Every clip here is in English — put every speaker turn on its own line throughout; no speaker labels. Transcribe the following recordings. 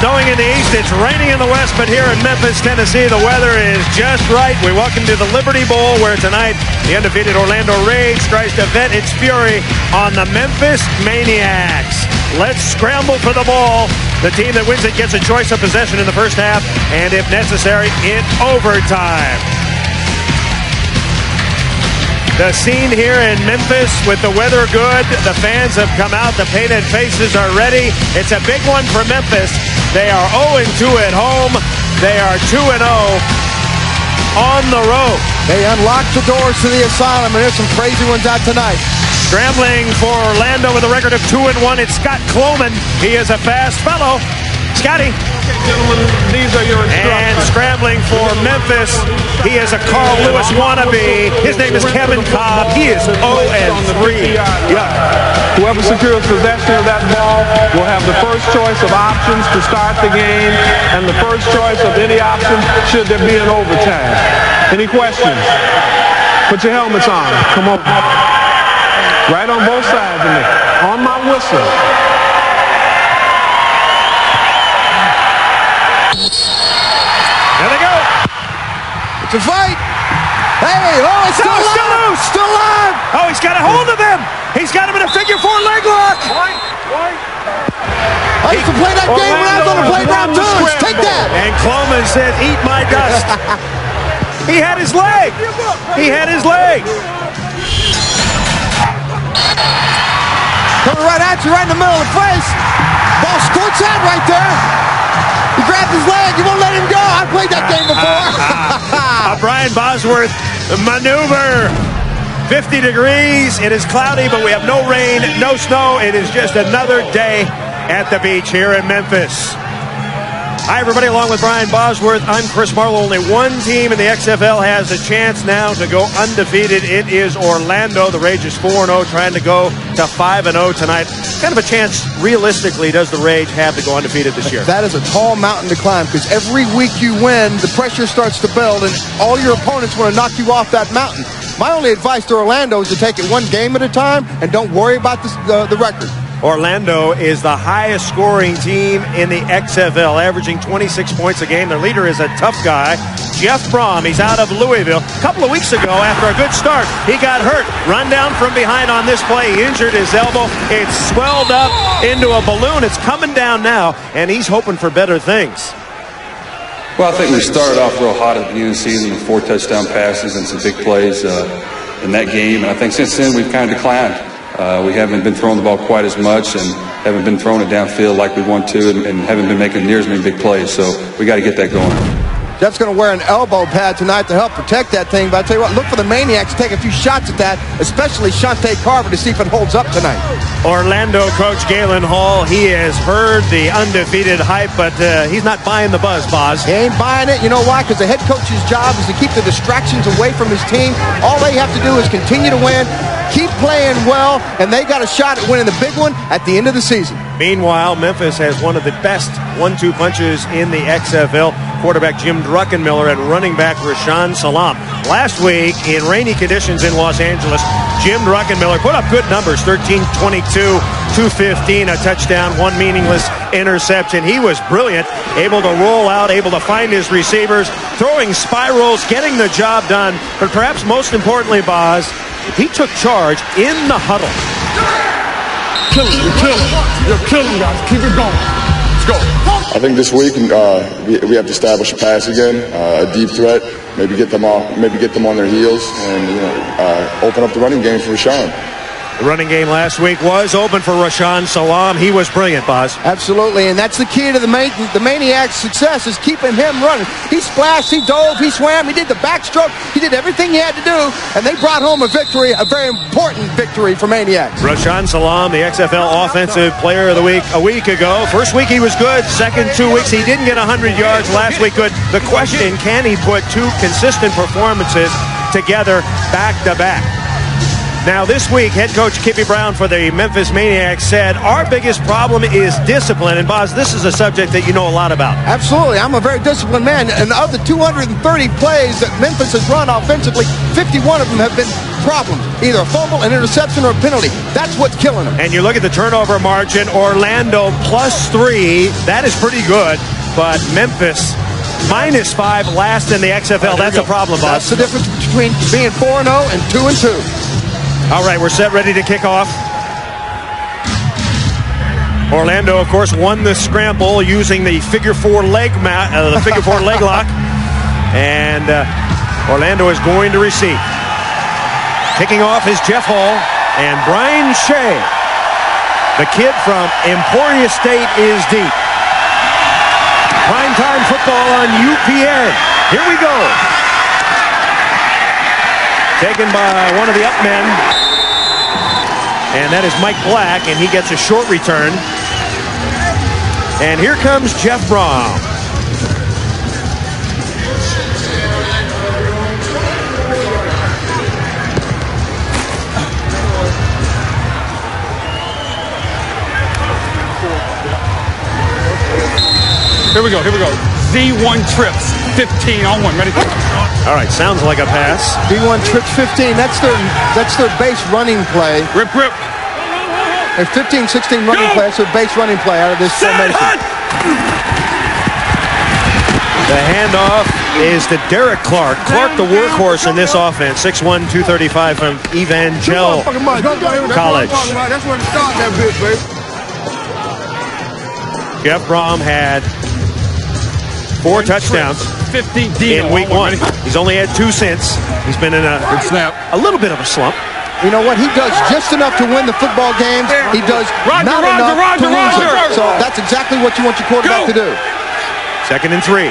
snowing in the east, it's raining in the west, but here in Memphis, Tennessee, the weather is just right. We welcome to the Liberty Bowl, where tonight the undefeated Orlando Rage tries to vent its fury on the Memphis Maniax. Let's scramble for the ball. The team that wins it gets a choice of possession in the first half, and if necessary, in overtime. The scene here in Memphis with the weather good, the fans have come out, the painted faces are ready. It's a big one for Memphis. They are 0-2 at home. They are 2-0 on the road.
They unlocked the doors to the asylum, and there's some crazy ones out tonight.
Scrambling for Orlando with a record of 2-1, it's Scott Cloman. He is a fast fellow. Scotty.
Okay, gentlemen, these are your instructions.
And scrambling for Memphis, he is a Carl Lewis wannabe. His name is Kevin Cobb. He is 0-3.
Whoever secures possession of that ball will have the first choice of options to start the game and the first choice of any option should there be an overtime. Any questions? Put your helmets on. Come on. Right on both sides of me. On my whistle.
There they go.
It's a fight. Hey, oh, it's still alive. Still alive.
Oh, he's got a hold of him. He's got him in a figure-4 leg lock.
I used to play that game when I was on the playground too. Take that.
And Cloman said, eat my dust. He had his leg. He had his leg.
Coming right at you, right in the middle of the face. Ball squirts out right there. He grabbed his leg. You won't let him go. I played that game before.
A Brian Bosworth maneuver. 50 degrees. It is cloudy, but we have no rain, no snow. It is just another day at the beach here in Memphis. Hi, everybody. Along with Brian Bosworth, I'm Chris Marlowe. Only one team in the XFL has a chance now to go undefeated. It is Orlando. The Rage is 4-0, trying to go to 5-0 tonight. Kind of a chance, realistically, does the Rage have to go undefeated this year?
That is a tall mountain to climb, because every week you win, the pressure starts to build, and all your opponents want to knock you off that mountain. My only advice to Orlando is to take it one game at a time and don't worry about the record.
Orlando is the highest scoring team in the XFL, averaging 26 points a game. Their leader is a tough guy, Jeff Brohm. He's out of Louisville. A couple of weeks ago, after a good start, he got hurt. Run down from behind on this play. He injured his elbow. It's swelled up into a balloon. It's coming down now, and he's hoping for better things.
Well, I think we started off real hot at the beginning of the season with 4 touchdown passes and some big plays in that game. And I think since then we've kind of declined. We haven't been throwing the ball quite as much and haven't been throwing it downfield like we want to, and haven't been making near as many big plays. So we got to get that going.
Jeff's going to wear an elbow pad tonight to help protect that thing. But I tell you what, look for the Maniacs to take a few shots at that, especially Shante Carver, to see if it holds up tonight.
Orlando coach GALEN Hall, he has heard the undefeated hype, but he's not buying the buzz, Boz.
He ain't buying it. You know why? Because the head coach's job is to keep the distractions away from his team. All they have to do is continue to win, keep playing well, and they got a shot at winning the big one at the end of the season.
Meanwhile, Memphis has one of the best 1-2 punches in the XFL. Quarterback Jim Druckenmiller and running back RASHAAN. Last week, in rainy conditions in Los Angeles, Jim Druckenmiller put up good numbers, 13-22, 215, a touchdown, 1 meaningless interception. He was brilliant, able to roll out, able to find his receivers, throwing spirals, getting the job done. But perhaps most importantly, Boz, he took charge in the huddle.
Kill him, you're killing him. You're killing guys. Keep it going. Let's go.
I think this week we have to establish a pass again, a deep threat. Maybe get them on their heels, and open up the running game for RASHAAN.
The running game last week was open for RASHAAN SALAAM. He was brilliant, Boz.
Absolutely, and that's the key to the Maniac's success, is keeping him running. He splashed, he dove, he swam, he did the backstroke, he did everything he had to do, and they brought home a victory, a very important victory for Maniacs.
RASHAAN SALAAM, the XFL Offensive Player of the Week a week ago. First week he was good. Second 2 weeks he didn't get 100 yards. Last week good. The question, can he put 2 consistent performances together back to back? Now this week, head coach Kippy Brown for the Memphis Maniax said, our biggest problem is discipline. And Boz, this is a subject that you know a lot about.
Absolutely. I'm a very disciplined man. And of the 230 plays that Memphis has run offensively, 51 of them have been problems. Either a fumble, an interception, or a penalty. That's what's killing them.
And you look at the turnover margin, Orlando +3. That is pretty good. But Memphis -5, last in the XFL. That's a problem, Boz.
That's the difference between being 4-0 and 2-2.
All right, we're set, ready to kick off. Orlando, of course, won the scramble using the figure four leg lock, and Orlando is going to receive. Kicking off is Jeff Hall and Brian Shea. The kid from Emporia State is deep. Primetime football on UPN. Here we go. Taken by one of the up men. And that is Mike Black, and he gets a short return. And here comes Jeff Brohm.
Here we go, here we go. Z1 trips, 15 on 1. Ready?
All right, sounds like a pass.
D1 trips 15. That's their base running play.
Rip, rip.
There's 15, 16 running plays, so base running play out of this formation.
The handoff is to Derrick Clark. Clark, the workhorse in this offense. 6'1", 235 from Evangel College.
That's where to start that bit, baby.
Jeff Brohm had 4 touchdowns
50 D
in week 1. He's only had 2 since. He's been in a little bit of a slump.
You know what? He does just enough to win the football games. He does not enough to lose them. So that's exactly what you want your quarterback to do.
2nd and 3.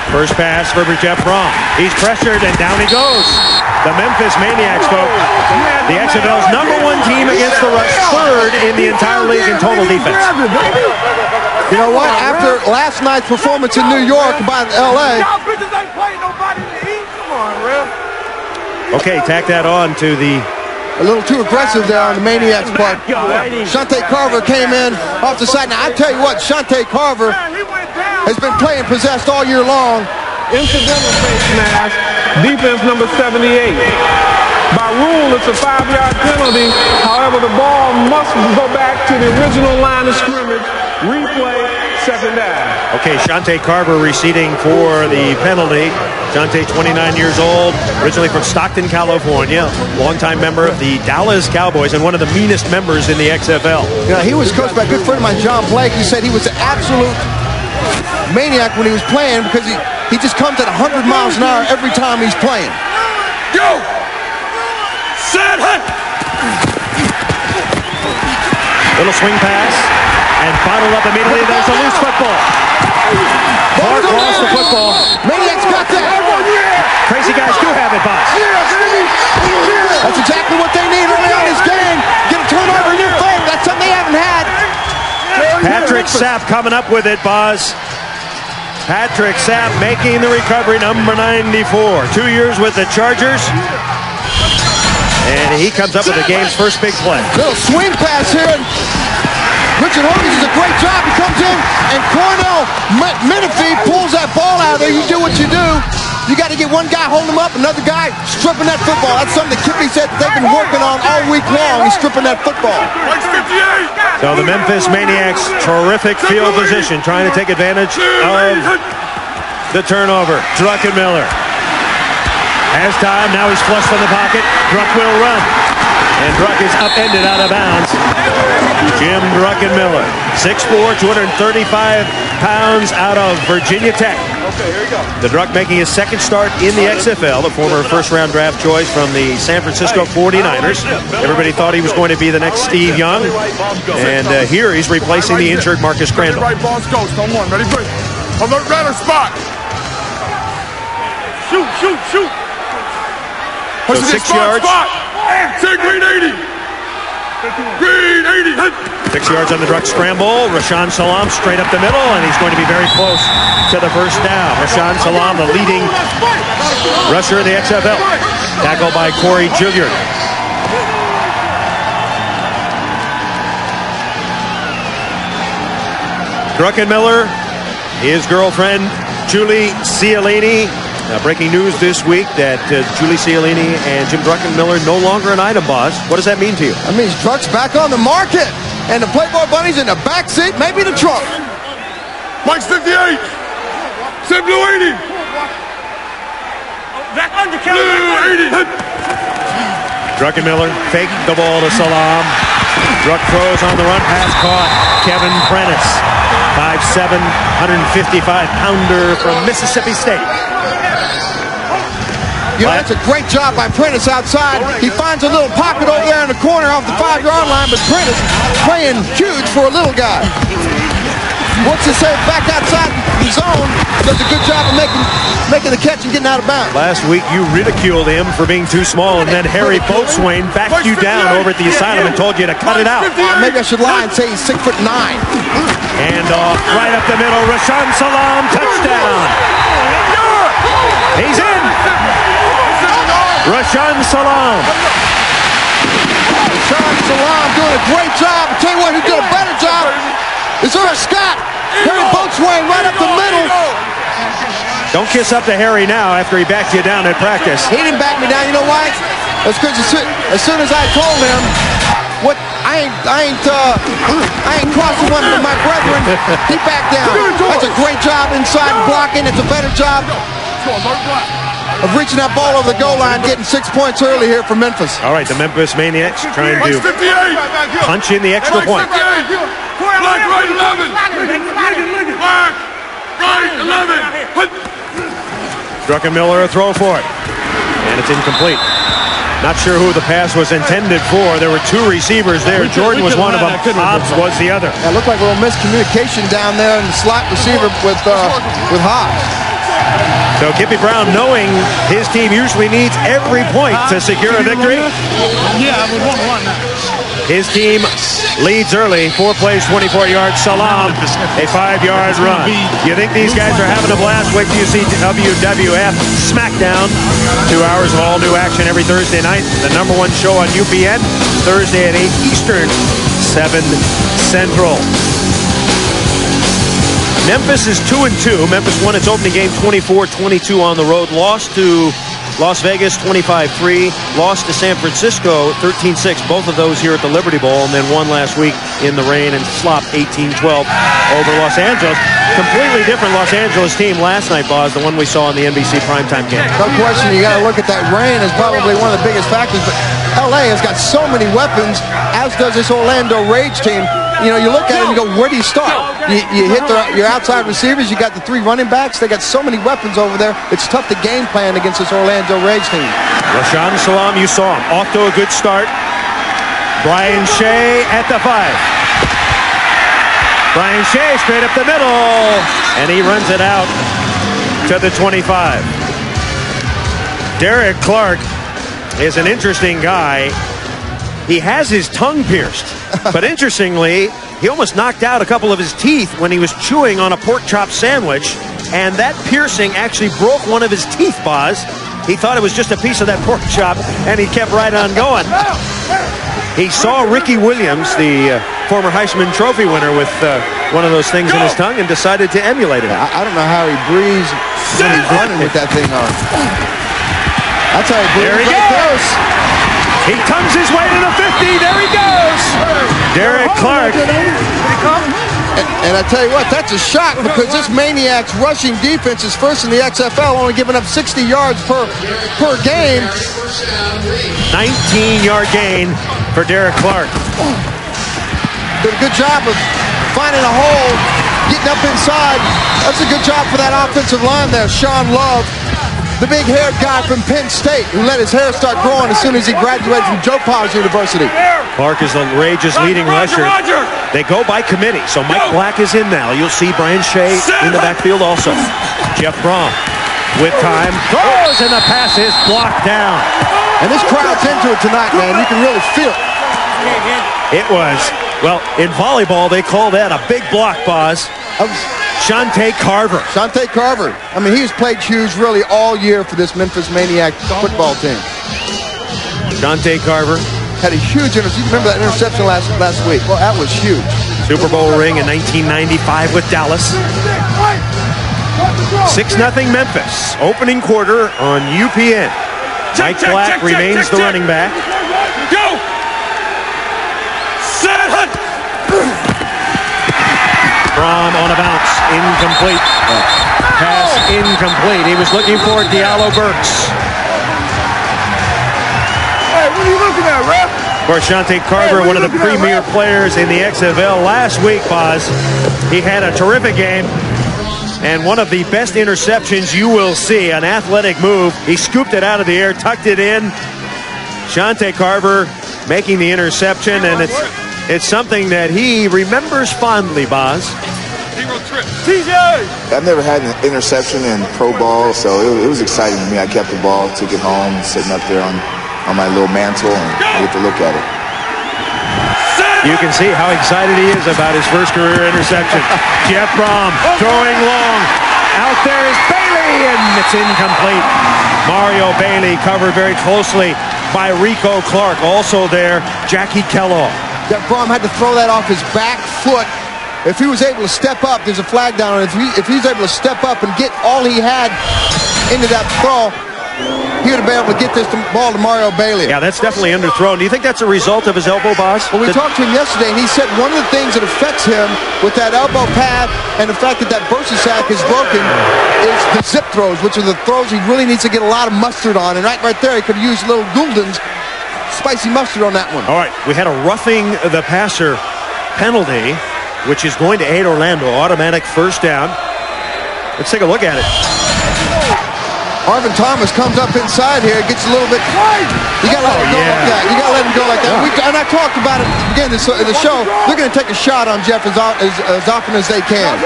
First pass for Jeff Brohm. He's pressured, and down he goes. The Memphis Maniax, folks. The XFL's #1 team against the rush, 3rd in the entire league in total defense.
You know what? After last night's performance in New York by LA.
Okay, tack that on to the...
A little too aggressive there on the Maniacs part. Shante Carver came in off the side. Now, I tell you what, Shante Carver has been playing possessed all year long.
Incidental face mask, defense number 78. By rule, it's a 5-yard penalty. However, the ball must go back to the original line of scrimmage. Replay, 2nd down.
Okay, Shante Carver receding for the penalty. Shante, 29 years old, originally from Stockton, California. Longtime member of the Dallas Cowboys and one of the meanest members in the XFL.
Yeah, he was coached by a good friend of mine, John Blake. He said he was an absolute maniac when he was playing because he just comes at 100 miles an hour every time he's playing.
Go! Set hut!
Little swing pass and bottled up immediately. There's a loose football. Clark lost the football.
Maniacs got that.
Crazy guys do have it, boss.
That's exactly what they need early on this game. Get a turnover in your favor. That's something they haven't had.
Patrick Sapp coming up with it, Boz. Patrick Sapp making the recovery, number 94. 2 years with the Chargers. And he comes up with the game's first big play.
Little swing pass here. Richard Hogan does a great job. He comes in, and Cornell Menifee pulls that ball out of there. You do what you do. You got to get one guy holding him up, another guy stripping that football. That's something that Kippy said they've been working on all week long. He's stripping that football.
So the Memphis Maniax, terrific field position, trying to take advantage of the turnover. Druckenmiller has time. Now he's flushed from the pocket. Druck will run. And Druck is upended out of bounds. Jim Druckenmiller, 6'4", 235 pounds out of Virginia Tech.
Okay, here you go.
The Druck making his 2nd start in the XFL, the former first-round draft choice from the San Francisco 49ers. Everybody thought he was going to be the next Steve Young. And here he's replacing the injured Marcus Crandall.
Right, boss, goes. Come on, ready, break. Alert, runner, spot. Shoot, shoot, shoot.
So 6 yards.
Take green 80. Green 80.
6 yards on the Druck scramble. RASHAAN SALAAM straight up the middle, and he's going to be very close to the first down. RASHAAN SALAAM, the leading rusher in the XFL. Tackled by Corey Juilliard. Druckenmiller, his girlfriend, Julie Cialini. Breaking news this week that Julie Cialini and Jim Druckenmiller no longer an item, boss. What does that mean to you?
That means Druck's back on the market. And the Playboy Bunny's in the back seat, maybe the trunk.
Mike's 58. Sid Blue 80.
Back under Blue
80.
Druckenmiller faked the ball to SALAAM. Druck throws on the run, pass caught. Kevin Prentice, 5'7", 155-pounder from Mississippi State.
You know, that's a great job by Prentice outside. He finds a little pocket over there in the corner off the 5-yard line, but Prentice playing huge for a little guy. Once he saves back outside the zone, does a good job of making the catch and getting out of bounds.
Last week you ridiculed him for being too small, and then Harry Boatswain backed you down over at the asylum and told you to cut it out.
Maybe I should lie and say he's 6'9".
And right up the middle, RASHAAN SALAAM, touchdown. He's in. RASHAAN SALAAM.
RASHAAN SALAAM doing a great job. I'll tell you what, who did a better job is Scott. Harry Boatswain right up the middle.
Don't kiss up to Harry now after he backed you down at practice.
He didn't back me down. You know why? That's because as soon as I told him what I ain't crossing one of my brethren, he backed down. That's a great job inside blocking. It's a better job of reaching that ball over the goal line, getting 6 points early here for Memphis.
All right, the Memphis Maniacs trying to punch in the extra point.
Black right 11. Black right 11.
Druckenmiller a throw for it, and it's incomplete. Not sure who the pass was intended for. There were two receivers there. Jordan was one of them. Hobbs was the other.
It looked like a little miscommunication down there in the slot receiver with Hobbs.
So Kippy Brown, knowing his team usually needs every point to secure a victory.
Yeah, I would want one now.
His team leads early, 4 plays, 24 yards. SALAAM, a 5-yard run. You think these guys are having a blast? Wait till you see WWF SmackDown. 2 hours of all new action every Thursday night. The #1 show on UPN, Thursday at 8 Eastern, 7 Central. Memphis is 2-2. Memphis won its opening game 24-22 on the road. Lost to Las Vegas 25-3. Lost to San Francisco 13-6. Both of those here at the Liberty Bowl, and then won last week in the rain and slop 18-12 over Los Angeles. Completely different Los Angeles team last night, Boz, the one we saw in the NBC primetime game.
No question, you got to look at that rain as probably one of the biggest factors. But LA has got so many weapons, as does this Orlando Rage team. You know, you look at it and you go, where do you start? You hit your outside receivers. You got the 3 running backs. They got so many weapons over there. It's tough to game plan against this Orlando Rage team.
RASHAAN SALAAM, you saw him. Off to a good start. Brian Shea at the 5. Brian Shea straight up the middle. And he runs it out to the 25. Derrick Clark is an interesting guy. He has his tongue pierced. But interestingly, he almost knocked out a couple of his teeth when he was chewing on a pork chop sandwich. And that piercing actually broke one of his teeth, Boz. He thought it was just a piece of that pork chop, and he kept right on going. He saw Ricky Williams, the former Heisman Trophy winner, with one of those things in his tongue and decided to emulate it.
I don't know how he breathes when he's running with that thing on. That's how he breathes.
There he goes. He tongues his way to the 50. There he goes. Derrick Clark.
And I tell you what, that's a shock because this Maniacs rushing defense is first in the XFL, only giving up 60 yards per game.
19-yard gain for Derrick Clark.
Did a good job of finding a hole, getting up inside. That's a good job for that offensive line there. Sean Love, the big-haired guy from Penn State who let his hair start growing as soon as he graduated from Joe Pa's University.
Clark is the Rage's leading rusher. They go by committee, so Mike Black is in now. You'll see Brian Shea in the backfield also. Jeff Brohm with time. Throws, and the pass is blocked down.
And this crowd's into it tonight, man. You can really feel it.
It was, well, in volleyball, they call that a big block, Boz. Shante Carver.
Shante Carver. I mean, he's played huge really all year for this Memphis Maniac football team.
Dante Carver
had a huge interception. You remember that interception last week? Well, that was huge.
Super Bowl ring in 1995 with Dallas. 6-0 Memphis. Opening quarter on UPN. Mike Black remains the running back.
Go! Set it!
Brohm on a bounce. Incomplete. Pass incomplete. He was looking for Dialleo Burks.
Hey, what are you looking at, ref?
Dante Carver, one of the premier players in the XFL. Last week, Boz, he had a terrific game. And one of the best interceptions you will see, an athletic move. He scooped it out of the air, tucked it in. Dante Carver making the interception, and it's something that he remembers fondly, Boz.
I've never had an interception in pro ball, so it was exciting to me. I kept the ball, took it home, sitting up there on my little mantle, and I get to look at it.
You can see how excited he is about his first career interception. Jeff Brohm throwing long. Out there is Bailey, and it's incomplete. Mario Bailey covered very closely by Rico Clark. Also there, Jackie Kellogg.
Jeff Brohm had to throw that off his back foot. If he was able to step up, there's a flag down on it. If he's able to step up and get all he had into that throw, he would have been able to get this ball to Mario Bailey.
Yeah, that's definitely underthrown. Do you think that's a result of his elbow, Boz?
Well, we talked to him yesterday, and he said one of the things that affects him with that elbow pad and the fact that that bursa sack is broken is the zip throws, which are the throws he really needs to get a lot of mustard on. And right there, he could use little Goulden's spicy mustard on that one.
All right, we had a roughing the passer penalty, which is going to aid Orlando. Automatic first down. Let's take a look at it.
Marvin Thomas comes up inside here, gets a little bit. You got to let him go like that. You got to let him go like that. And I talked about it again in the show. They're going to take a shot on Jeff as often as they can.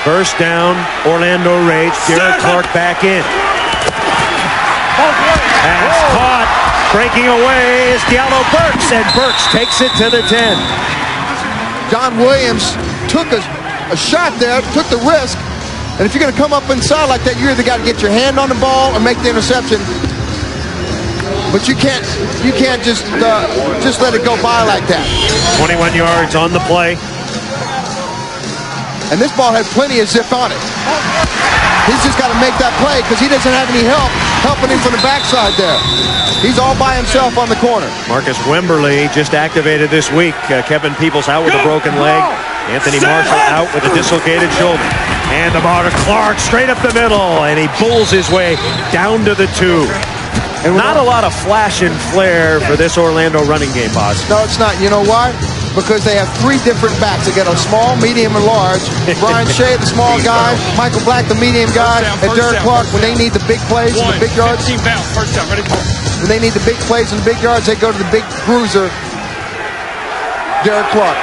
First down, Orlando Rage. Derrick Clark back in. Pass caught. Breaking away is Dialleo Burks, and Burks takes it to the 10.
John Williams took a shot there, took the risk. And if you're going to come up inside like that, you either got to get your hand on the ball or make the interception. But you can't just let it go by like that.
21 yards on the play.
And this ball had plenty of zip on it. He's just got to make that play because he doesn't have any help helping him from the backside there. He's all by himself on the corner.
Marcus Wimberly just activated this week. Kevin Peoples out with a broken leg. Anthony Marshall out with a dislocated shoulder. And the ball to Clark straight up the middle, and he bulls his way down to the 2. And not a lot of flash and flare for this Orlando running game, Boz.
No, it's not. You know why? Because they have 3 different backs. They got a small, medium, and large. Brian Shea, the small guy. Michael Black, the medium guy. And Derrick Clark, when they need the big plays and the big yards. When they need the big plays and the big yards, they go to the big bruiser, Derrick Clark.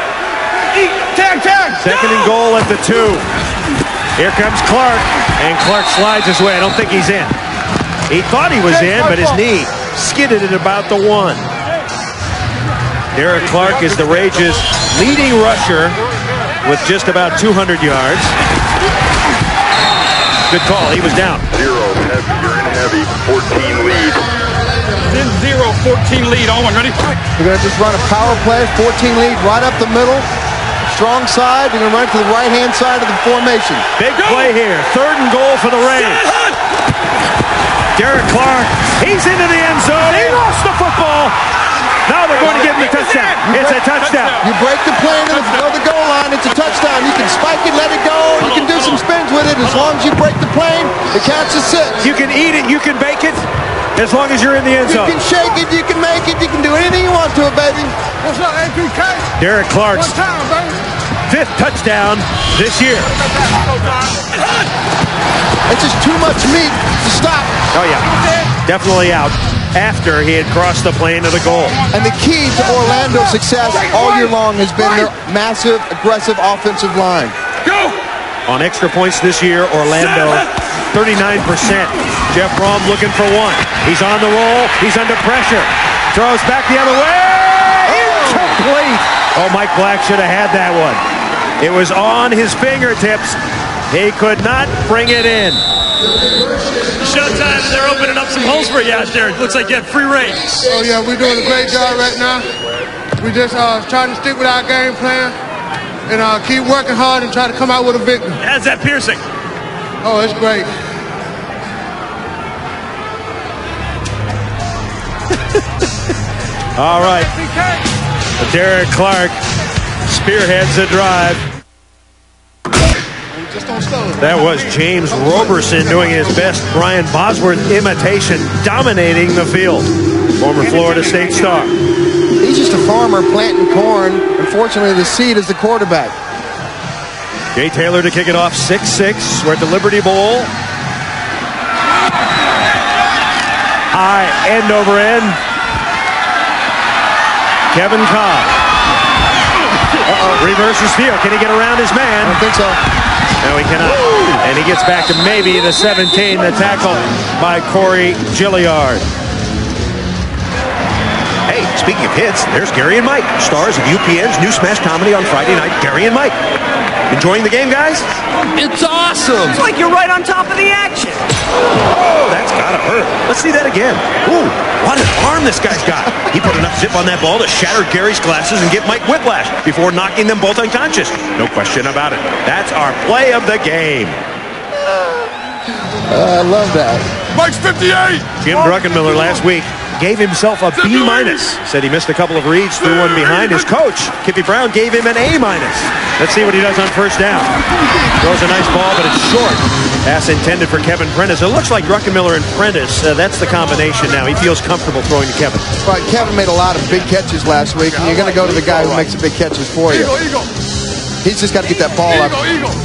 Second and goal at the 2. Here comes Clark, and Clark slides his way. I don't think he's in. He thought he was in, but his knee skidded at about the 1. Derrick Clark is the Rage's leading rusher with just about 200 yards. Good call. He was down.
0, heavy. You're in heavy. 14 lead.
10-0, 14 lead. Owen, ready?
We're going to just run a power play, 14 lead, right up the middle. Strong side. You're going to run to the right-hand side of the formation.
Big play here. 3rd and goal for the Rays. Derrick Clark, he's into the end zone. He lost the football. Now they're going to give him the touchdown. It's a touchdown.
You break the plane of the goal line, it's a touchdown. You can spike it, let it go. You can do some spins with it. As long as you break the plane, it counts as 6.
You can eat it, you can bake it, as long as you're in the end zone.
You can shake it, you can make it, you can do anything you want to it, baby.
What's up, APK?
Derrick Clark's 5th touchdown this year.
It's just too much meat to stop.
Oh, yeah. Definitely out after he had crossed the plane of the goal.
And the key to Orlando's success all year long has been their massive, aggressive offensive line.
Go!
On extra points this year, Orlando, 39%. Jeff Brohm looking for 1. He's on the roll. He's under pressure. Throws back the other way. Incomplete. Oh, Mike Black should have had that one. It was on his fingertips. He could not bring it in.
Showtime, they're opening up some holes for you out there. It looks like you have free reign.
Oh, yeah, we're doing a great job right now. We just trying to stick with our game plan and keep working hard and try to come out with a victory.
How's that piercing?
Oh, it's great.
All right. Derek Clark spearheads the drive. That was James Roberson doing his best Brian Bosworth imitation, dominating the field. Former Florida State star.
He's just a farmer planting corn. Unfortunately, the seed is the quarterback.
Jay Taylor to kick it off, 6-6. We're at the Liberty Bowl. High end over end. Kevin Cobb. Reverses field. Can he get around his man?
I don't think so.
No, he cannot. And he gets back to maybe the 17. The tackle by Corey Gilliard. Hey, speaking of hits, there's Gary and Mike, stars of UPN's new smash comedy on Friday night, Gary and Mike. Enjoying the game, guys?
It's awesome!
It's like you're right on top of the action.
Oh, that's gotta hurt. Let's see that again. Ooh, what an arm this guy's got. He put enough zip on that ball to shatter Gary's glasses and give Mike whiplash before knocking them both unconscious. No question about it. That's our play of the game.
I love that.
Mike's 58!
Jim Druckenmiller last week gave himself a B-. Said he missed a couple of reads, threw one behind. His coach, Kippy Brown, gave him an A-. Let's see what he does on first down. Throws a nice ball, but it's short. Pass intended for Kevin Prentice. It looks like Druckenmiller and Prentice, that's the combination now. He feels comfortable throwing to Kevin.
Right, Kevin made a lot of big catches last week, and you're going to go to the guy who makes the big catches for you. He's just got to get that ball up.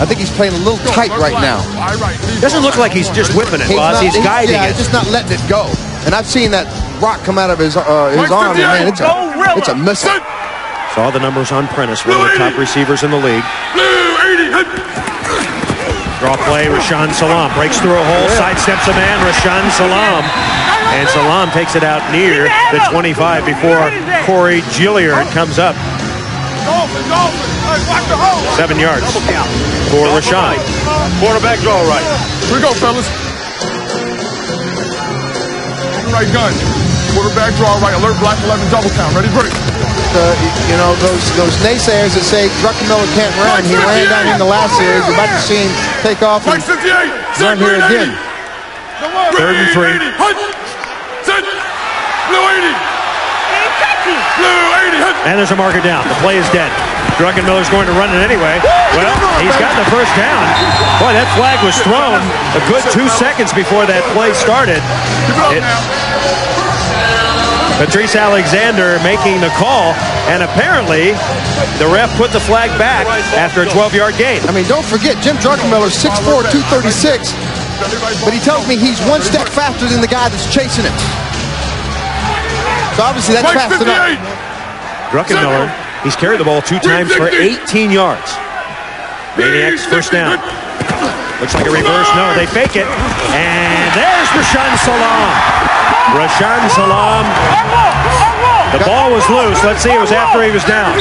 I think he's playing a little tight right now.
Doesn't look like he's just whipping it, Boz. He's guiding it.
He's just not letting it go. And I've seen that rock come out of his arm, and man, it's a missile.
Saw the numbers on Prentice, one of the top receivers in the league. Draw play, RASHAAN SALAAM breaks through a hole, sidesteps a man, RASHAAN SALAAM. And SALAAM takes it out near the 25 before Corey Gilliard comes up. 7 yards for RASHAAN.
Quarterback draw right. Here we go, fellas. Right gun. Quarterback draw right. Alert black 11 double count. Ready, break.
You know, those naysayers that say Druckenmiller can't run. He ran down in the last series. We're about to see him take off and run here again.
3rd and 3.
Blue 80. Blue 80.
And there's a marker down. The play is dead. Druckenmiller's going to run it anyway. Well, he's got the first down. Boy, that flag was thrown a good 2 seconds before that play started. Patrice Alexander making the call, and apparently the ref put the flag back after a 12-yard gain.
I mean, don't forget, Jim Druckenmiller, 6'4", 236, but he tells me he's one step faster than the guy that's chasing him. So obviously that's fast enough.
Druckenmiller, he's carried the ball 2 times for 18 yards. Maniax first down. Looks like a reverse. No, they fake it. And there's RASHAAN SALAAM. RASHAAN SALAAM. The ball was loose. Let's see, it was after he was down.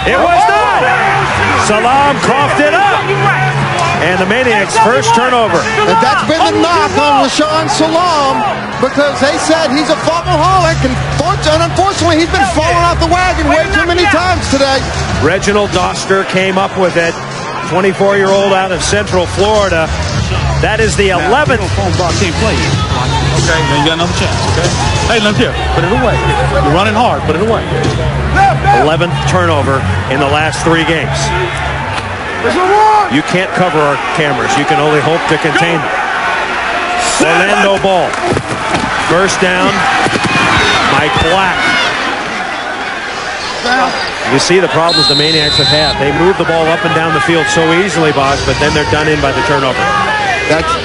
It was not. SALAAM coughed it up. And the Maniacs' first turnover.
And that's been the knock on RASHAAN SALAAM, because they said he's a fumbleaholic, and unfortunately he's been falling off the wagon way too many times today.
Reginald Doster came up with it. 24-year-old out of Central Florida. That is the 11th.
Okay, then you got another chance, okay? Hey, look here. Put it away. You're running hard. Put it away.
11th turnover in the last 3 games. You can't cover our cameras. You can only hope to contain them. Orlando ball. First down. Mike Black. You see the problems the Maniacs have had. They move the ball up and down the field so easily, Boz, but then they're done in by the turnover.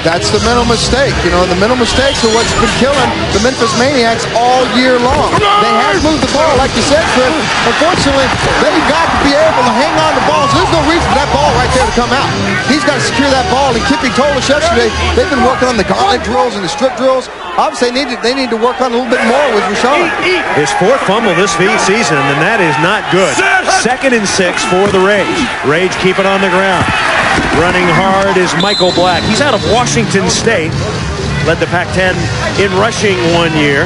That's the mental mistake. You know, the mental mistakes are what's been killing the Memphis Maniacs all year long. They have moved the ball, like you said, Chris. Unfortunately, they've got to be able to hang on to balls. There's no reason for that ball right there to come out. He's got to secure that ball, and Kippy told us yesterday they've been working on the gauntlet drills and the strip drills. Obviously, they need to work on a little bit more with RASHAAN.
His 4th fumble this season, and that is not good. 2nd and 6 for the Rage. Rage keep it on the ground. Running hard is Michael Black. He's out out of Washington State. Led the Pac-10 in rushing 1 year.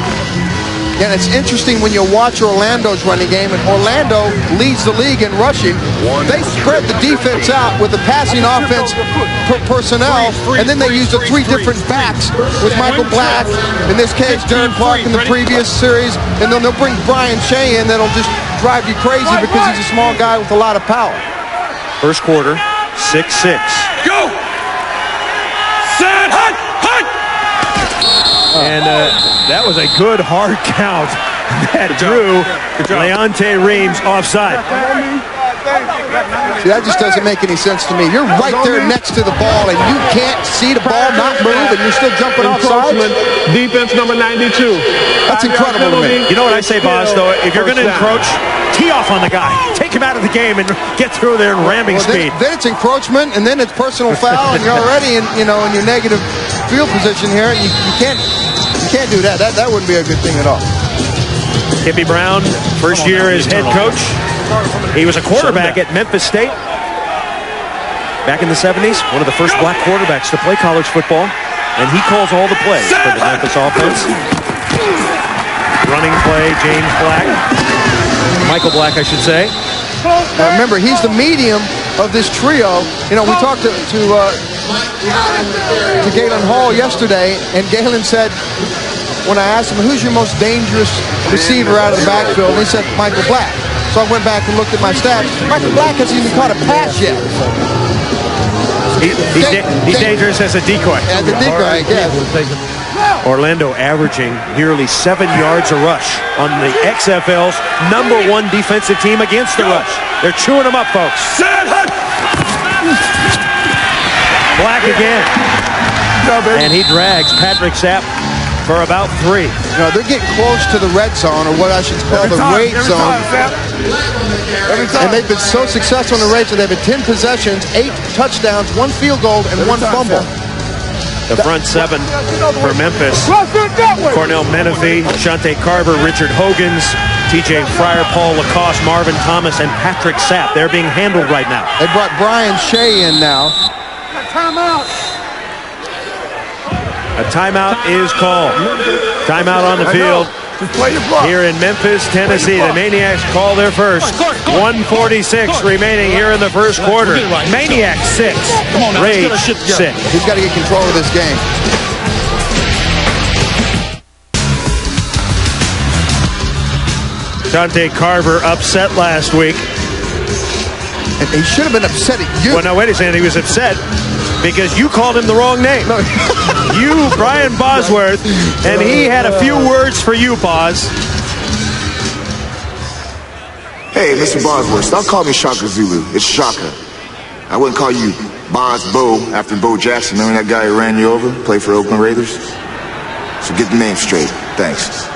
And it's interesting when you watch Orlando's running game, and Orlando leads the league in rushing. They spread the defense out with the passing offense personnel, and then they use the 3 different backs with Michael Black, in this case Derrick Clark in the previous series, and then they'll bring Brian Shea in that'll just drive you crazy because he's a small guy with a lot of power.
First quarter, 6-6.
Go! Set, hunt, hunt!
And that was a good hard count that drew Leonte Reams offside.
See, that just doesn't make any sense to me. You're right there next to the ball, and you can't see the ball not move, and you're still jumping offside.
Defense number 92.
That's incredible to me.
You know what I say, Boz, though? If you're going to encroach, tee off on the guy. Take him out of the game and get through there in ramming speed.
Then it's encroachment, and then it's personal foul, and you're already in your negative field position here. You can't do that. That wouldn't be a good thing at all.
Kippy Brown, first year as head coach. He was a quarterback at Memphis State back in the 70s. One of the first black quarterbacks to play college football. And he calls all the plays for the Memphis offense. Running play, James Black. Michael Black, I should say.
Now remember, he's the medium of this trio. You know, we talked to Galen Hall yesterday, and Galen said, when I asked him, who's your most dangerous receiver out of the backfield, and he said, Michael Black. So I went back and looked at my stats. Michael Black hasn't even caught a pass yet.
He's dangerous as a decoy.
As a decoy, I guess.
Orlando averaging nearly 7 yards a rush on the XFL's #1 defensive team against the rush. They're chewing them up, folks. Black again. And he drags Patrick Sapp for about 3.
You know, they're getting close to the red zone, or what I should call the weight zone. And they've been so successful in the red zone. They've had 10 possessions, 8 touchdowns, 1 field goal, and 1 fumble.
The front 7 for Memphis: Cornell Menifee, Shante Carver, Richard Hogans, TJ Fryer, Paul Lacoste, Marvin Thomas, and Patrick Sapp. They're being handled right now.
They brought Brian Shea in now.
Timeout.
A timeout is called. Timeout on the field here in Memphis, Tennessee. The Maniacs call their first. 1:46 remaining here in the first quarter. Maniacs 6, Rage 6.
He's got to get control of this game.
Shante Carver upset last week.
And he should have been upset at you.
Well, no, wait a second. He was upset because you called him the wrong name.
No.
You, Brian Bosworth, and he had a few words for you, Boz.
Hey, Mr. Bosworth, stop calling me Shaka Zulu. It's Shaka. I wouldn't call you Boz Bo after Bo Jackson. Remember that guy who ran you over, played for the Oakland Raiders? So get the name straight. Thanks.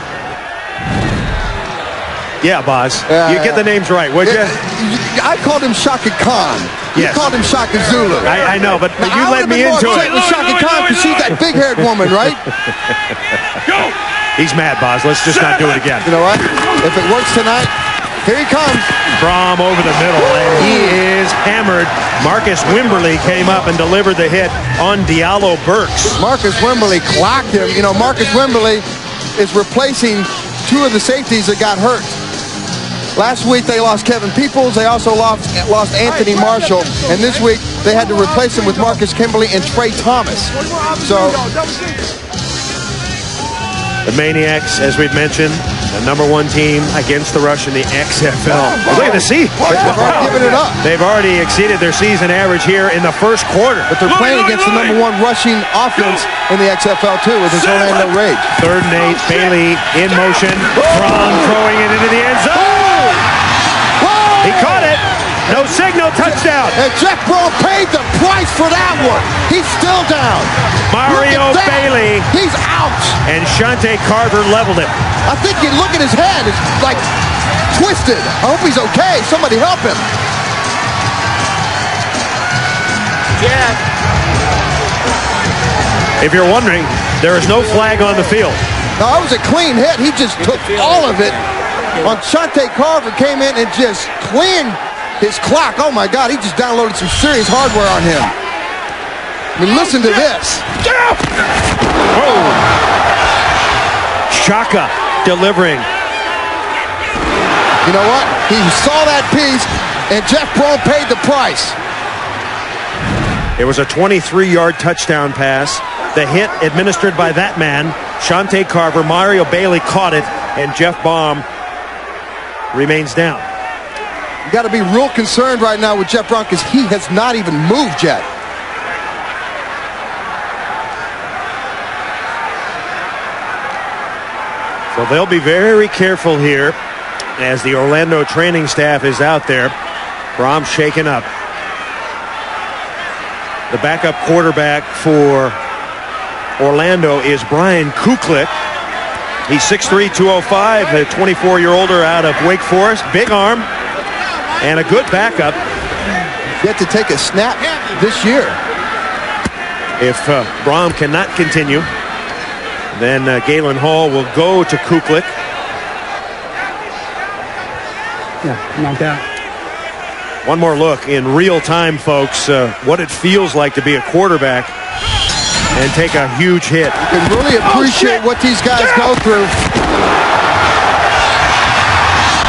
Yeah, Boz. You get the names right, would you?
I called him Shaka Khan. You called him Shaka Zulu.
I know, but you led me into it.
With Shaka Khan, because she's that big-haired woman, right?
Go! He's mad, Boz. Let's just not do it again.
You know what? If it works tonight, here he comes.
Brohm over the middle, and he is hammered. Marcus Wimberly came up and delivered the hit on Dialleo Burks.
Marcus Wimberly clocked him. You know, Marcus Wimberly is replacing 2 of the safeties that got hurt. Last week they lost Kevin Peoples. They also lost Anthony Marshall. And this week they had to replace him with Marcus Kimberly and Trey Thomas. So
the Maniacs, as we've mentioned, the #1 team against the rush in the XFL. Look at the season.
Giving it up.
They've already exceeded their season average here in the first quarter.
But they're playing against the #1 rushing offense in the XFL too, with this Orlando Rage.
3rd and 8, Bailey in motion. Brohm throwing it into the end zone. He caught it. No signal, touchdown.
And Jeff Brohm paid the price for that one. He's still down.
Mario Bailey.
He's out.
And Shante Carver leveled it.
I think you look at his head. It's like twisted. I hope he's okay. Somebody help him.
Yeah. If you're wondering, there is no flag on the field.
No, that was a clean hit. He just took all of it. On Shante Carver came in and just cleaned his clock. Oh my God, he just downloaded some serious hardware on him. I mean, listen to this.
Oh. Shaka delivering.
You know what? He saw that piece, and Jeff Brohm paid the price.
It was a 23-yard touchdown pass. The hit administered by that man, Shante Carver. Mario Bailey caught it, and Jeff Brohm remains down.
You got to be real concerned right now with Jeff Brohm because he has not even moved yet.
So they'll be very careful here as the Orlando training staff is out there. Brohm shaken up. The backup quarterback for Orlando is Brian Kuklick. He's 6'3", 205, a 24-year-older out of Wake Forest. Big arm and a good backup.
Yet to take a snap this year.
If Brohm cannot continue, then Galen Hall will go to Kuklick.
Yeah, knocked out.
One more look in real time, folks, what it feels like to be a quarterback and take a huge hit.
You can really appreciate what these guys go through.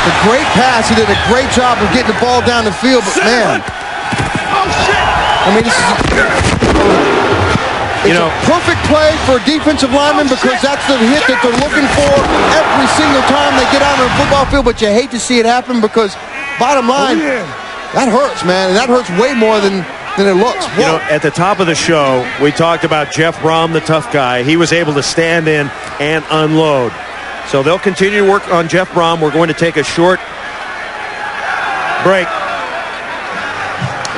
A great pass. He did a great job of getting the ball down the field, but man. I mean, this is a perfect play for a defensive lineman because that's the hit that they're looking for every single time they get out on the football field, but you hate to see it happen because, bottom line, that hurts, man, and that hurts way more than it looks.
You know, at the top of the show, we talked about Jeff Brohm, the tough guy. He was able to stand in and unload. So they'll continue to work on Jeff Brohm. We're going to take a short break.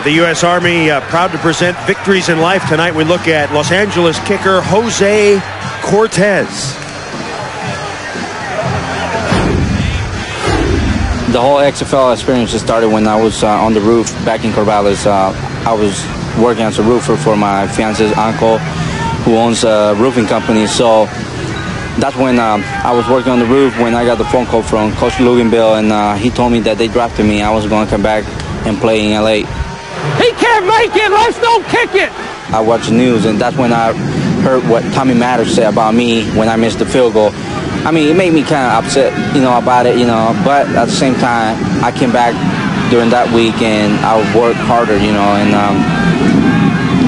The U.S. Army proud to present Victories in Life. Tonight we look at Los Angeles kicker Jose Cortez.
The whole XFL experience just started when I was on the roof back in Corvallis. I was working as a roofer for my fiance's uncle who owns a roofing company. So that's when I was working on the roof when I got the phone call from Coach Luganville, and he told me that they drafted me. I was going to come back and play in LA.
He can't make it. Let's don't kick it.
I watched the news, and that's when I heard what Tommy Matters said about me when I missed the field goal. I mean, it made me kind of upset, about it, but at the same time, I came back during that week and I worked harder, and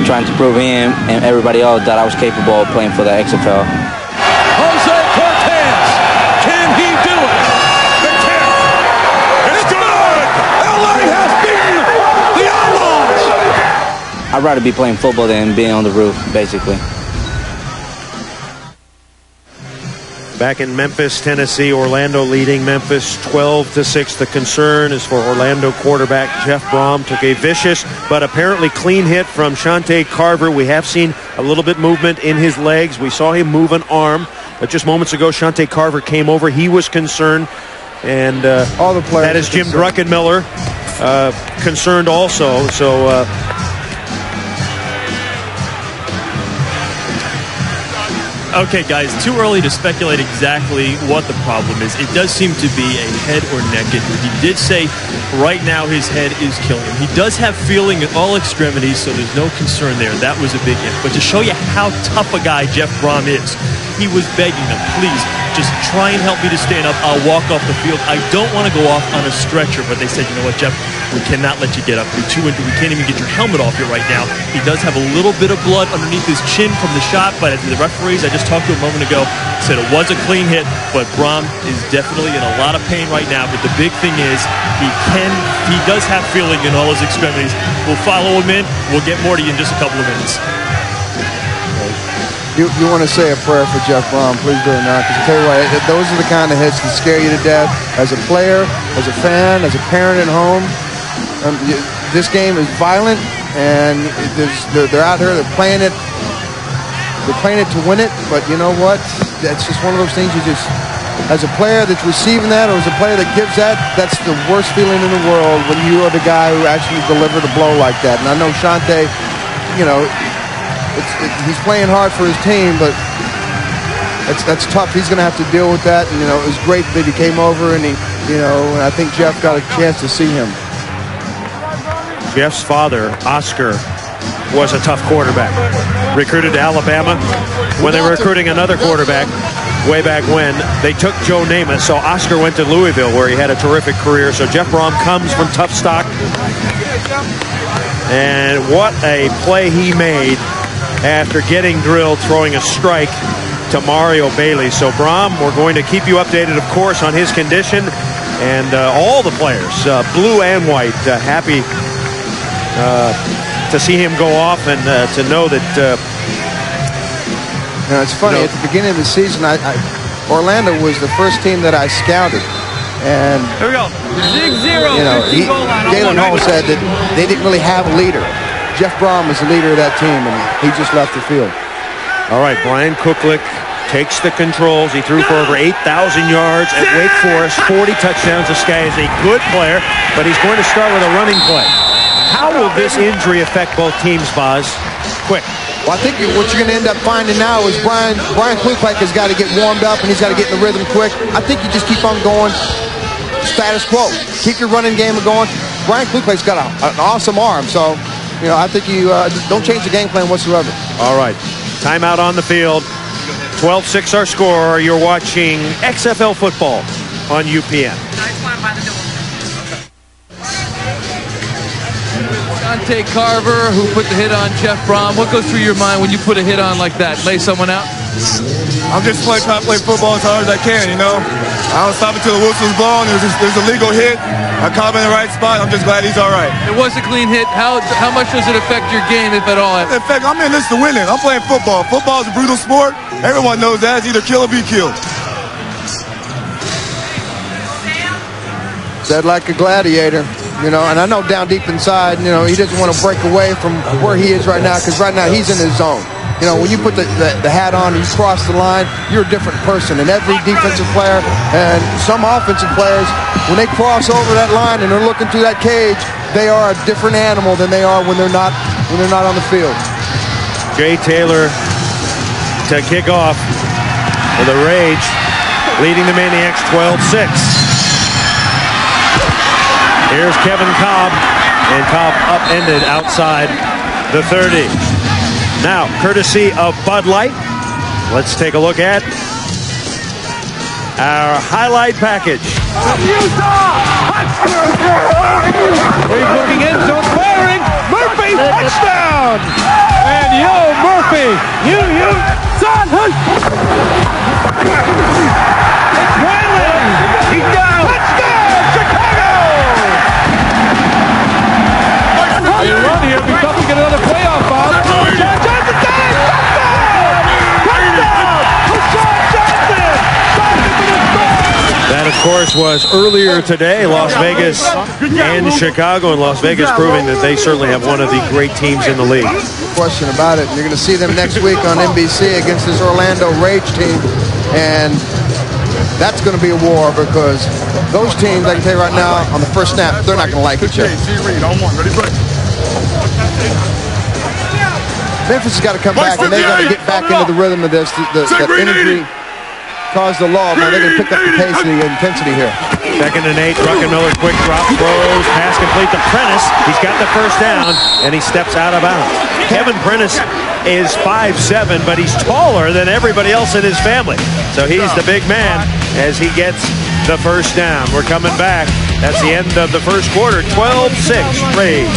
trying to prove him and everybody else that I was capable of playing for the XFL.
Jose Cortez, can he do it? The kick, it's good. LA has beaten the Outlaws.
I'd rather be playing football than being on the roof, basically.
Back in Memphis, Tennessee, Orlando leading Memphis 12-6. The concern is for Orlando quarterback Jeff Brohm. Took a vicious but apparently clean hit from Shante Carver. We have seen a little bit movement in his legs. We saw him move an arm, but just moments ago Shante Carver came over. He was concerned, and
all the players.
That is Jim Druckenmiller concerned also. So.
Okay, guys, too early to speculate exactly what the problem is. It does seem to be a head or neck injury. He did say right now his head is killing him. He does have feeling in all extremities, so there's no concern there. That was a big hit. But to show you how tough a guy Jeff Brohm is, he was begging them, please, just try and help me to stand up. I'll walk off the field. I don't want to go off on a stretcher. But they said, you know what, Jeff, we cannot let you get up. You're too injured. We can't even get your helmet off you right now. He does have a little bit of blood underneath his chin from the shot, but as the referees, I just talked to a moment ago, said it was a clean hit, but Brohm is definitely in a lot of pain right now. But the big thing is he does have feeling in all his extremities. We'll follow him in. We'll get more to you in just a couple of minutes.
You want to say a prayer for Jeff Brohm, please do it now, because I tell you what, those are the kind of hits that scare you to death as a player, as a fan, as a parent at home. This game is violent, and they're out here, they're playing it to win it, but you know what? That's just one of those things you just, as a player that's receiving that, or as a player that gives that, that's the worst feeling in the world when you are the guy who actually delivered a blow like that. And I know Shante, he's playing hard for his team, but that's tough. He's going to have to deal with that. And, it was great that he came over, and and I think Jeff got a chance to see him.
Jeff's father, Oscar, was a tough quarterback. Recruited to Alabama. When they were recruiting another quarterback way back when, they took Joe Namath. So Oscar went to Louisville, where he had a terrific career. So Jeff Brohm comes from tough stock. And what a play he made after getting drilled, throwing a strike to Mario Bailey. So Brohm, we're going to keep you updated, of course, on his condition. And all the players, blue and white, happy to see him go off and to know that...
Now, it's funny, at the beginning of the season, Orlando was the first team that I scouted. And,
here we go. 6-0.
You know, Galen Hall said that they didn't really have a leader. Jeff Brohm was the leader of that team, and he just left the field.
All right, Brian Kuklick takes the controls. He threw for over 8,000 yards at Wake Forest, 40 touchdowns. This guy is a good player, but he's going to start with a running play. How will this injury affect both teams, Boz? Quick.
Well, I think what you're going to end up finding now is Brian Kuklick has got to get warmed up, and he's got to get in the rhythm quick. I think you just keep on going status quo. Keep your running game going. Brian Kuklick's got an awesome arm, so you know I think you don't change the game plan whatsoever.
All right, timeout on the field. 12-6 our score. You're watching XFL football on UPN.
Dante Carver, who put the hit on Jeff Brohm. What goes through your mind when you put a hit on like that? Lay someone out?
I'm just trying to play football as hard as I can, you know. I don't stop until the whistle's blown. There's a legal hit. I caught him in the right spot. I'm just glad he's all right.
It was a clean hit. How much does it affect your game, if at all?
In fact, I'm in this to win it. I'm playing football. Football is a brutal sport. Everyone knows that. It's either kill or be killed.
Said like a gladiator. You know, and I know down deep inside, you know, he doesn't want to break away from where he is right now, because right now he's in his zone. You know, when you put the hat on and you cross the line, you're a different person. And every defensive player and some offensive players, when they cross over that line and they're looking through that cage, they are a different animal than they are when they're not on the field.
Jay Taylor to kick off with a rage, leading the Maniacs 12-6. Here's Kevin Cobb, and Cobb upended outside the 30. Now, courtesy of Bud Light, let's take a look at our highlight package.
He's looking in, so it's firing. Murphy, touchdown! And yo, Murphy, you, son, it's Wyland. He's down. Touchdown, Chicago! You run here, be tough to get another playoff, Bob. John Johnson got it! Touchdown! Touchdown! Johnson!
That, of course, was earlier today, Las Vegas and Chicago, and Las Vegas proving that they certainly have one of the great teams in the league.
Question about it. You're going to see them next week on NBC against this Orlando Rage team, and that's going to be a war, because those teams, I can tell you right now, on the first snap, they're not going to like each other. Memphis has got to come back, and they've got to get back into the rhythm of this. That energy caused the law. Now they're going to pick up the pace and the intensity here.
2nd and 8, Druckenmiller, quick drop, throws, pass complete to Prentice. He's got the first down, and he steps out of bounds. Kevin Prentice is 5'7", but he's taller than everybody else in his family. So he's the big man as he gets the first down. We're coming back. That's the end of the first quarter. 12-6, Rage.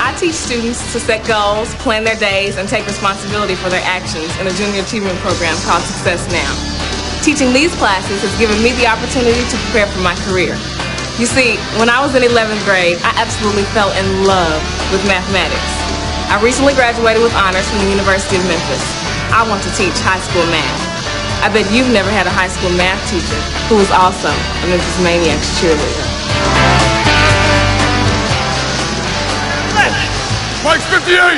I teach students to set goals, plan their days, and take responsibility for their actions in a junior achievement program called Success Now. Teaching these classes has given me the opportunity to prepare for my career. You see, when I was in 11th grade, I absolutely fell in love with mathematics. I recently graduated with honors from the University of Memphis. I want to teach high school math. I bet you've never had a high school math teacher who was also a Memphis Maniax cheerleader.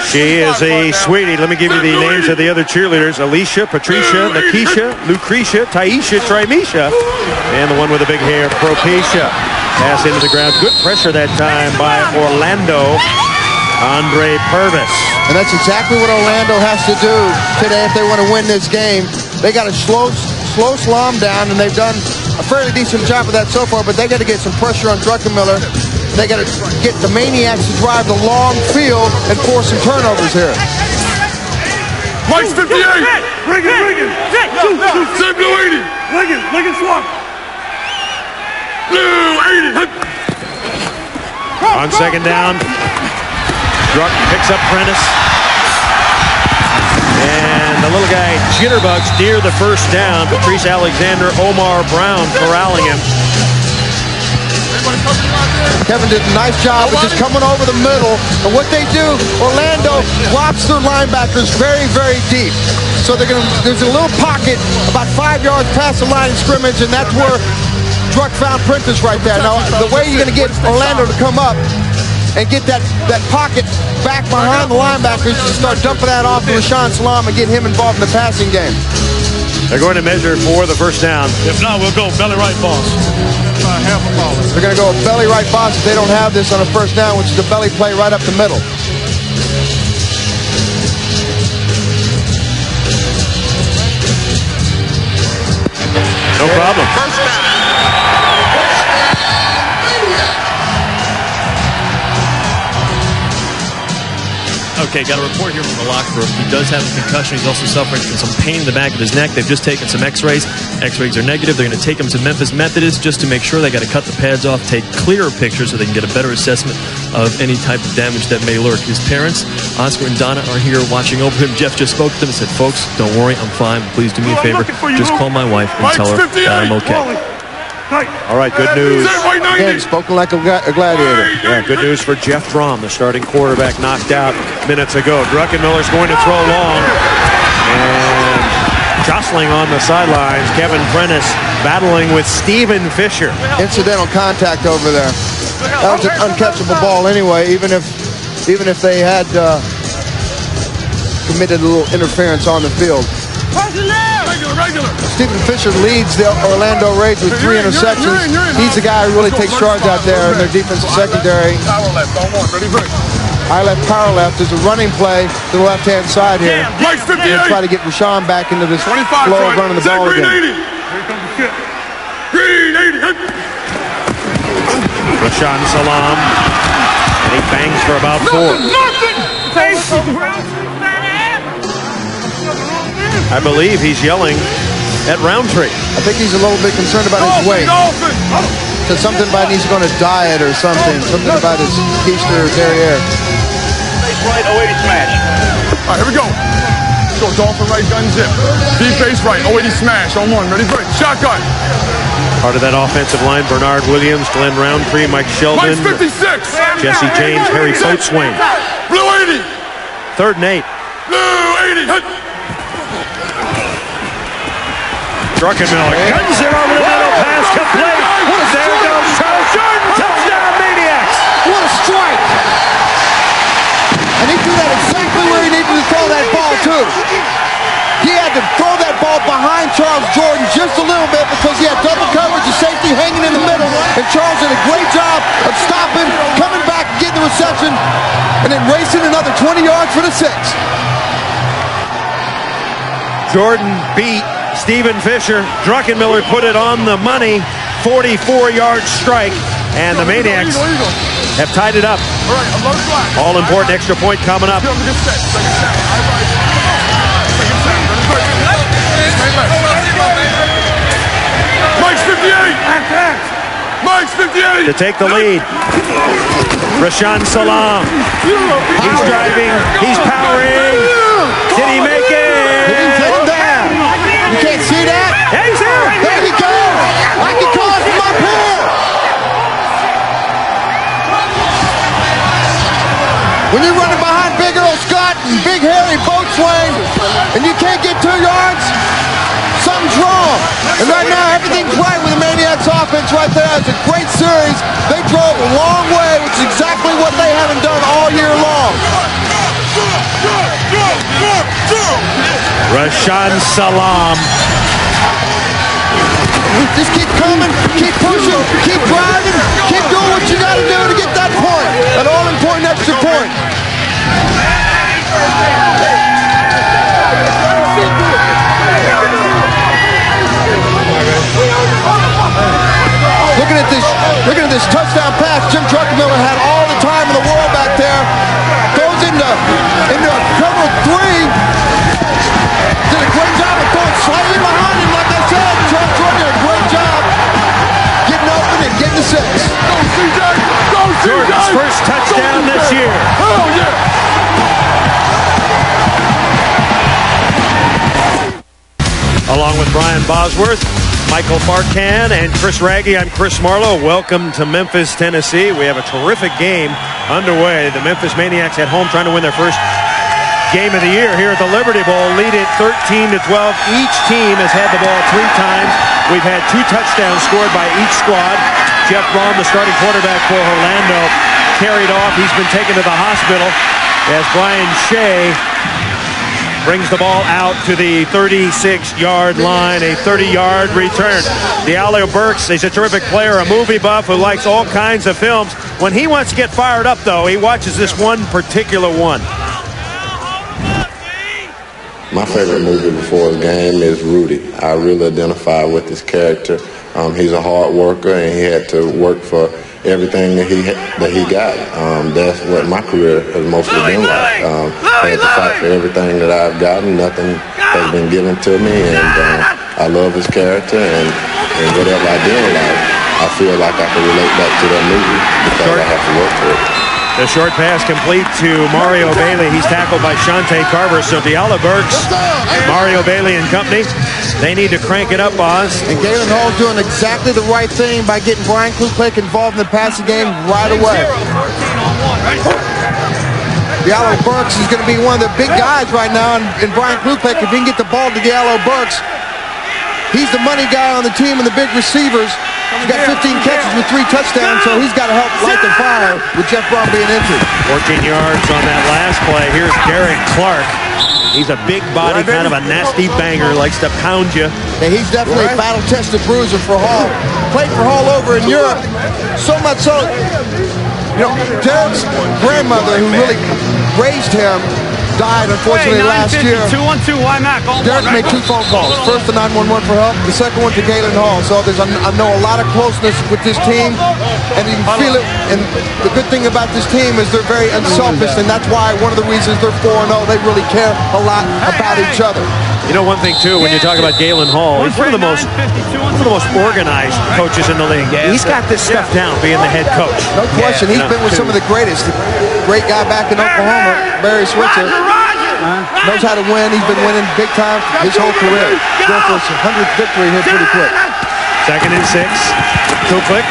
She is a sweetie. Let me give you the names of the other cheerleaders. Alicia, Patricia, Nakisha, Lucretia, Taisha, Trimisha, and the one with the big hair, Propecia. Pass into the ground. Good pressure that time by Orlando, Andre Purvis.
And that's exactly what Orlando has to do today if they want to win this game. They got to slow SALAAM down, and they've done a fairly decent job of that so far, but they got to get some pressure on Druckenmiller. They got to get the Maniacs to drive the long field and force some turnovers here.
Mike's 58. Riggin. Same blue 80. Liggin swap. Blue 80.
On second down, Druck picks up Prentice. And the little guy, Jitterbugs, near the first down. Patrice Alexander, Omar Brown corralling him.
Kevin did a nice job of just coming over the middle. And what they do, Orlando drops their linebackers very, very deep. So there's a little pocket about 5 yards past the line of scrimmage, and that's where Druck found Prentice right there. Now, the way you're going to get Orlando to come up and get that pocket back behind the linebackers is to start dumping that off to RASHAAN SALAAM and get him involved in the passing game.
They're going to measure for the first down.
If not, we'll go belly right boss. Half a ball.
They're going to go belly right boss if they don't have this on a first down, which is a belly play right up the middle.
No problem.
Okay, got a report here from the locker room. He does have a concussion. He's also suffering from some pain in the back of his neck. They've just taken some x-rays. X-rays are negative. They're going to take him to Memphis Methodist just to make sure. They got to cut the pads off, take clearer pictures so they can get a better assessment of any type of damage that may lurk. His parents, Oscar and Donna, are here watching over him. Jeff just spoke to them and said, folks, don't worry, I'm fine. Please do me a favor. Just call my wife and tell her that I'm okay.
All right, good news.
Again, spoken like a gladiator.
Yeah, good news for Jeff Brohm, the starting quarterback, knocked out minutes ago. Druckenmiller's going to throw long. And jostling on the sidelines, Kevin Prentice battling with Stephen Fisher.
Incidental contact over there. That was an uncatchable ball anyway, even if they had committed a little interference on the field. Stephen Fisher leads the Orlando Rage with 3 interceptions. He's the guy who really takes charge out there in their defensive secondary. High left, power left. There's a running play to the left-hand side here. They'll try to get RASHAAN back into this flow of running the ball again.
RASHAAN SALAAM. And he bangs for about 4. I believe he's yelling at Roundtree.
I think he's a little bit concerned about his weight. So something about he's going to diet or something. Something about his Keister derriere.
Face right, 080 smash. All right, here we go. Go Dolphin right, gun zip. Deep face right, 080 smash on 1. Ready, break. Shotgun.
Part of that offensive line, Bernard Williams, Glenn Roundtree, Mike Sheldon,
Mike's 56.
Jesse James, Harry Boatswain.
Blue 80.
3rd and 8.
Blue 80.
Druckenmiller guns it over the middle, pass complete. There goes Charles Jordan, touchdown Maniacs.
What a strike! And he threw that exactly where he needed to throw that ball too. He had to throw that ball behind Charles Jordan just a little bit because he had double coverage of safety hanging in the middle, and Charles did a great job of stopping, coming back, getting the reception, and then racing another 20 yards for the 6.
Jordan beat Stephen Fisher. Druckenmiller put it on the money. 44-yard strike. And the Maniacs have tied it up. All important extra point coming up.
Mike's 58. Mike's 58.
To take the lead. RASHAAN SALAAM. He's driving. He's powering. Did he make it?
You can't see that?
Yeah, he's there.
There you go. I can call it from up here. When you're running behind Big Earl Scott and Big Harry Boatswain and you can't get 2 yards, something's wrong. And right now, everything's right with the Maniacs offense right there. It's a great series. They drove a long way, which is exactly what they haven't done all year long.
RASHAAN SALAAM.
Just keep coming, keep pushing, keep driving, keep doing what you got to do to get that point, that all-important extra point.
Bosworth, Michael Barkan, and Chris Raggy. I'm Chris Marlowe. Welcome to Memphis, Tennessee. We have a terrific game underway. The Memphis Maniax at home trying to win their first game of the year here at the Liberty Bowl. Lead it 13-12. Each team has had the ball 3 times. We've had 2 touchdowns scored by each squad. Jeff Brohm, the starting quarterback for Orlando, carried off. He's been taken to the hospital as Brian Shea brings the ball out to the 36-yard line, a 30-yard return. Dialleo Burks, he's a terrific player, a movie buff who likes all kinds of films. When he wants to get fired up, though, he watches this one particular one.
My favorite movie before the game is Rudy. I really identify with this character. He's a hard worker, and he had to work for everything that he got. That's what my career has mostly been like. I had to fight for everything that I've gotten. Nothing has been given to me, and I love his character, and whatever I do in life, I feel like I can relate back to that movie because I have to work for it.
The short pass complete to Mario Bailey. He's tackled by Shante Carver. So Dialleo Burks, Mario Bailey and company, they need to crank it up, Oz.
And Galen Hall's doing exactly the right thing by getting Brian Kuklick involved in the passing game right away. Dialleo Burks is going to be one of the big guys right now, and Brian Kuklick, if he can get the ball to Dialleo Burks, he's the money guy on the team and the big receivers. He's got 15 catches with 3 touchdowns, so he's got to help light the fire with Jeff Brohm being injured.
14 yards on that last play. Here's Derrick Clark. He's a big body, kind of a nasty banger, likes to pound you.
Yeah, he's definitely a battle-tested bruiser for Hall. Played for Hall over in Europe, so much so, you know, Derrick's grandmother, who really raised him, died unfortunately last year.
212, why not?
Derrick made 2 phone calls. First to 911 for help, the second one to Galen Hall. So I know a lot of closeness with this team, and you can feel it. And the good thing about this team is they're very unselfish, and that's why one of the reasons they're 4-0. They really care a lot about each other.
You know, one thing too, when you talk about Galen Hall, he's one of the most organized coaches in the league. He's got this stuff down, being the head coach.
No question. He's been with some of the greatest. Great guy back in Oklahoma, Barry Switzer. Knows how to win. He's been winning big time his whole career. Going for his 100th victory here pretty quick.
2nd and 6. Kuklick.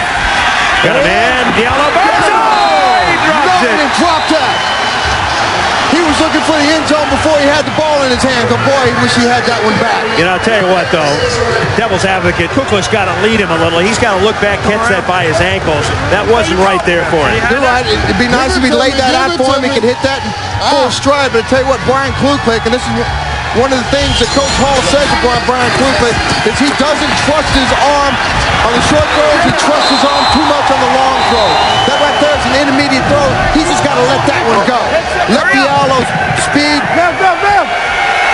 Got a man. Dialleo Burks. Oh, he drops it.
And dropped that. He was looking for the end zone before he had the ball in his hand. But boy, he wish he had that one back.
You know, I'll tell you what, though. Devil's advocate, Kuklick's got to lead him a little. He's got to look back, catch that by his ankles. That wasn't right there for him.
You're right. It'd be nice if he laid that out for him. He could hit that in full stride. But I tell you what, Brian Kuklick, and this is one of the things that Coach Hall says about Brian Kuklick, is he doesn't trust his arm on the short throws. He trusts his arm too much on the long throw. That right there is an intermediate throw. He's just got to let that one go. Let Diallo's speed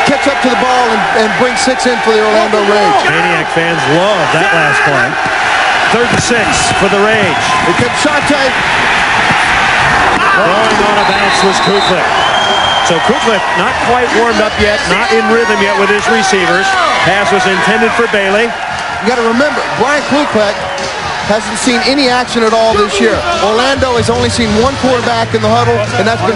catch up to the ball and bring 6 in for the Orlando Rage.
Maniac fans love that last play. 3rd and 6 for the Rage.
Here comes Shante.
Throwing on a bounce was Kuklick. So Kuklick not quite warmed up yet, not in rhythm yet with his receivers. Pass was intended for Bailey.
You got to remember, Brian Kuklick hasn't seen any action at all this year. Orlando has only seen 1 quarterback in the huddle, and that's been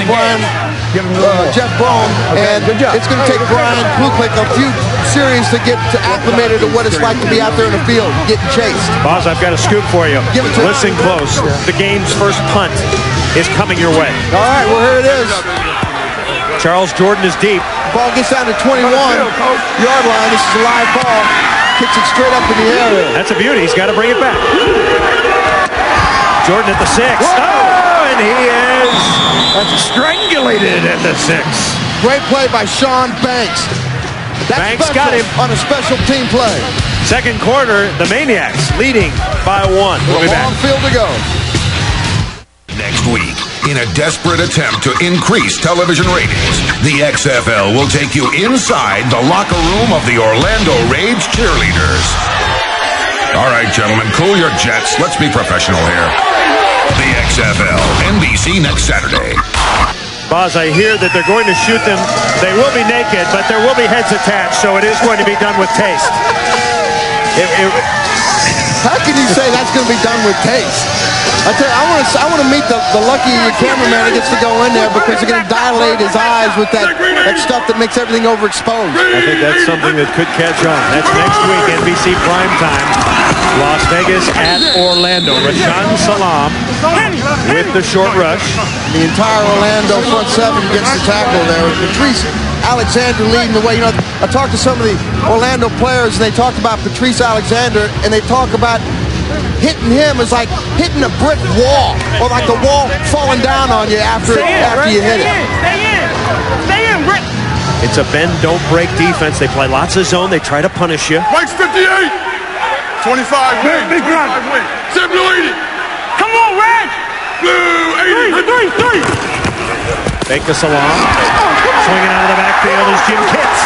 Jeff Brohm. And it's going to take Brian Kuklick a few series to get acclimated to what it's like to be out there in the field, getting chased.
Boz, I've got a scoop for you. Listen close. The game's first punt is coming your way.
All right, well, here it is.
Charles Jordan is deep.
Ball gets down to 21-yard line. This is a live ball. Kicks it straight up in the air.
That's a beauty. He's got to bring it back. Jordan at the 6. Oh, and he is strangulated at the 6.
Great play by Sean Banks.
Banks got him
on a special team play.
2nd quarter, the Maniacs leading by 1. We'll be back.
Long field to go.
Next week, in a desperate attempt to increase television ratings, the XFL will take you inside the locker room of the Orlando Rage cheerleaders. All right, gentlemen, cool your jets. Let's be professional here. The XFL, NBC next Saturday.
Boz, I hear that they're going to shoot them. They will be naked, but there will be heads attached, so it is going to be done with taste.
How can you say that's going to be done with taste? I tell you, I want to meet the lucky cameraman that gets to go in there because they're going to dilate his eyes with that stuff that makes everything overexposed.
I think that's something that could catch on. That's next week, NBC primetime. Las Vegas at Orlando. RASHAAN SALAAM with the short rush.
The entire Orlando front seven gets the tackle there. Patrice Alexander leading the way. You know, I talked to some of the Orlando players, and they talked about Patrice Alexander, and they talk about hitting him is like hitting a brick wall, or like the wall falling down on you after you hit it.
Stay in, Rick.
It's a bend, don't break defense. They play lots of zone. They try to punish you.
Mike's 58. 25 wins. 25 wins. Set blue 80.
Come on, Red.
Blue 80.
Fake the SALAAM. Swinging out of the backfield is Jim Kitts.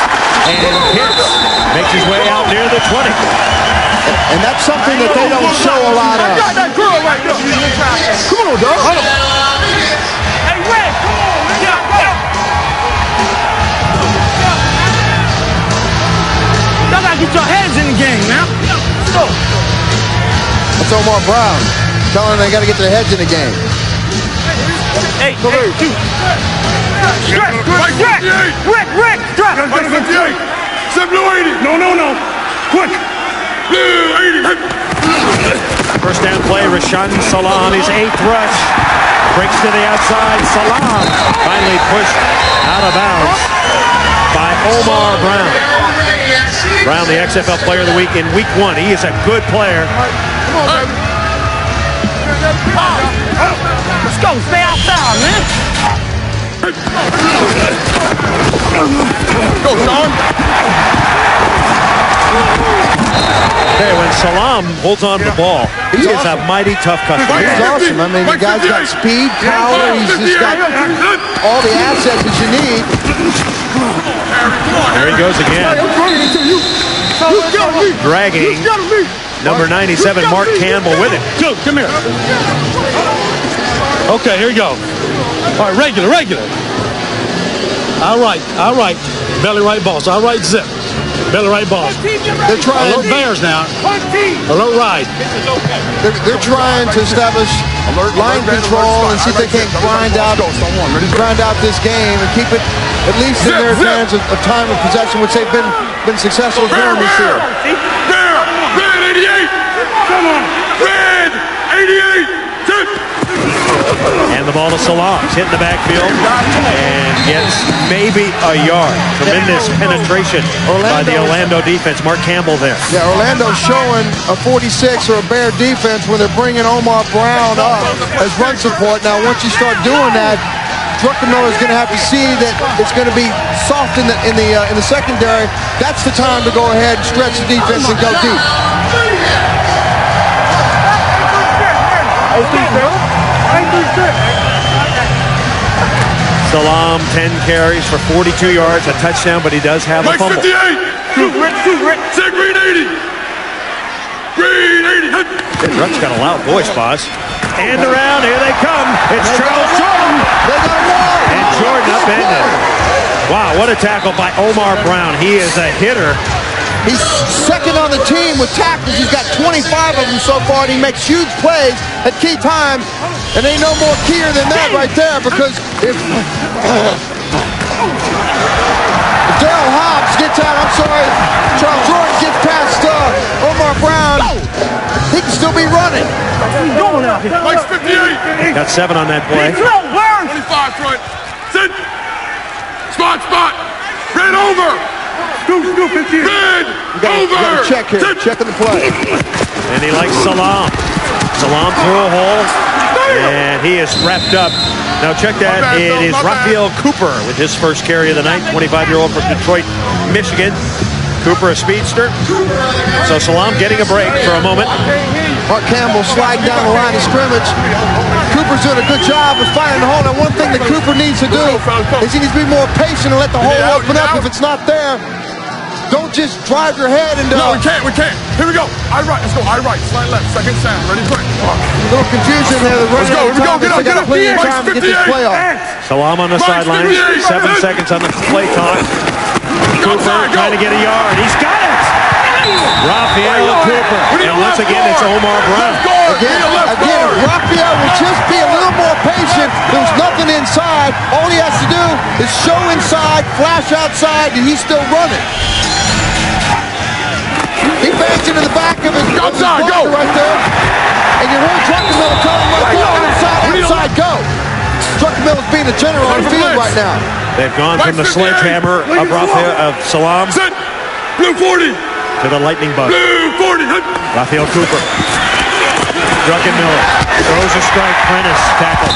And Kitts makes his way out near the 20.
And that's something that they don't show a lot of.
I got that girl right there. Come on, dog. Hey, Red, come on. Y'all gotta get your heads in the game, man. Let's go.
That's Omar Brown telling them they gotta get their heads in the game.
Hey, shoot. Rick, drop.
Mike 58. Set blue 80.
No. Quick.
Blue 80.
First down play, RASHAAN SALAAM, his 8th rush. Breaks to the outside. SALAAM finally pushed out of bounds by Omar Brown. Brown, the XFL Player of the Week in Week 1. He is a good player.
Let's go. Stay outside, man.
Go, Sean.
Hey, when SALAAM holds on to the ball, he is a mighty tough customer.
He's awesome. I mean, the guy's got speed, power. He's just got all the assets that you need.
There he goes again. Dragging number 97, Mark Campbell, with him.
Dude, come here. Okay, here we go. All right, regular. All right. Belly right balls. All right, zip. Belly right balls.
They're trying.
Alert bears now. Alert ride.
They're trying to establish line control and see if they can grind out this game and keep it at least in their advantage of time of possession, which they've been successful doing this year.
Red 88. Come on. Red 88. Tip.
And the ball to SALAAM. He's hitting the backfield and gets maybe a yard. Tremendous penetration by the Orlando defense. Mark Campbell there.
Yeah, Orlando's showing a 46 or a Bear defense when they're bringing Omar Brown up as run support. Now, once you start doing that, Druckenmiller is going to have to see that it's going to be soft in the secondary. That's the time to go ahead and stretch the defense and go deep.
SALAAM, 10 carries for 42 yards, a touchdown, but he does have a fumble.
58. Shoot, Rick. Set green 80. Green 80.
Druck's got a loud voice, boss. And around, here they come. It's Charles Jordan. And Jordan upended. Wow, what a tackle by Omar Brown. He is a hitter.
He's second on the team with tackles. He's got 25 of them so far, and he makes huge plays at key times. And ain't no more keyer than that right there, because if Daryl Hobbs gets out, Charles Jordan gets past Omar Brown, he can still be running.
Mike's 58.
Got 7 on that play.
25 front. Sit. Spot. Red over. Red over.
Check here. Checking the play.
And he likes SALAAM. SALAAM through a hole. And he is wrapped up. Now check that. It is RAFAEL Cooper with his first carry of the night. 25-year-old from Detroit, Michigan. Cooper, a speedster. So SALAAM getting a break for a moment.
Mark Campbell sliding down the line of scrimmage. Cooper's doing a good job of finding the hole. And one thing that Cooper needs to do is he needs to be more patient and let the hole open up. If it's not there, don't just drive your head into...
No, we can't. Here we go. I right. Let's go. I right. Slide left. Second sound. Ready, quick.
A little confusion there.
Let's go. Here we go. Get up.
Plenty of time to get this play off.
SALAAM on the sideline. 7 seconds on the play clock. Cooper trying to get a yard. He's got it. RAFAEL Cooper. And once again, it's Omar Brown.
Again, if Rafael would just be a little more patient, there was nothing inside. All he has to do is show inside, flash outside, and he's still running. He bangs into the back of his
outside, go
right there. And you heard Druckenmiller tell him right there, outside, go. Druckenmiller's being a general on the field right now.
They've gone from the sledgehammer of SALAAM
Blue 40
to the lightning bug.
Blue 40.
Rafael Cooper. Druckenmiller throws a strike. Prentice tackle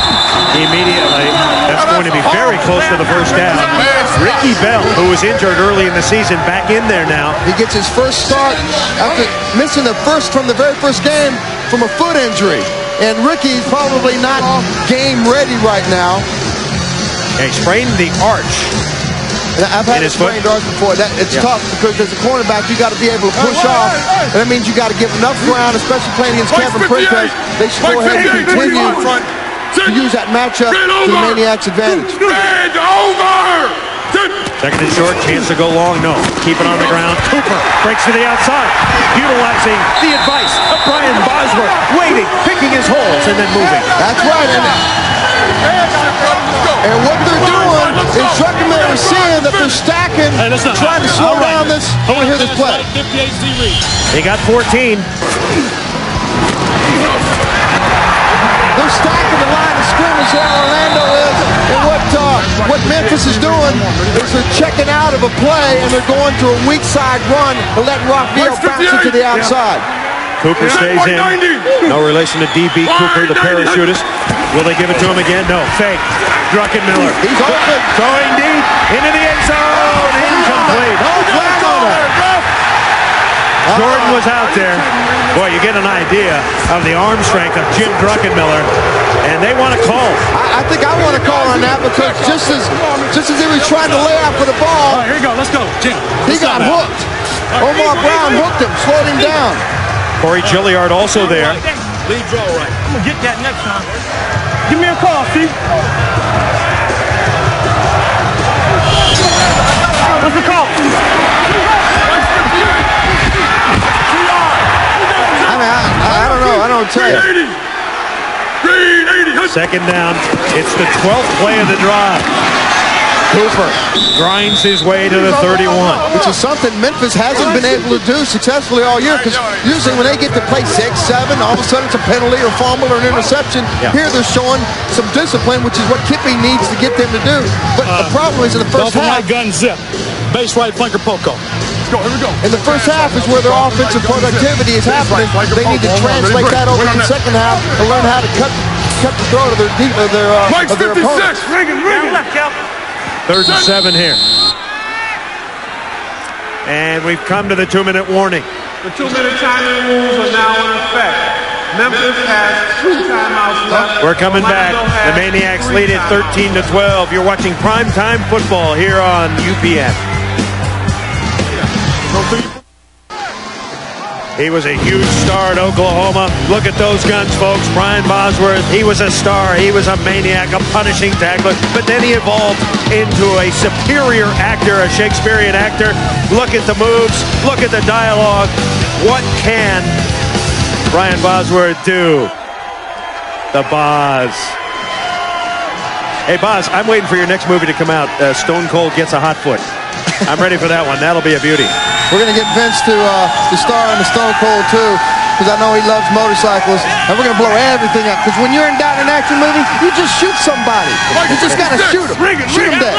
immediately. That's going to be very close to the first down. Ricky Bell, who was injured early in the season, back in there now.
He gets his first start after missing the very first game from a foot injury. And Ricky's probably not game ready right now.
He sprained the arch.
I've had a sprained arch before. It's tough because as a cornerback, you got to be able to push off. And that means you got to give enough ground, especially playing against Kevin Prentice. They should go ahead and continue to use that matchup to the Maniacs' advantage.
Second and short, chance to go long. No. Keep it on the ground. Cooper breaks to the outside, utilizing the advice of Brian Bosworth, waiting, picking his holes, and then moving.
That's right. And what they're doing is Druckenmiller is seeing that they're stacking, trying to slow down this. I want to hear this play.
He got 14.
They're stacking the line of scrimmage there. Orlando is, and what Memphis is doing is they're checking out of a play and they're going to a weak side run and letting Rafael bounce it to the outside.
Cooper stays in. No relation to DB Cooper, the parachutist. Will they give it to him again? No. Fake. Druckenmiller.
He's open.
Throwing deep into the end zone. Incomplete. Jordan was out there. Boy, you get an idea of the arm strength of Jim Druckenmiller, and they want to call.
I think I want to call on that because just as he was trying to lay out for the ball,
here you go. Let's go, Jim.
He got hooked. Omar Brown hooked him, slowed him down.
Corey Chilliard also there.
Lead draw right. I'm gonna get that next time. Give me a call, Steve. What's the call?
I don't know. I don't tell you.
Second down. It's the 12th play of the drive. Cooper grinds his way to the 31.
Which is something Memphis hasn't been able to do successfully all year, because usually when they get to play 6, 7, all of a sudden it's a penalty or fumble or an interception. Here they're showing some discipline, which is what KIPPY needs to get them to do. But the problem is in the first half.
Right gun zip. Base right flanker Poco. Let's go, here we go.
In the first half is where their offensive productivity is happening. They need to translate that over in the second half and learn how to cut the throat of their opponents.
Third and 7 here. And we've come to the 2-minute warning.
The 2-minute timing rules are now in effect. Memphis has 2 timeouts left.
We're coming back. The Maniacs lead it 13-12. You're watching primetime football here on UPN. He was a huge star at Oklahoma. Look at those guns, folks. Brian Bosworth, he was a star. He was a maniac, a punishing tackler. But then he evolved into a superior actor, a Shakespearean actor. Look at the moves. Look at the dialogue. What can Brian Bosworth do? The Boz. Hey, Boz, I'm waiting for your next movie to come out. Stone Cold Gets a Hot Foot. I'm ready for that one. That'll be a beauty.
We're going to get Vince to star in the Stone Cold, too, because I know he loves motorcycles. And we're going to blow everything up. Because when you're in an action movie, you just shoot somebody. You just got to shoot him. Shoot him dead.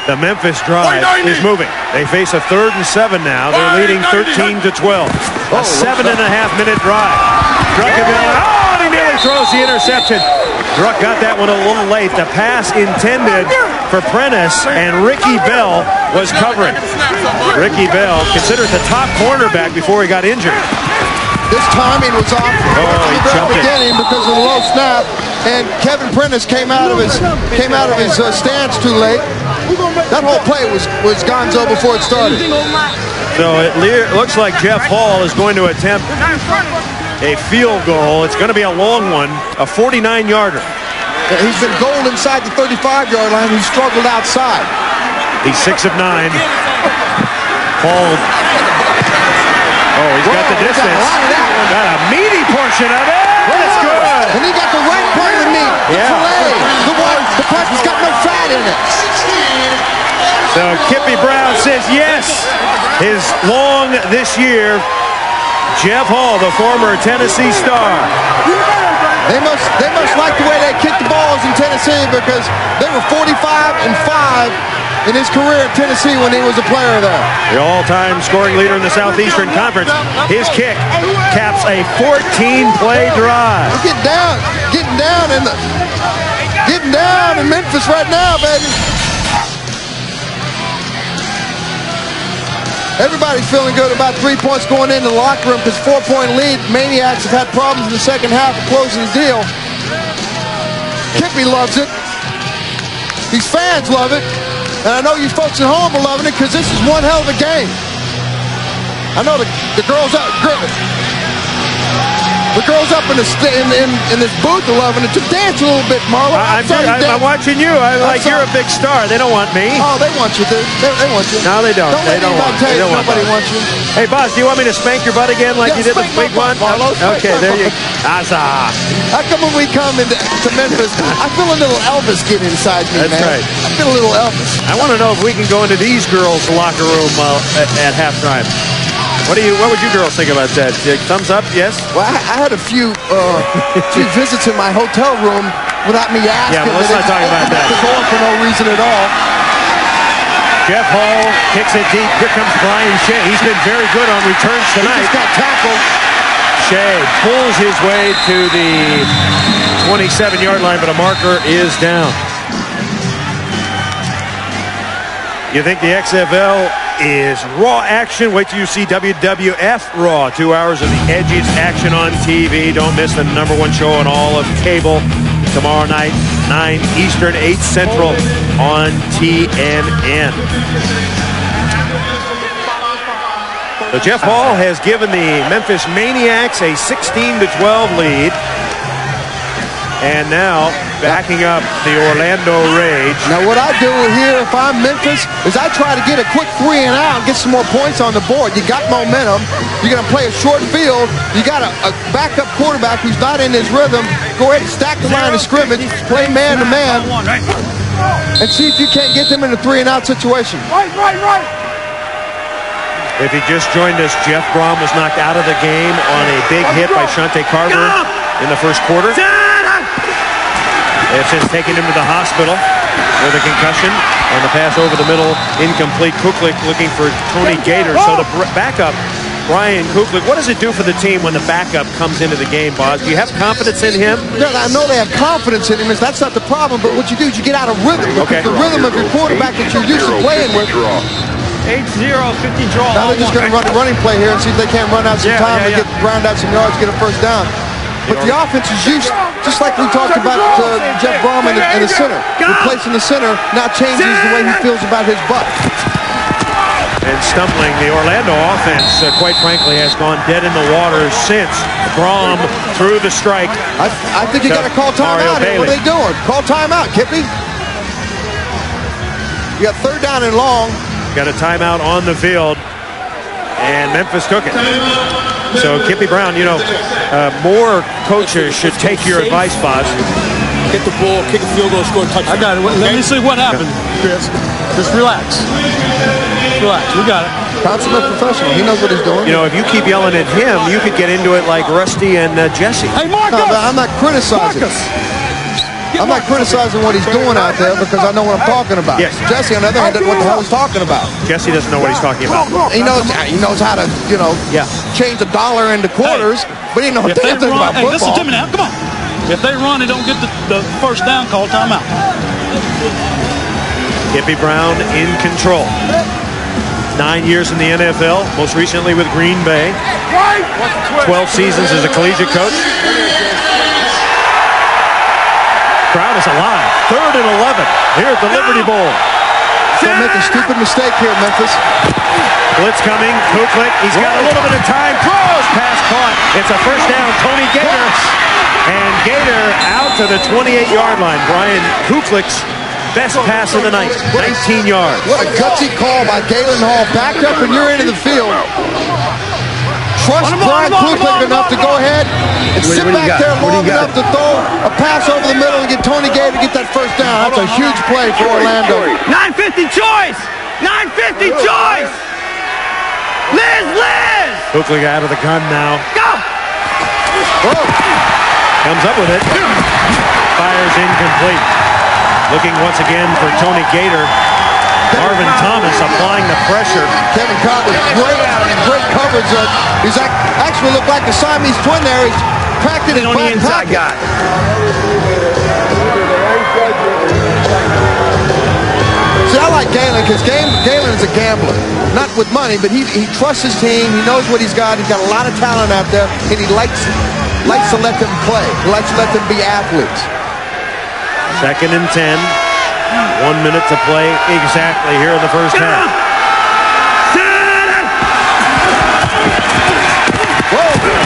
The Memphis drive is moving. They face a 3rd and 7 now. They're leading 13-12. A 7.5-minute drive. Druckenmiller. Oh, he nearly throws the interception. Druck got that one a little late. The pass intended for Prentice, and Ricky Bell was covering. Ricky Bell, considered the top cornerback before he got injured.
This timing was off from the very beginning because of the low snap, and Kevin Prentice came out of his stance too late. That whole play was gonzo before it started.
So it looks like Jeff Hall is going to attempt a field goal. It's going to be a long one, a 49-yarder.
He's been gold inside the 35-yard line. He struggled outside.
He's 6 of 9. Called Oh, he's got the distance. Got a meaty portion of it. That's good.
And he got the right part of the meat. The filet. The part that's got no fat in it.
So Kippy Brown says yes. His long this year. Jeff Hall, the former Tennessee star.
They must like the way they kick the balls in Tennessee because they were 45-5 in his career at Tennessee when he was a player there.
The all-time scoring leader in the Southeastern Conference. His kick caps a 14-play drive.
Getting down in Memphis right now, baby. Everybody's feeling good about 3 points going into the locker room because 4-point lead. Maniacs have had problems in the second half of closing the deal. Kippy loves it. These fans love it. And I know you folks at home are loving it because this is one hell of a game. I know the girls up in this booth are loving it. To dance a little bit, Marlon.
I'm watching you. You're a big star. They don't want me.
Oh, they want you, dude. They want you.
No, they don't.
They don't want you. Nobody wants you.
Hey, boss, do you want me to spank your butt again like you did the big one? Okay, there you go. Asa.
How come when we come to Memphis, I feel a little Elvis get inside me,
That's right.
I feel a little Elvis.
I want to know if we can go into these girls' locker room at halftime. What would you girls think about that? Thumbs up, yes?
Well, I had a few visits in my hotel room without me asking.
Yeah, but let's not talk about that.
For no reason at all.
Jeff Hall kicks it deep. Here comes Brian Shea. He's been very good on returns tonight.
He just got tackled.
Shea pulls his way to the 27-yard line, but a marker is down. You think the XFL is Raw action? Wait till you see WWF Raw. 2 hours of the edgiest action on TV. Don't miss the #1 show on all of cable. Tomorrow night, 9 Eastern, 8 Central on TNN. So Jeff Hall has given the Memphis Maniax a 16-12 lead. And now, backing up the Orlando Rage.
Now, what I do here, if I'm Memphis, is I try to get a quick 3 and out and get some more points on the board. You got momentum. You're going to play a short field. You got a backup quarterback who's not in his rhythm. Go ahead and stack the line of scrimmage, play man-to-man, and see if you can't get them in a 3 and out situation.
Right.
If he just joined us, Jeff Brohm was knocked out of the game on a big hit by Shante Carver in the first quarter. They have since taken him to the hospital with a concussion on the pass over the middle, incomplete. Kuklick looking for Tony Gator. So the backup, Brian Kuklick, what does it do for the team when the backup comes into the game, Boz? Do you have confidence in him?
Yeah, I know they have confidence in him. That's not the problem. But what you do is you get out of rhythm.
Okay.
The rhythm of your quarterback that you're used to playing with.
8-0, 50 draw.
Now they're just going to run a running play here and see if they can't run out some time and get ground out some yards, get a first down. But the offense is used, just like we talked about Jeff Brohm in the center. Replacing the center now changes the way he feels about his butt.
And stumbling, the Orlando offense, quite frankly, has gone dead in the water since Brohm threw the strike.
I think you got to call timeout here. What are they doing? Call timeout, Kippy. You got 3rd down and long.
Got a timeout on the field. And Memphis took it. So Kippy Brown, more coaches should take your advice, Boz.
Get the ball, kick a field goal, score a touchdown. I got it. Let me see what happened, Chris. Just relax. Relax. We got it.
Consummate professional. He knows what he's doing.
If you keep yelling at him, you could get into it like Rusty and Jesse.
Hey, Marcus!
No, I'm not criticizing. I'm not criticizing what he's doing out there because I know what I'm talking about.
Yes.
Jesse, on the other hand, doesn't know what the hell he's talking about.
Jesse doesn't know what he's talking about.
He knows how to, change $1 into quarters, but he knows nothing about football.
Listen to me now. Come on. If they run and don't get the first down, call timeout.
Kippy Brown in control. 9 years in the NFL, most recently with Green Bay. 12 seasons as a collegiate coach. Crowd is alive. 3rd and 11 here at the Liberty Bowl.
Don't make a stupid mistake here, Memphis.
Blitz coming. Kuklick. He's got a little bit of time. Throws. Pass caught. It's a first down. Tony Gator. And Gator out to the 28-yard line. Brian Kuklick's best pass of the night. 19 yards.
What a gutsy call by Galen Hall. Backed up and you're into the field. trust Brian Kuklick enough to go ahead and sit back there long enough to throw a pass over the middle and get Tony Gator to get that first down. That's a huge play for Orlando.
950 choice! 950 choice! Liz!
Kuklick out of the gun now.
Go!
Whoa. Comes up with it. Fires incomplete. Looking once again for Tony Gator. Marvin Thomas applying the pressure.
Kevin Cobb with great coverage. He's actually looked like the Siamese twin there. He's packed in his back pocket.
Guy.
See, I like Galen because Galen is a gambler. Not with money, but he trusts his team. He knows what he's got. He's got a lot of talent out there, and he likes to let them play. He likes to let them be athletes.
2nd and 10. 1 minute to play exactly here in the first half.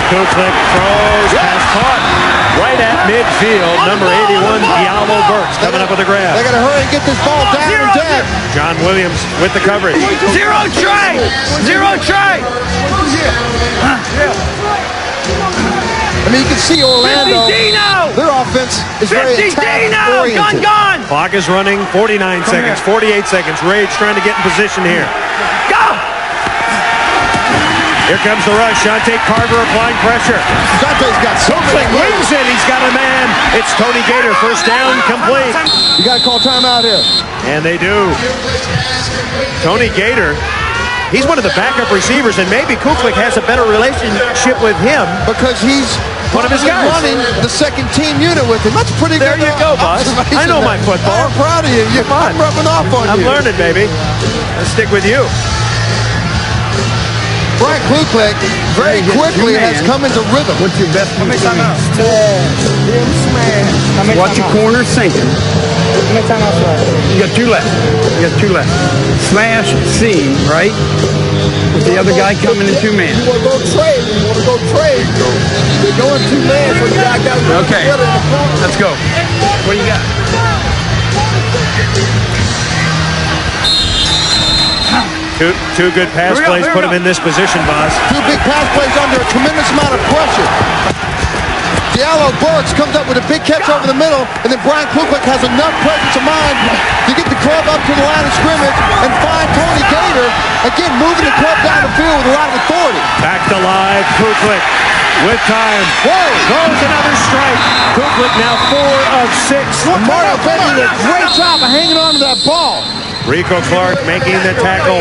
Kuklick throws, pass caught right at midfield. Number 81, Dialleo Burks coming up with a grab.
They got to hurry and get this ball down and dead.
John Williams with the coverage.
Zero try!
I mean, you can see Orlando, their offense is very attack-oriented.
Gone!
Clock is running, 49 seconds, 48 seconds. Rage trying to get in position here.
Go!
Here comes the rush. Shante Carver applying pressure.
Shante's got so many
wins it. He's got a man. It's Tony Gator. First down, complete.
You got to call timeout here.
And they do. Tony Gator, he's one of the backup receivers, and maybe Kuklick has a better relationship with him
because he's
one of his guys
running the second team unit with him. That's pretty
there
good.
There you go, boss. I know my football.
I'm proud of you. I'm rubbing off on you.
I'm learning, baby. Let's stick with you.
Brian Kuklick very quickly has come into rhythm.
What's your best move? Watch your corner sinking. You got 2 left. Smash, seam, right? With the other guy coming in 2 man.
You want to go trade. You're going 2 man, so you got to go.
Okay, let's go. What do you got?
Two good pass plays put him in this position, boss.
2 big pass plays under a tremendous amount of pressure. Dialleo Burks comes up with a big catch over the middle, and then Brian Kuklick has enough presence of mind to get the club up to the line of scrimmage and find Tony Gator, again moving the club down the field with a lot of authority.
Back to live, Kuklick with time.
Whoa!
Throws another strike. Kuklick now 4 of 6.
Mario Bailey did a great job of hanging on to that ball.
Rico Clark making the tackle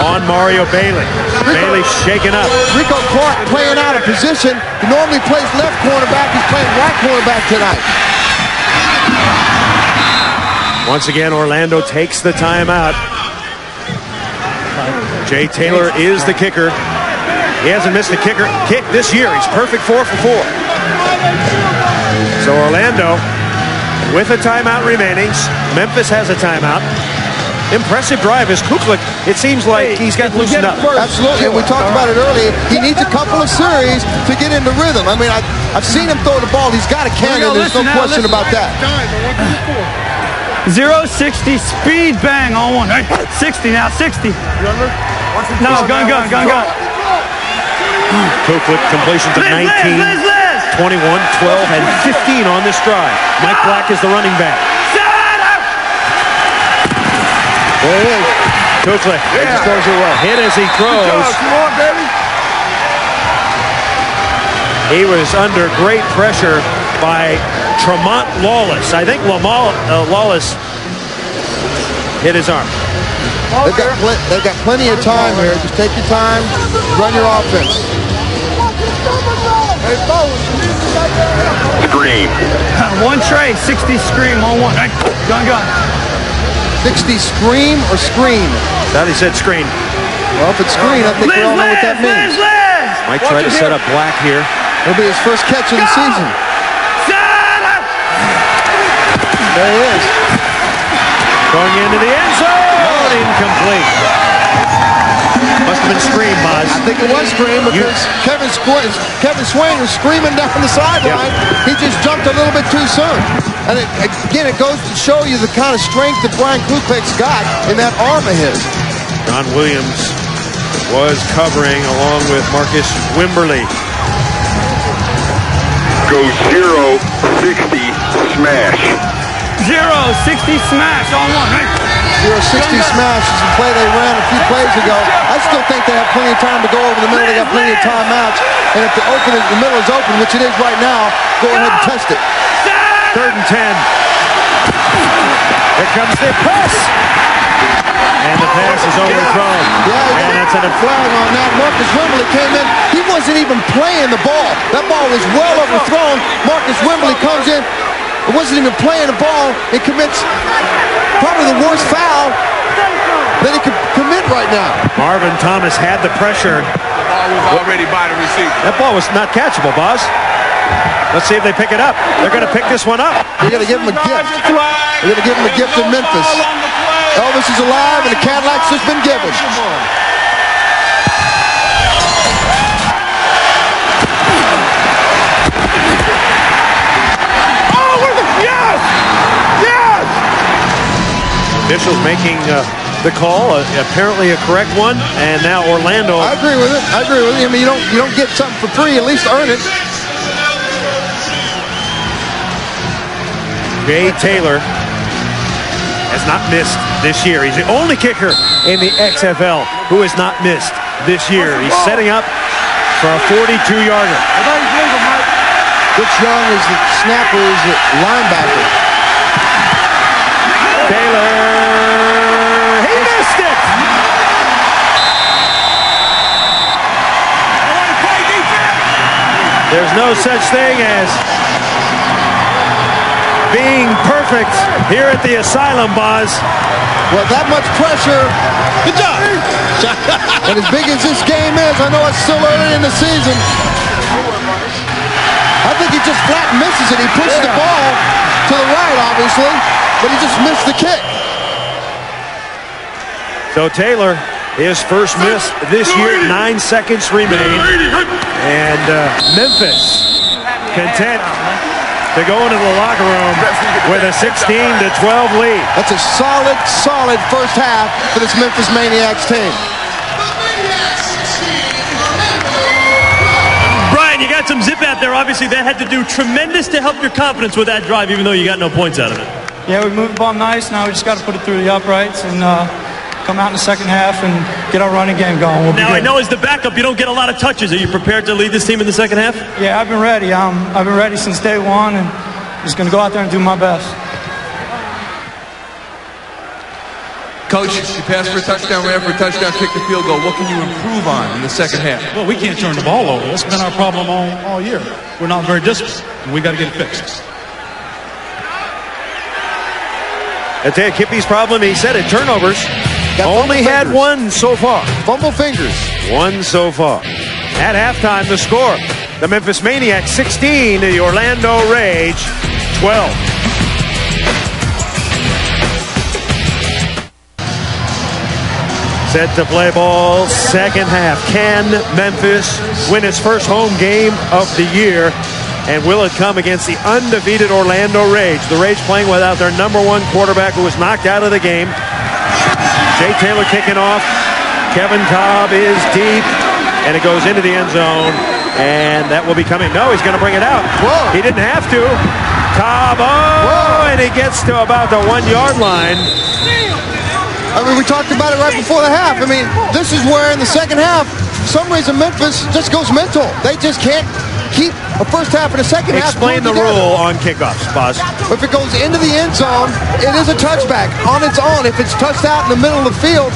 on Mario Bailey. Bailey shaken up.
Rico Clark playing out of position. He normally plays left cornerback. He's playing right cornerback tonight.
Once again, Orlando takes the timeout. Jay Taylor is the kicker. He hasn't missed a kick this year. He's perfect 4 for 4. So Orlando with a timeout remaining. Memphis has a timeout. Impressive drive as Kuklick, it seems like he's got loosened up.
Absolutely, and we talked about it earlier. He needs a couple of series to get into rhythm. I mean, I've seen him throw the ball. He's got a cannon. There's no question about that.
0-60 speed bang on 1. 60 now, 60. No, gun.
Kuklick completion to 19, 21, 12, and 15 on this drive. Mike Black is the running back. There he is. Kuklick hit as he throws.
Come on, baby.
He was under great pressure by Tremont Lawless. I think Lawless hit his arm.
They've got plenty of time here. Just take your time, run your offense.
Scream. 1 tray, 60 scream on 1. Gun.
60 scream or screen?
That he said screen.
Well, if it's screen, I think we all know what that means.
Might try to set up Black here.
It'll be his first catch of the season. There he is.
Going into the end zone. Incomplete. Must have been screen, Buzz.
I think it was screen because Kevin Swain was screaming down the sideline. He just jumped a little bit too soon. And again, it goes to show you the kind of strength that Brian Kuklick's got in that arm of his.
John Williams was covering along with Marcus Wimberly.
Go 0-60 smash.
0-60 smash on one, right?
0-60 smash is the play they ran a few plays ago. I still think they have plenty of time to go over the middle. They got plenty of timeouts. And if the middle is open, which it is right now, go ahead and test it.
3rd and 10. Here comes the press. And the pass is overthrown.
Yeah,
and that's a
flag on that. Marcus Wimberly came in. He wasn't even playing the ball. That ball was well overthrown. Marcus Wimberly comes in. It wasn't even playing the ball. It commits probably the worst foul that he could commit right now.
Marvin Thomas had the pressure.
The ball was already by the receiver.
That ball was not catchable, boss. Let's see if they pick it up. They're going to pick this one up.
They're going to give him a gift. They're going to give him a gift in Memphis. Elvis is alive, and the Cadillac's just been given.
Yes! Yes!
Officials making the call, apparently a correct one, and now Orlando.
I agree with it. I agree with it. I mean, you don't get something for free. At least earn it.
Jay Taylor has not missed this year. He's the only kicker in the XFL who has not missed this year. He's setting up for a 42-yarder.
Rich Young is the snapper, is the linebacker.
Taylor, he missed it! There's no such thing as being perfect here at the Asylum, Boz.
Well, that much pressure.
Good job.
And as big as this game is, I know it's still early in the season. I think he just flat misses it. He pushes the ball to the right, obviously, but he just missed the kick.
So Taylor, his first miss this year, 9 seconds remain. And Memphis content to go into the locker room with a 16-12 lead.
That's a solid first half for this Memphis Maniax team.
Brian, you got some zip out there. Obviously, that had to do tremendous to help your confidence with that drive, even though you got no points out of it.
Yeah, we moved the ball nice. Now we just got to put it through the uprights and come out in the second half and get our running game going. We'll
now, I know as the backup, you don't get a lot of touches. Are you prepared to lead this team in the second half?
Yeah, I've been ready. I've been ready since day one, and just going to go out there and do my best.
Coach, you passed for a touchdown, ran for a touchdown, kicked the field goal. What can you improve on in the second half?
Well, we can't turn the ball over. That's been our problem all year. We're not very disciplined, and we got to get it fixed.
I tell you, Kippy's problem, he said it, turnovers. Only had one so far.
Fumble fingers.
One so far. At halftime, the score. The Memphis Maniax 16 to the Orlando Rage 12. Set to play ball, second half. Can Memphis win its first home game of the year? And will it come against the undefeated Orlando Rage? The Rage playing without their #1 quarterback who was knocked out of the game. Jay Taylor kicking off. Kevin Cobb is deep. And it goes into the end zone. And that will be coming. No, he's going to bring it out.
Whoa.
He didn't have to. Cobb, and he gets to about the 1-yard line.
I mean, we talked about it right before the half. I mean, this is where in the second half, for some reason, Memphis just goes mental. They just can't keep a first half and a second half.
Explain the rule on kickoffs, Boz.
If it goes into the end zone, it is a touchback on its own. If it's touched out in the middle of the field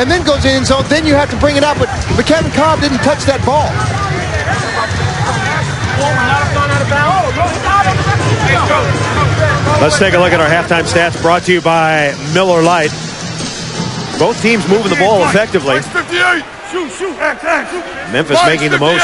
and then goes in the end zone, then you have to bring it out. But Kevin Cobb didn't touch that ball.
Let's take a look at our halftime stats brought to you by Miller Lite. Both teams moving the ball effectively. Memphis making the most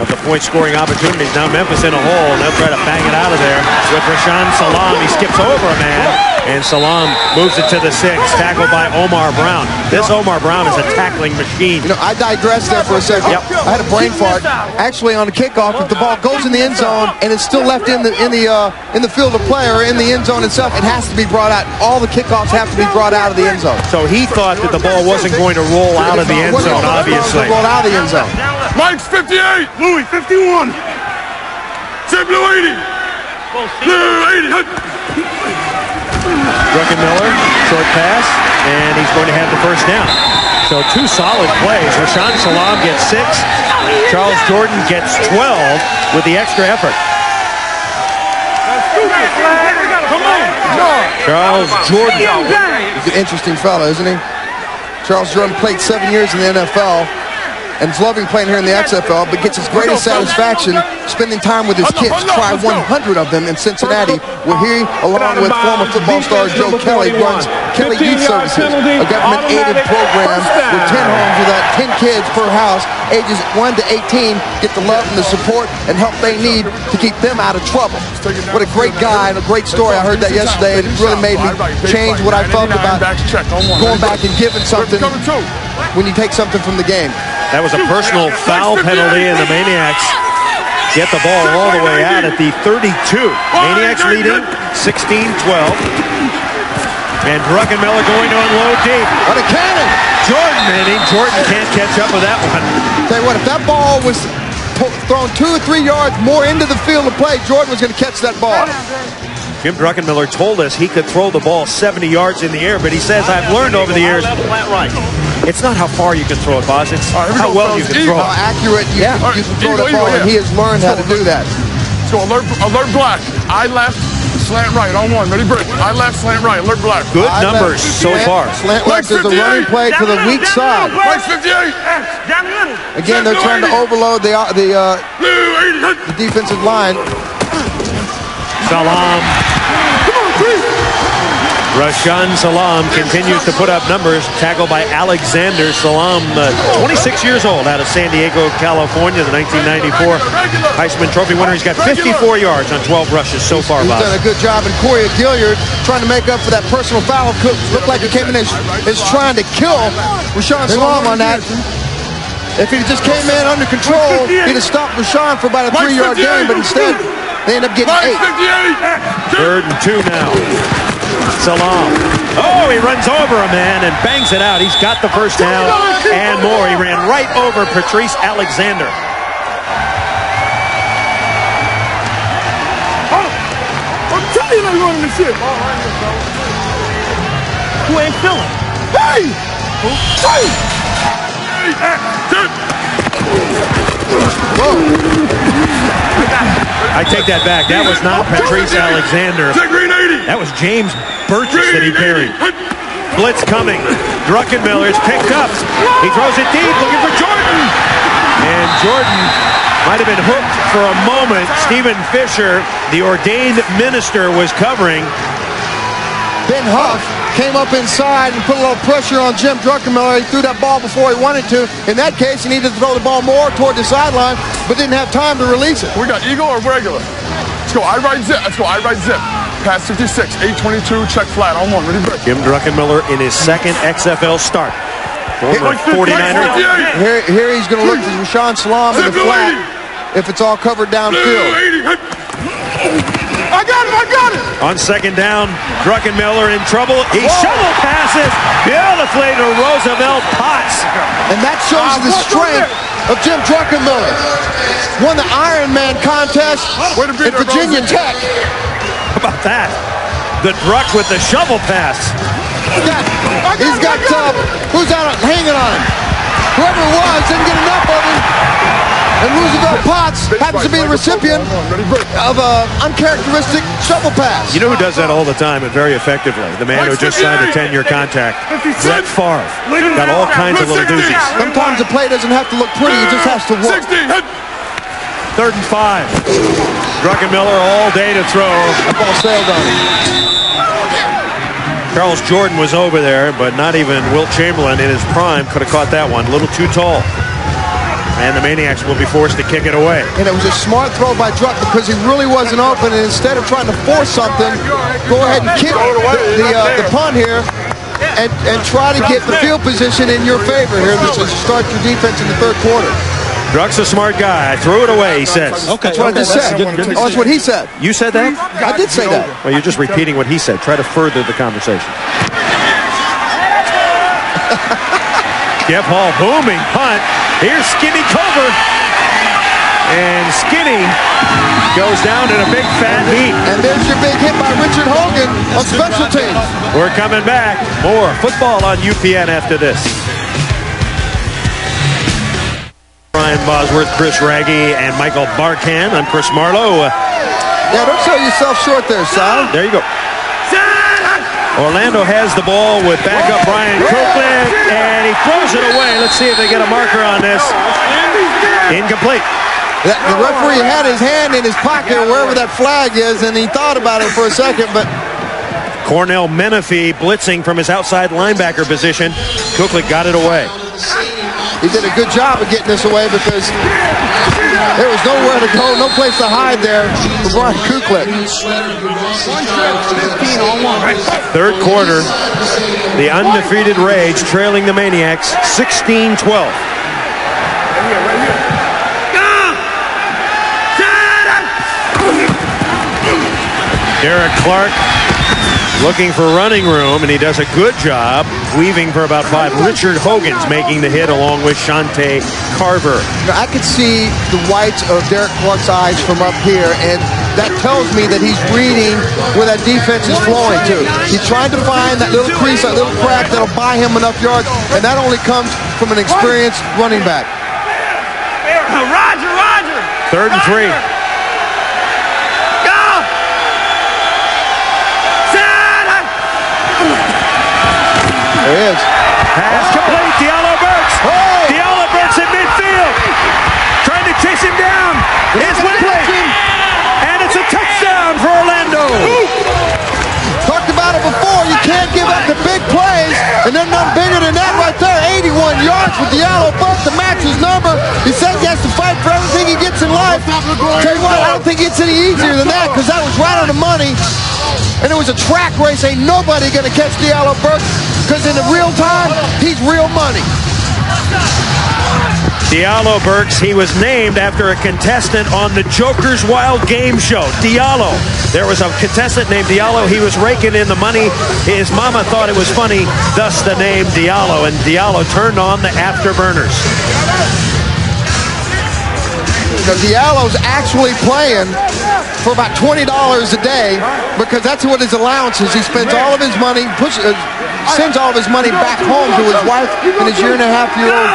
of the point-scoring opportunities. Now Memphis in a hole, and they'll try to bang it out of there with RASHAAN SALAAM. He skips over a man, and SALAAM moves it to the 6, tackled by OMAR Brown. This OMAR Brown is a tackling machine.
You know, I digressed there for a second.
Yep.
I had a brain fart. Actually, on the kickoff, if the ball goes in the end zone and it's still left in the field of play or in the end zone itself, it has to be brought out. All the kickoffs have to be brought out of the end zone.
So he thought that the ball wasn't going to roll out of the end zone, obviously.
Roll out of the end zone.
Mike's 58. Louis 51. Say Blue 80. Blue 80.
Druckenmiller, short pass, and he's going to have the first down. So 2 solid plays. RASHAAN SALAAM gets 6. Charles Jordan gets 12 with the extra effort. Charles Jordan.
He's an interesting fella, isn't he? Charles Jordan played 7 years in the NFL and is loving playing here in the XFL, but gets his greatest satisfaction spending time with his kids. Try 100 of them in Cincinnati, where he, along with former football star Joe Kelly, runs Kelly Youth Services, a government-aided program with 10 homes with 10 kids per house, ages 1 to 18, get the love and the support and help they need to keep them out of trouble. What a great guy and a great story. I heard that yesterday, and it really made me change what I felt about going back and giving something when you take something from the game.
That was a personal foul penalty, and the Maniacs get the ball all the way out at the 32. Maniacs leading 16-12. And Druckenmiller going to unload deep.
What a cannon!
Jordan can't catch up with that one.
Tell you what, if that ball was thrown 2 or 3 yards more into the field of play, Jordan was going to catch that ball.
Jim Druckenmiller told us he could throw the ball 70 yards in the air, but he says, I've learned over the years, it's not how far you can throw it, boss. It's how well you can throw it.
How accurate you can throw the ball, and he has learned how to do that.
So alert black, eye left, slant right on 1. Ready, break. Eye left, slant right, alert black.
Good numbers so far.
Slant left is a running play to the weak side.
Mike's 58.
Again, they're trying to overload the defensive line.
SALAAM. RASHAAN SALAAM continues to put up numbers. Tackled by Alexander. SALAAM, 26 years old, out of San Diego, California, the 1994 Heisman Trophy winner. He's got 54 yards on 12 rushes so far,
He's
Bob.
done a good job, and Corey Gilliard trying to make up for that personal foul. Looked like he came in is trying to kill RASHAAN SALAAM on that. If he just came in under control, he'd have stopped RASHAAN for about a 3-yard gain, but instead they end up getting 8.
3rd and 2 now. SALAAM. Oh, he runs over a man and bangs it out. He's got the first down and more. He ran right over Patrice Alexander.
I'm telling you they're running this shit.
Who ain't feeling?
Hey! Hey!
I take that back. That was not Patrice Alexander. That was James Burgess that he carried. Blitz coming. Druckenmiller is picked up. He throws it deep, looking for Jordan. And Jordan might have been hooked for a moment. Stephen Fisher, the ordained minister, was covering.
Ben Huff came up inside and put a little pressure on Jim Druckenmiller. He threw that ball before he wanted to. In that case, he needed to throw the ball more toward the sideline, but didn't have time to release it.
We got eagle or regular? Let's go I right zip. Let's go I right zip. Pass 56, 822, check flat on 1. Ready, break.
Jim Druckenmiller in his 2nd XFL start. Former 49er.
Here he's going to look to RASHAAN SALAAM in the flat if it's all covered downfield.
I got it!
On 2nd down, Druckenmiller in trouble. He shovel passes beautifully to Roosevelt Potts.
And that shows the strength of Jim Druckenmiller. Won the Ironman contest at Virginia Tech.
How about that? The Druck with the shovel pass.
He's got who's out hanging on him? Whoever it was didn't get enough of him. And Roosevelt Potts happens to be the recipient of an uncharacteristic shovel pass.
You know who does that all the time and very effectively? The man who just signed a 10-year contract, Brett Favre. Got all kinds of little doozies.
Sometimes the play doesn't have to look pretty, it just has to work.
3rd and 5. Druckenmiller all day to throw.
That ball sailed on him.
Charles Jordan was over there, but not even Wilt Chamberlain in his prime could have caught that one. A little too tall. And the Maniacs will be forced to kick it away.
And it was a smart throw by Druck because he really wasn't open. And instead of trying to force something, go ahead and kick the punt here and try to get the field position in your favor here to start your defense in the third quarter.
Druck's a smart guy. I threw it away, he says.
Okay, that's what I just said. Oh, that's what he said.
You said that?
I did say that.
Well, you're just repeating what he said. Try to further the conversation. Jeff Hall booming punt. Here's Skinny Cover. And Skinny goes down in a big fat heap.
And there's your big hit by Richard Hogan on special teams.
We're coming back. More football on UPN after this. Brian Bosworth, Chris Raggy, and Michael Barkan. I'm Chris Marlowe.
Yeah, don't sell yourself short there, Sal.
There you go. Orlando has the ball with backup Brian Kuklick, and he throws it away. Let's see if they get a marker on this. Incomplete.
The referee had his hand in his pocket wherever that flag is, and he thought about it for a second, but...
Cornell Menifee blitzing from his outside linebacker position. Kuklick got it away.
He did a good job of getting this away because there was nowhere to go, no place to hide there for Brian Kuklick.
Third quarter, the undefeated Rage trailing the Maniacs 16-12. Derek Clark looking for running room, and he does a good job weaving for about 5. Richard Hogan's making the hit along with Shante Carver.
I could see the whites of Derek Clark's eyes from up here, and that tells me that he's reading where that defense is flowing to. He's trying to find that little crease, that little crack that'll buy him enough yards, and that only comes from an experienced running back.
Roger!
3rd and 3.
There he is.
Pass complete. Dialleo Burks.
Oh.
Dialleo Burks in midfield. Trying to chase him down. It's complete. And it's a touchdown for Orlando.
Talked about it before. You can't give up the big plays. And there's nothing bigger than that right there. 81 yards with Dialleo Burks to match his number. He says he has to fight for everything he gets in life. Tell you what, I don't think it's any easier than that because that was right on the money. And it was a track race. Ain't nobody going to catch Dialleo Burks because in the real time, he's real money.
Dialleo Burks, he was named after a contestant on the Joker's Wild Game show. Diallo. There was a contestant named Diallo. He was raking in the money. His mama thought it was funny, thus the name Diallo. And Diallo turned on the afterburners.
Diallo's actually playing for about $20 a day because that's what his allowance is. He spends all of his money, sends all of his money back home to his wife and his 1.5-year-old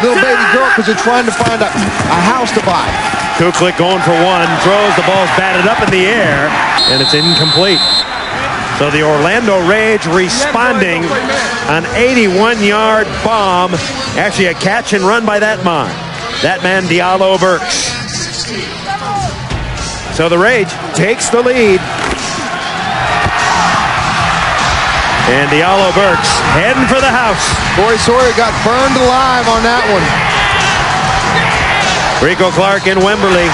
little baby girl because they're trying to find a house to buy.
Kuklick going for 1, throws, the ball's batted up in the air, and it's incomplete. So the Orlando Rage responding, an 81-yard bomb, actually a catch and run by that man. That man, Dialleo Burks. So the Rage takes the lead. And Dialleo Burks heading for the house.
Corey Sawyer got burned alive on that one.
Rico Clark in Wembley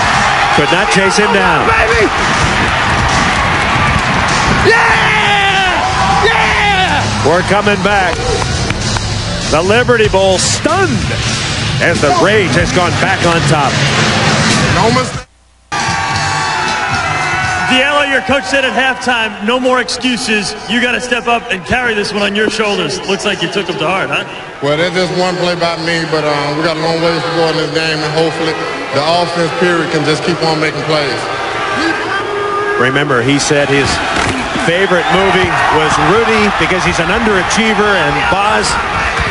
could not chase him down.
Baby! Yeah!
We're coming back. The Liberty Bowl stunned as the Rage has gone back on top.
Dialleo, your coach said at halftime, no more excuses. You got to step up and carry this one on your shoulders. Looks like you took him to heart, huh?
Well, that's just one play by me, but we got a long ways to go in this game, and hopefully the offense period can just keep on making plays.
Remember, he said his favorite movie was Rudy because he's an underachiever, and Boz,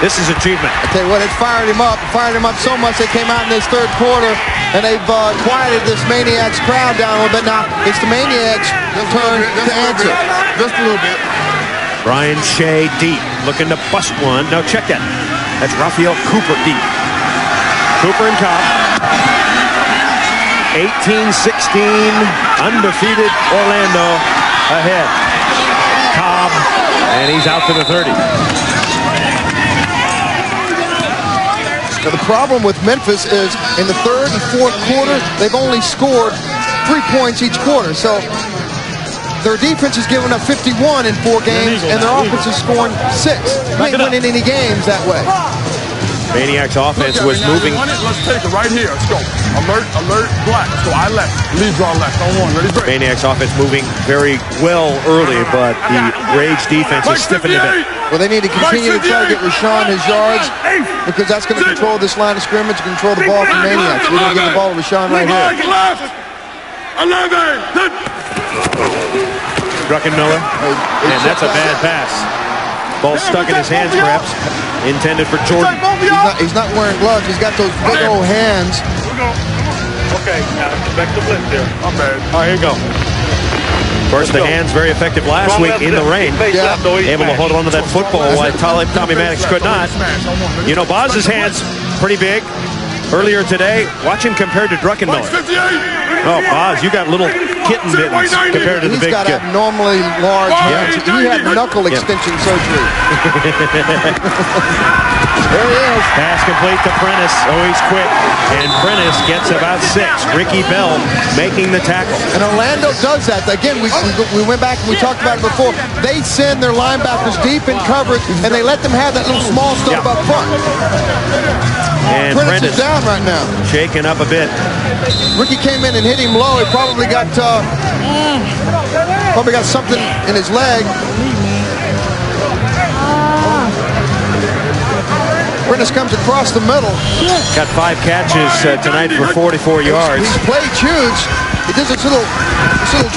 this is achievement.
I tell you what, it fired him up so much they came out in this third quarter and they've quieted this Maniacs crowd down a little bit. Now it's the Maniacs' turn to answer.
Just a little bit.
Brian Shea deep, looking to bust one. Now check that. That's Raphael Cooper deep. Cooper and Cobb. 18-16, undefeated Orlando ahead. Cobb, and he's out to the 30.
Now, the problem with Memphis is in the third and fourth quarter, they've only scored 3 points each quarter. So their defense is giving up 51 in 4 games, and their offense is scoring 6. They ain't winning any games that way.
Maniax offense was moving.
Let's take it right here. Let's go. Alert, alert, black. Let's go. I left. Lead draw left. On 1. Ready, break.
Maniax offense moving very well early, but the Rage defense is stiffening a bit.
Well, they need to continue to try to get RASHAAN his yards, because that's going to control this line of scrimmage, control the ball from Maniax. We're going to get the ball to RASHAAN right here.
Left. 11.
Druckenmiller, and that's a bad pass. Ball stuck in his hands, perhaps. Intended for Jordan.
He's not wearing gloves. He's got those big old hands.
Okay, now back to blitz there.
I'm bad.
All right, here you go. Of course, the hands very effective last week in the rain.
Yeah.
Able to hold on to that football while Tommy Maddox could not. You know, Boz's hands pretty big. Earlier today, watch him compared to Druckenmiller. Oh, Boz, you got little kitten mittens compared to the big
kid. He's got abnormally large hands. He had knuckle extension surgery. There he is.
Pass complete to Prentice. Oh, he's quick. And Prentice gets about 6. Ricky Bell making the tackle.
And Orlando does that. Again, we went back and we talked about it before. They send their linebackers deep in coverage, and they let them have that little small stuff up front.
And
Prentice is down right now.
Shaking up a bit.
Ricky came in and hit him low. He probably got something in his leg. Prentice comes across the middle.
Got 5 catches tonight for 44 yards.
He's played huge. He does this little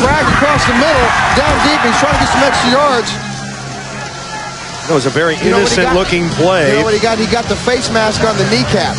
drag across the middle, down deep. He's trying to get some extra yards.
That was a very innocent-looking play.
You know what he got? He got the face mask on the kneecap.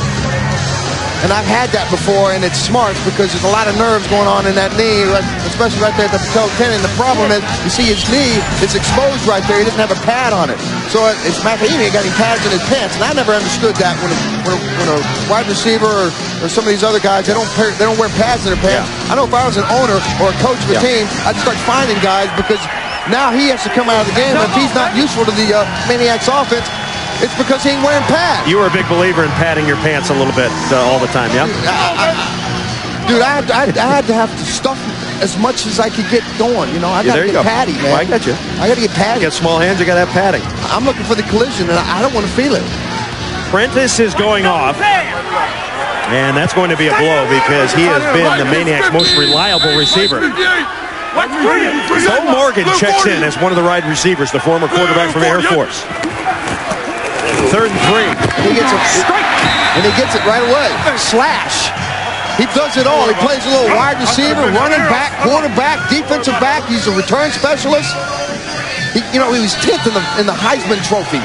And I've had that before, and it's smart because there's a lot of nerves going on in that knee, especially right there at the patella tendon. The problem is, you see his knee is exposed right there. He doesn't have a pad on it. So it's McAheeney got him pads in his pants, and I never understood that when a wide receiver or some of these other guys, they don't wear pads in their pants. Yeah. I know if I was an owner or a coach of a team, I'd start finding guys because now he has to come out of the game. If he's not useful to the Maniax offense, it's because he ain't wearing pads.
You were a big believer in padding your pants a little bit all the time, yeah?
Dude, I had to have to stuff as much as I could get going. You know, I got to get padding, man.
Well, I got you.
I got to get padding.
You got small hands, you got to have padding.
I'm looking for the collision, and I don't want to feel it.
Prentice is going off. And that's going to be a blow because he has been the Maniac's most reliable receiver. Bo Morgan checks in as one of the wide receivers, the former quarterback from Air Force. 3rd and 3.
He gets a strike, and he gets it right away. Slash. He does it all. He plays a little wide receiver, running back, quarterback, defensive back. He's a return specialist. He was 10th in the Heisman Trophy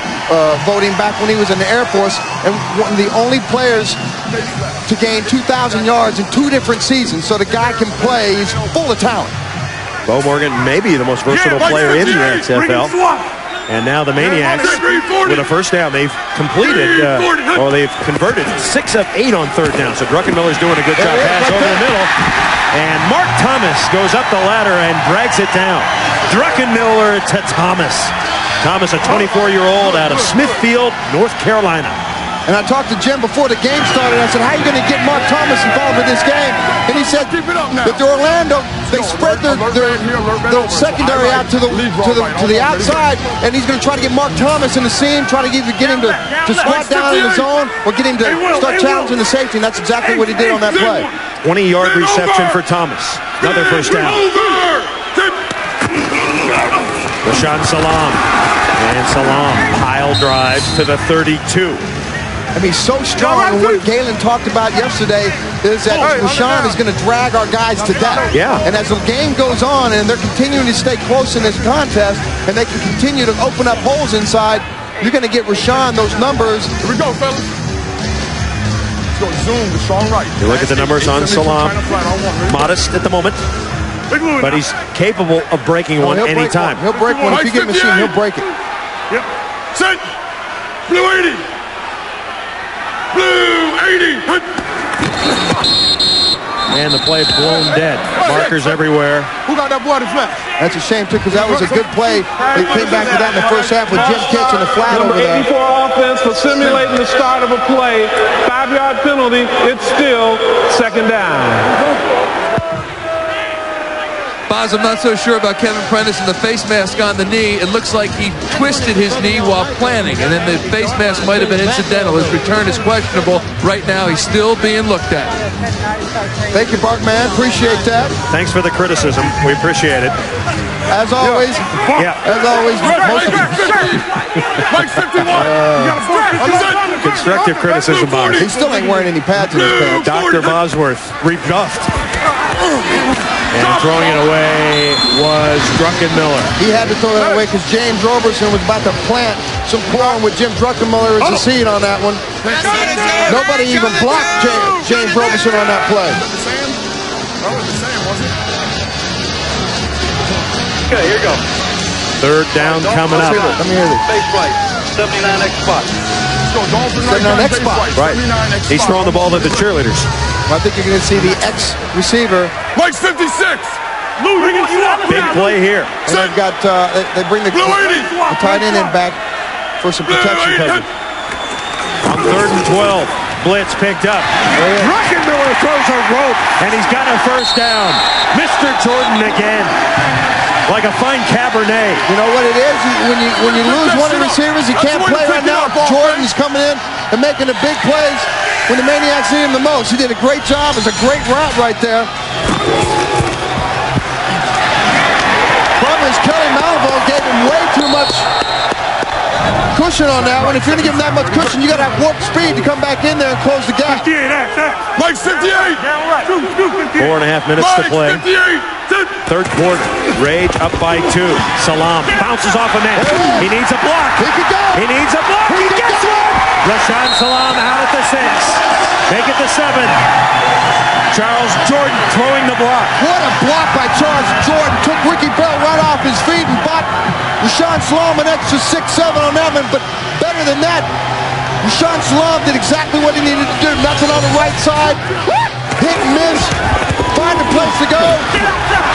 voting back when he was in the Air Force, and one of the only players to gain 2,000 yards in 2 different seasons. So the guy can play. He's full of talent.
Bo Morgan may be the most versatile player in the XFL. And now the Maniacs with a first down. They've completed, or they've converted 6 of 8 on 3rd down. So Druckenmiller's doing a good job. Pass over the middle. And Mark Thomas goes up the ladder and drags it down. Druckenmiller to Thomas. Thomas, a 24-year-old out of Smithfield, North Carolina.
And I talked to Jim before the game started. I said, how are you going to get Mark Thomas involved in this game? And he said that the Orlando, they spread their secondary out to the outside, and he's going to try to get Mark Thomas in the seam, try to get him to squat down in the zone or get him to start challenging the safety, and that's exactly what he did on that play.
20-yard reception for Thomas. Another first down. RASHAAN SALAAM. And SALAAM pile drives to the 32.
I mean, so strong. And what GALEN talked about yesterday is that RASHAAN is going to drag our guys to death.
Yeah.
And as the game goes on and they're continuing to stay close in this contest and they can continue to open up holes inside, you're going to get RASHAAN those numbers.
Here we go, fellas. Let's go zoom to strong right.
You look at the numbers on SALAAM. Modest at the moment, but he's capable of breaking one anytime.
He'll break one. If you get him a seam, he'll break it.
Yep. Set. Blue 80. Blue 80.
And the play blown dead. Markers everywhere.
Who got that boy to flat?
That's a shame, too, because that was a good play. They came back to that in the first half with Jim catching the flat over there.
Number 84 offense for simulating the start of a play. 5-yard penalty. It's still second down.
Boz, I'm not so sure about Kevin Prentice and the face mask on the knee. It looks like he twisted his knee while planning, and then the face mask might have been incidental. His return is questionable. Right now, he's still being looked at.
Thank you, Barkman. Appreciate that.
Thanks for the criticism. We appreciate it.
As always, most of
Mike 51.
Constructive criticism, Boz.
He still ain't wearing any pads in his pants.
Dr. Bosworth rebuffed. And throwing it away was Druckenmiller.
He had to throw that away because James Roberson was about to plant some corn with Jim Druckenmiller as a seed on that one. Nobody even blocked James Roberson on that play.
Okay, here you go.
Third down coming up.
Let me hear this.
Face right. 79 X spot.
79 X spot.
Right. He's throwing the ball to the cheerleaders.
I think you're going to see the X receiver.
Mike's 56.
Big play here.
And they've got, they bring the tight end in back for some protection coverage.
On 3rd and 12, blitz picked up. Druckenmiller throws a rope, and he's got a first down. Mr. Jordan again. Like a fine Cabernet.
You know what it is? When you lose one of the receivers, he can't play right now. Jordan's coming in and making the big plays when the Maniacs need him the most. He did a great job. It's a great route right there. Problem is Kelly Malvo gave him way too much cushion on that one. If you're going to give him that much cushion, you got to have warp speed to come back in there and close the gap.
Mike's 58.
4.5 minutes to play. Third quarter. Rage up by 2. SALAAM bounces off a man. He needs a block.
He could go.
He needs a block. He gets one. RASHAAN SALAAM out at the 6. Make it the 7. Charles Jordan throwing the block.
What a block by Charles Jordan. Took Ricky Bell right off his feet and bought RASHAAN SALAAM an extra 6-7 on that one. But better than that, RASHAAN SALAAM did exactly what he needed to do. Nothing on the right side. Hit and miss. Find a place to go.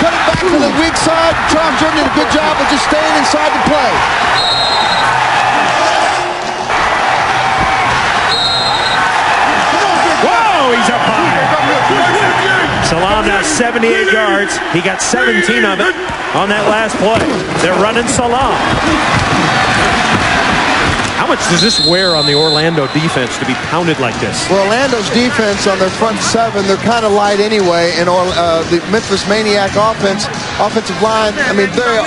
Cut it back to the weak side. Charles Jordan did a good job of just staying inside the play.
Whoa, he's up high. SALAAM now 78 yards. He got 17 of it on that last play. They're running SALAAM. How much does this wear on the Orlando defense to be pounded like this?
Well, Orlando's defense on their front 7, they're kind of light anyway. And the Memphis Maniac offensive line, I mean, they're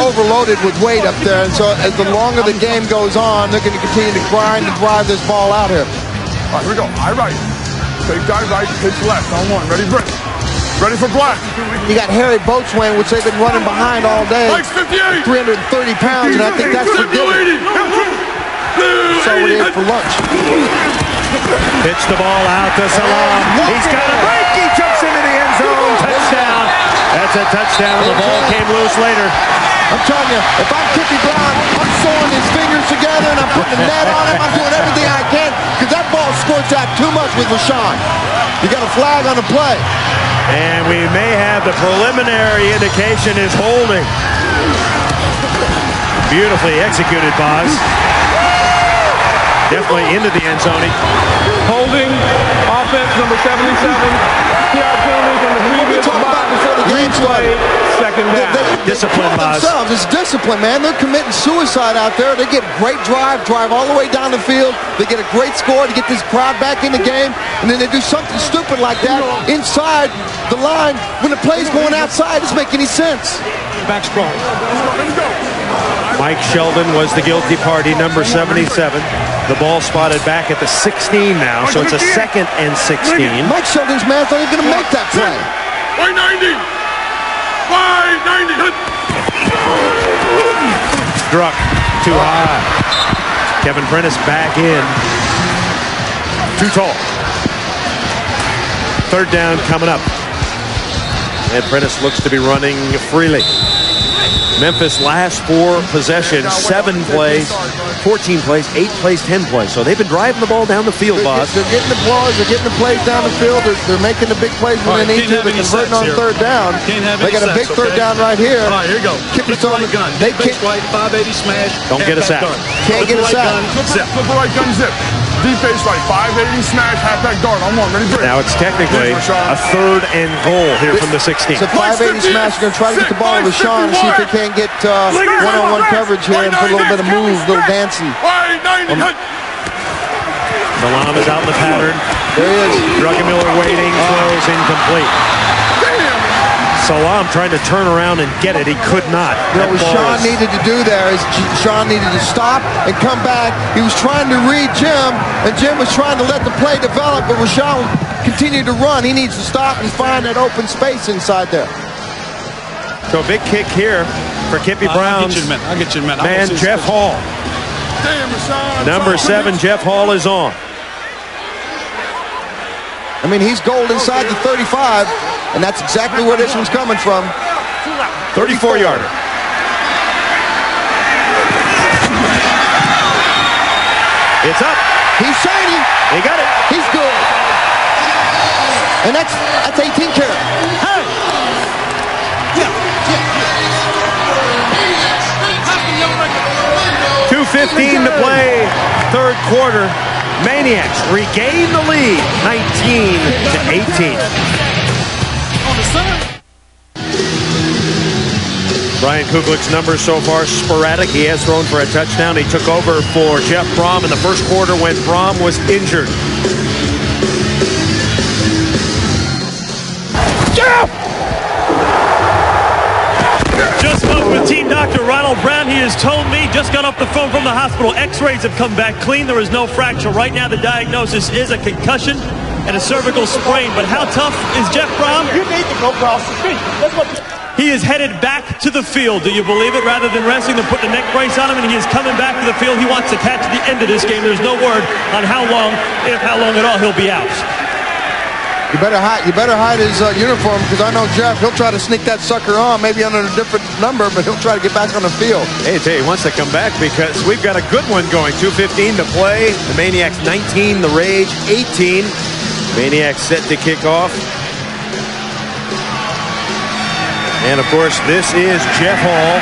overloaded with weight up there. And so as the longer the game goes on, they're going to continue to grind and drive this ball out here.
All right, here we go. Eye right. Take dive right, pitch left on 1. Ready, Britt. Ready for black.
You got Harry Boatswain, which they've been running behind all day.
58.
330 pounds, and I think that's forgiven. That's all we ate for lunch.
Pitch the ball out to SALAAM. He's got a break. He jumps into the end zone. Touchdown. That's a touchdown. The ball came loose later.
I'm telling you, if I'm Kippy Brown, I'm sewing his fingers together and I'm putting a net on him. I'm doing everything I can because that ball squirts out too much with RASHAAN. You got a flag on the play.
And we may have the preliminary indication is holding. Beautifully executed, Boz. Definitely into the end zone.
Holding offense number 77. PR penalty from the previous spot before the game play. Second down.
Discipline, Boz.
It's discipline, man. They're committing suicide out there. They get great drive all the way down the field. They get a great score to get this crowd back in the game, and then they do something stupid like that inside the line when the play's going outside. It doesn't make any sense.
Back sprawl.
Mike Sheldon was the guilty party, number 77. The ball spotted back at the 16 now, so it's a 2nd and 16.
Mike Sheldon's man's not even going to make that play.
590. 590.
Druck too high. Kevin Prentice back in. Too tall. Third down coming up. And Prentice looks to be running freely. Memphis last 4 possessions, 7 plays, 14 plays, 8 plays, 10 plays. So they've been driving the ball down the field, boss.
They're getting the plays. They're getting the plays down the field. They're making the big plays when they need to. They're converting on third down. They got a big third down right here.
All right, here you go.
Kippy's on the gun.
They can't. Right, 580 smash.
Don't get a sack.
Can't get a sack.
Flip the right gun, zip. Deep face right, 580 smash, halfback dart. On one, ready, break.
Now it's technically a 3rd and goal here from the 16.
It's a 580 smash. They're going to try to get the ball to RASHAAN and see if they can't get one-on-one coverage here and put a little bit of move, a little dancing.
SALAAM is out in the pattern.
There he is.
Druckenmiller waiting, throws incomplete. SALAAM trying to turn around and get it. He could not.
You know what Sean needed to do there is Sean needed to stop and come back. He was trying to read Jim, and Jim was trying to let the play develop, but RASHAAN continued to run. He needs to stop and find that open space inside there.
So a big kick here for Kippy Brown's
I'll get you in a minute.
man, Jeff Hall. Number 7, Jeff Hall is on.
I mean, he's gold inside the 35, and that's exactly where this one's coming from.
34-yarder. It's up.
He's shiny.
He got it.
He's good. And that's 18 carry.
Hey!
2:15 to play, 3rd quarter. Maniax regain the lead, 19-18. Brian Kuklick's numbers so far sporadic. He has thrown for a touchdown. He took over for Jeff Brohm in the first quarter when Brohm was injured.
Jeff!
Just spoke with Team Dr. Ronald Brown. He has told me, just got off the phone from the hospital, x-rays have come back clean. There is no fracture. Right now the diagnosis is a concussion and a cervical sprain. But how tough is Jeff Brohm?
You need to go cross the street. That's what
He is headed back to the field. Do you believe it? Rather than resting, they're putting a neck brace on him, and he is coming back to the field. He wants to catch the end of this game. There's no word on how long, if how long at all, he'll be out.
You better hide his uniform, because I know Jeff, he'll try to sneak that sucker on, maybe under a different number, but he'll try to get back on the field.
Hey, he wants to come back because we've got a good one going. 2:15 to play. The Maniacs 19, the Rage 18. Maniacs set to kick off. And of course, this is Jeff Hall,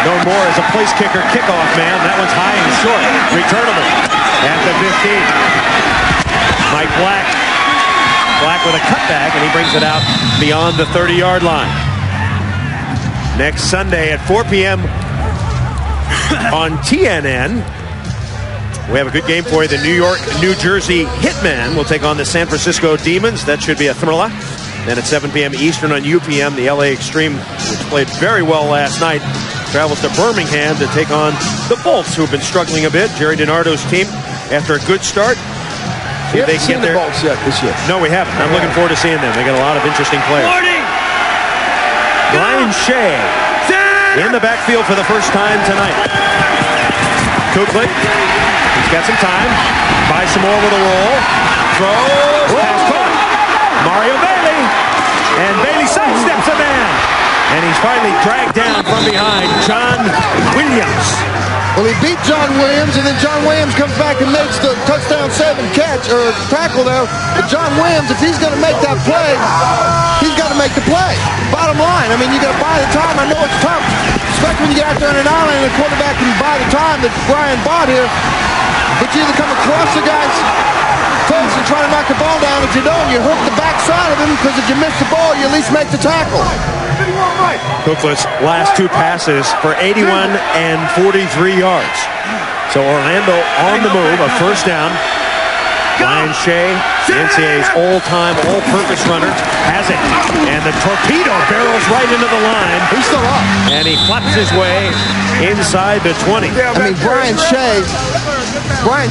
known more as a place kicker kickoff man. That one's high and short. Returnable at the 15. Mike Black with a cutback, and he brings it out beyond the 30-yard line. Next Sunday at 4 p.m. on TNN, we have a good game for you. The New Jersey Hitmen will take on the San Francisco Demons. That should be a thriller. Then at 7 p.m. Eastern on UPM, the LA Extreme, which played very well last night, travels to Birmingham to take on the Bolts, who've been struggling a bit. Jerry DiNardo's team, after a good start.
We haven't seen the Bolts yet this year.
No, we haven't. I'm looking forward to seeing them. They got a lot of interesting players. Brian Shea in the backfield for the first time tonight. Kuklick, he's got some time. Buys some more with a roll. Throws, pass caught. Mario Bailey. And Bailey sidesteps a man. And he's finally dragged down from behind. John Williams.
Well, he beat John Williams, and then John Williams comes back and makes the touchdown catch, or tackle there. But John Williams, if he's going to make that play, he's got to make the play. Bottom line, I mean, you got to buy the time. I know it's tough, especially when you get out there on an island and the quarterback can buy the time that Brian bought here. But you either come across the guy's face and try to knock the ball down. If you don't, you hook the backside of him, because if you miss the ball, you at least make the tackle.
Kuklick's last 2 passes for 81 and 43 yards. So Orlando on the move, a first down. Brian Shea, the NCAA's all-time, all-purpose runner, has it. And the torpedo barrels right into the line.
He's still up.
And he flaps his way inside the 20.
I mean, Brian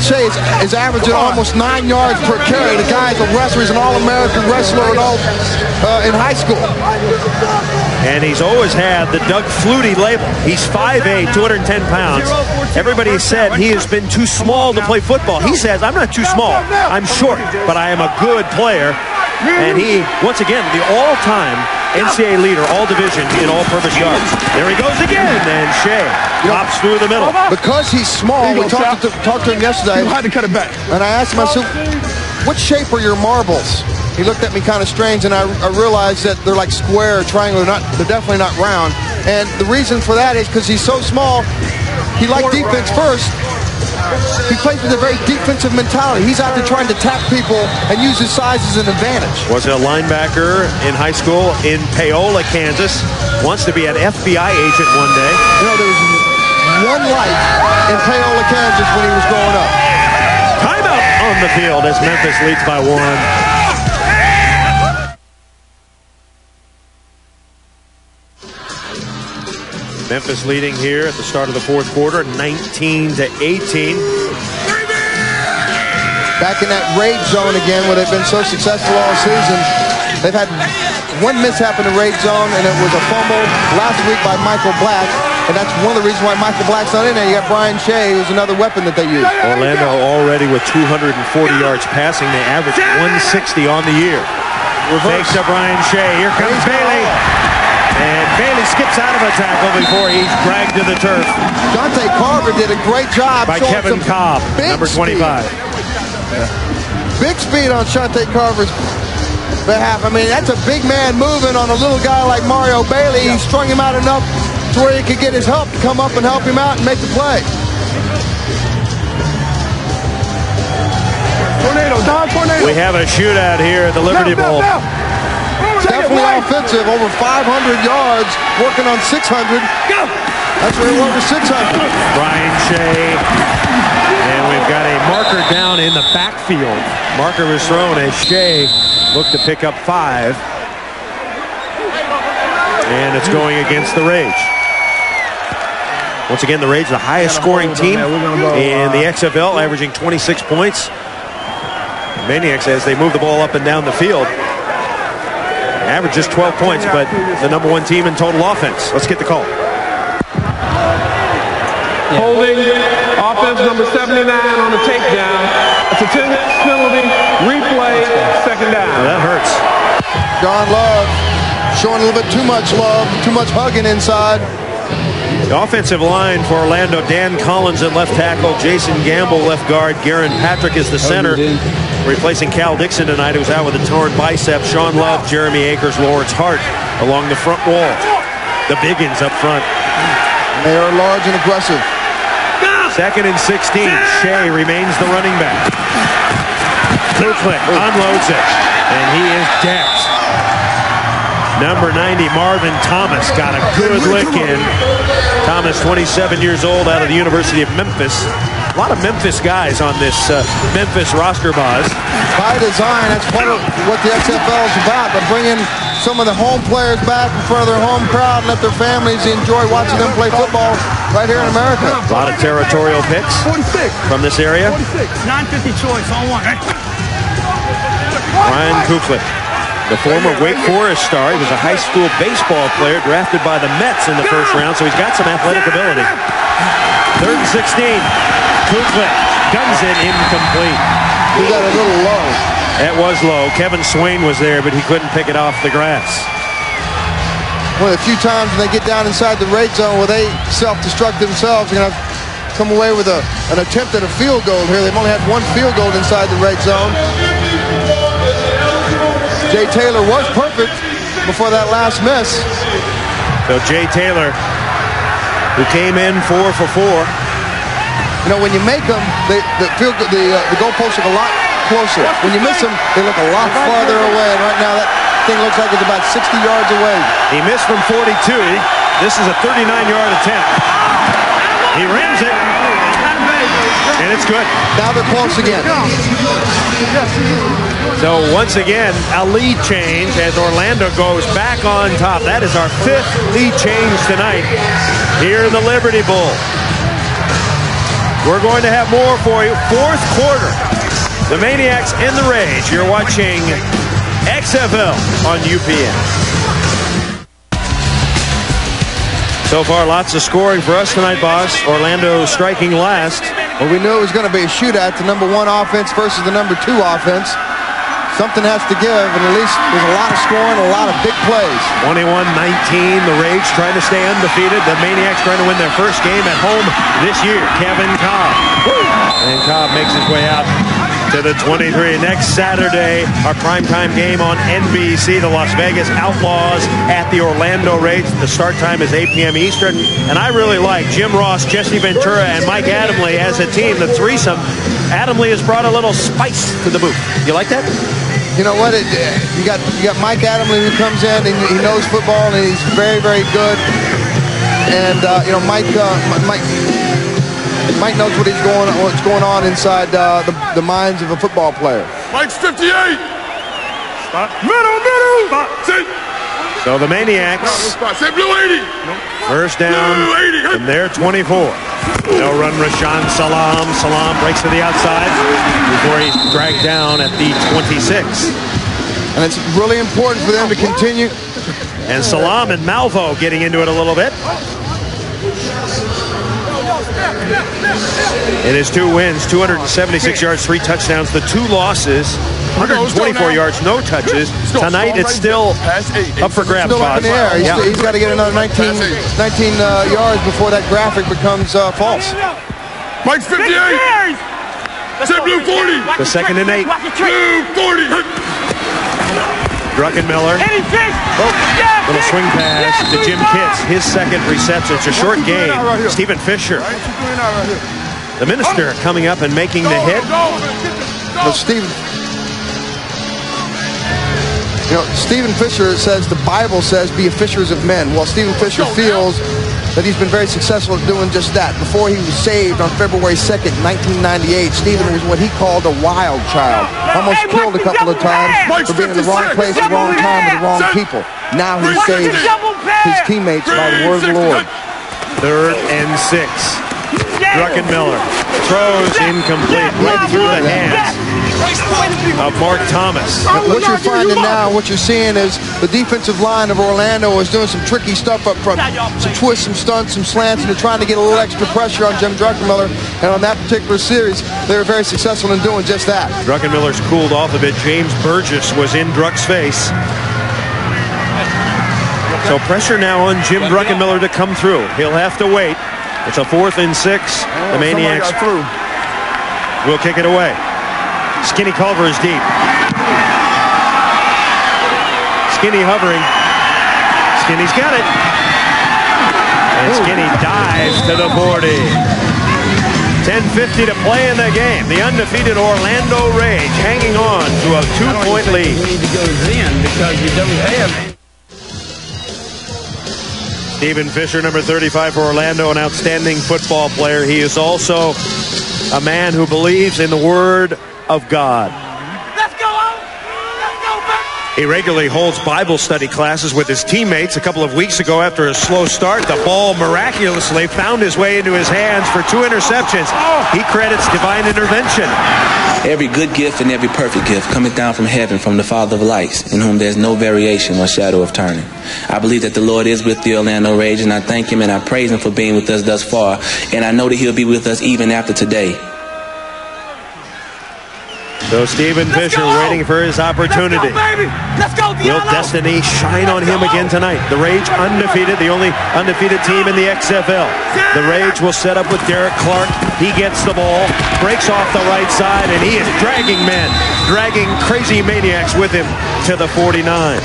Shea is averaging almost 9 yards per carry. The guy's a wrestler. He's an All-American wrestler in high school.
And he's always had the Doug Flutie label. He's 5'8", 210 pounds. Everybody said he has been too small to play football. He says, I'm not too small. I'm short, but I am a good player. And he, once again, the all-time NCAA leader, all division in all-purpose yards. There he goes again, and Shea pops through the middle.
Because he's small, we talked to him yesterday.
You had to cut it back.
And I asked him, I said, what shape are your marbles? He looked at me kind of strange, and I realized that they're like square, triangular, they're definitely not round. And the reason for that is because he's so small, he liked defense first. He plays with a very defensive mentality. He's out there trying to tap people and use his size as an advantage.
Was a linebacker in high school in Paola, Kansas. Wants to be an FBI agent one day.
You know, there was one light in Paola, Kansas when he was growing up.
Timeout on the field as Memphis leads by 1. Memphis leading here at the start of the fourth quarter, 19-18.
Back in that rage zone again where they've been so successful all season. They've had one mishap in the rage zone, and it was a fumble last week by Michael Black. And that's one of the reasons why Michael Black's not in there. You got Brian Shea, who's another weapon that they use.
Orlando already with 240 yards passing. They average 160 on the year. Fakes to Brian Shea. Here comes Bailey. And Bailey skips out of a tackle before he's dragged to the turf.
Dante Carver did a great job.
By Kevin Cobb, number 25.
Big speed on Shante Carver's behalf. I mean, that's a big man moving on a little guy like Mario Bailey. He strung him out enough to where he could get his help to come up and help him out and make the play.
Tornado.
We have a shootout here at the Liberty Bowl.
Definitely offensive, over 500 yards, working on 600. Go! That's where he went with 600.
Brian Shea. And we've got a marker down in the backfield. Marker was thrown as Shea looked to pick up 5. And it's going against the Rage. Once again, the Rage, the highest scoring team in the XFL, averaging 26 points. Maniax, as they move the ball up and down the field, average just 12 points, but the number 1 team in total offense. Let's get the call.
Holding offense number 79 on the takedown. It's a 10 penalty, replay, second down.
Well, that hurts.
John Love showing a little bit too much love, too much hugging inside.
The offensive line for Orlando, Dan Collins at left tackle, Jason Gamble left guard, Garen Patrick is the center. Replacing Cal Dixon tonight, who's out with a torn bicep. Sean Love, Jeremy Akers, Lawrence Hart along the front wall. The biggins up front.
They are large and aggressive.
2nd and 16. Shea remains the running back. Kuklick unloads it, and he is decked. Number 90, Marvin Thomas, got a good lick in. Thomas, 27 years old, out of the University of Memphis. A lot of Memphis guys on this Memphis roster, Boz.
By design, that's part of what the XFL is about. They're bringing some of the home players back in front of their home crowd and let their families enjoy watching them play football right here in America.
A lot of territorial picks from this area.
950 choice on 1.
Brian Kuklick, the former Wake Forest star. He was a high school baseball player drafted by the Mets in the first round, so he's got some athletic ability. 3rd and 16. Kuklick guns it incomplete.
He got a little low.
That was low. Kevin Swain was there, but he couldn't pick it off the grass.
Well, a few times when they get down inside the red zone where they self-destruct themselves, they're going to come away with an attempt at a field goal here. They've only had 1 field goal inside the red zone. Jay Taylor was perfect before that last miss.
So Jay Taylor, who came in 4 for 4.
You know, when you make them, the goalposts look a lot closer. When you miss them, they look a lot farther away. And right now, that thing looks like it's about 60 yards away.
He missed from 42. This is a 39-yard attempt. He rams it, and it's good.
Now they're close again.
So once again, a lead change as Orlando goes back on top. That is our 5th lead change tonight here in the Liberty Bowl. We're going to have more for you. 4th quarter. The Maniacs and the Rage. You're watching XFL on UPN. So far, lots of scoring for us tonight, boss. Orlando striking last.
Well, we knew it was going to be a shootout. The number 1 offense versus the number 2 offense. something has to give, and at least there's a lot of scoring, a lot of big plays.
21-19, the Rage trying to stay undefeated. The Maniacs trying to win their first game at home this year. Kevin Cobb. And Cobb makes his way out to the 23. Next Saturday, our primetime game on NBC, the Las Vegas Outlaws at the Orlando Rage. The start time is 8 p.m. Eastern. And I really like Jim Ross, Jesse Ventura, and Mike Adamle as a team, the threesome. Adamle has brought a little spice to the booth. You like that?
You know what? You got Mike Adamle who comes in, and he knows football, and he's very, very good. And you know, Mike knows what's going on inside the minds of a football player.
Mike's 58.
Stop. Middle. Stop.
Sit.
So the Maniacs.
Say blue 80.
First down from their 24. They'll run RASHAAN SALAAM. SALAAM breaks to the outside before he's dragged down at the 26.
And it's really important for them to continue.
And SALAAM and Malvo getting into it a little bit. In his 2 wins, 276 yards, 3 touchdowns. The 2 losses, 124 yards, no touches. Tonight it's still up for grabs.
Still up in the air. He's got to get another 19 yards before that graphic becomes false.
Mike's 58. Say blue 40.
The 2nd and 8.
Blue 40.
Druckenmiller. Little swing pass to Jim Kitts. His 2nd reception. It's a short gain. Stephen Fisher. The minister coming up and making the hit.
Well, Stephen Fisher says, the Bible says, be fishers of men. Well, Stephen Fisher feels that he's been very successful at doing just that. Before he was saved on February 2nd, 1998, Stephen was what he called a wild child. Almost killed a couple of times for being in the wrong place at the wrong time with the wrong people. Now he saves his teammates by the word of the Lord.
3rd and 6. Druckenmiller throws incomplete right through the hands of Mark Thomas.
What you're finding now, what you're seeing is the defensive line of Orlando is doing some tricky stuff up front. Some twists, some stunts, some slants, and they're trying to get a little extra pressure on Jim Druckenmiller. And on that particular series, they were very successful in doing just that.
Druckenmiller's cooled off a bit. James Burgess was in Druck's face. So pressure now on Jim Druckenmiller to come through. He'll have to wait. It's a 4th and 6. The Maniacs will kick it away. Skinny Culver is deep. Skinny hovering. Skinny's got it. And Skinny dives to the 40. 10:50 to play in the game. The undefeated Orlando Rage hanging on to a 2-point lead.
You need to go in because you don't have.
Stephen Fisher, number 35 for Orlando, an outstanding football player. He is also a man who believes in the Word of God. He regularly holds Bible study classes with his teammates. A couple of weeks ago, after a slow start, the ball miraculously found his way into his hands for 2 interceptions. He credits divine intervention.
Every good gift and every perfect gift cometh down from heaven, from the Father of lights, in whom there's no variation or shadow of turning. I believe that the Lord is with the Orlando Rage, and I thank Him and I praise Him for being with us thus far. And I know that He'll be with us even after today.
So Stephen Fisher waiting for his opportunity.
Let's go,
Will destiny shine on him again tonight? The Rage undefeated, the only undefeated team in the XFL. The Rage will set up with Derrick Clark. He gets the ball, breaks off the right side, and he is dragging men, dragging crazy Maniacs with him to the 49.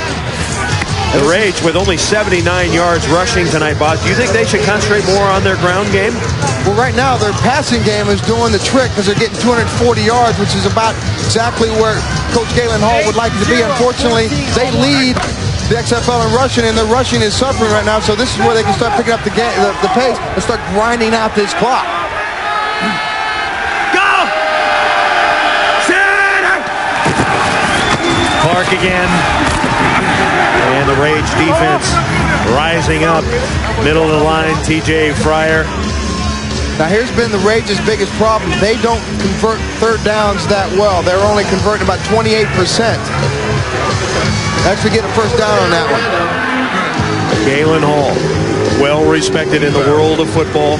The Rage with only 79 yards rushing tonight, Bob. Do you think they should concentrate more on their ground game?
Well, right now their passing game is doing the trick because they're getting 240 yards, which is about exactly where Coach Galen Hall would like it to be. Unfortunately, they lead the XFL in rushing, and their rushing is suffering right now. So this is where they can start picking up the pace and start grinding out this clock.
Go!
Clark again. And the Rage defense rising up. Middle of the line, TJ Fryer.
Now here's been the Rage's biggest problem. They don't convert 3rd downs that well. They're only converting about 28%. Actually get a 1st down on that one.
Galen Hall, well respected in the world of football.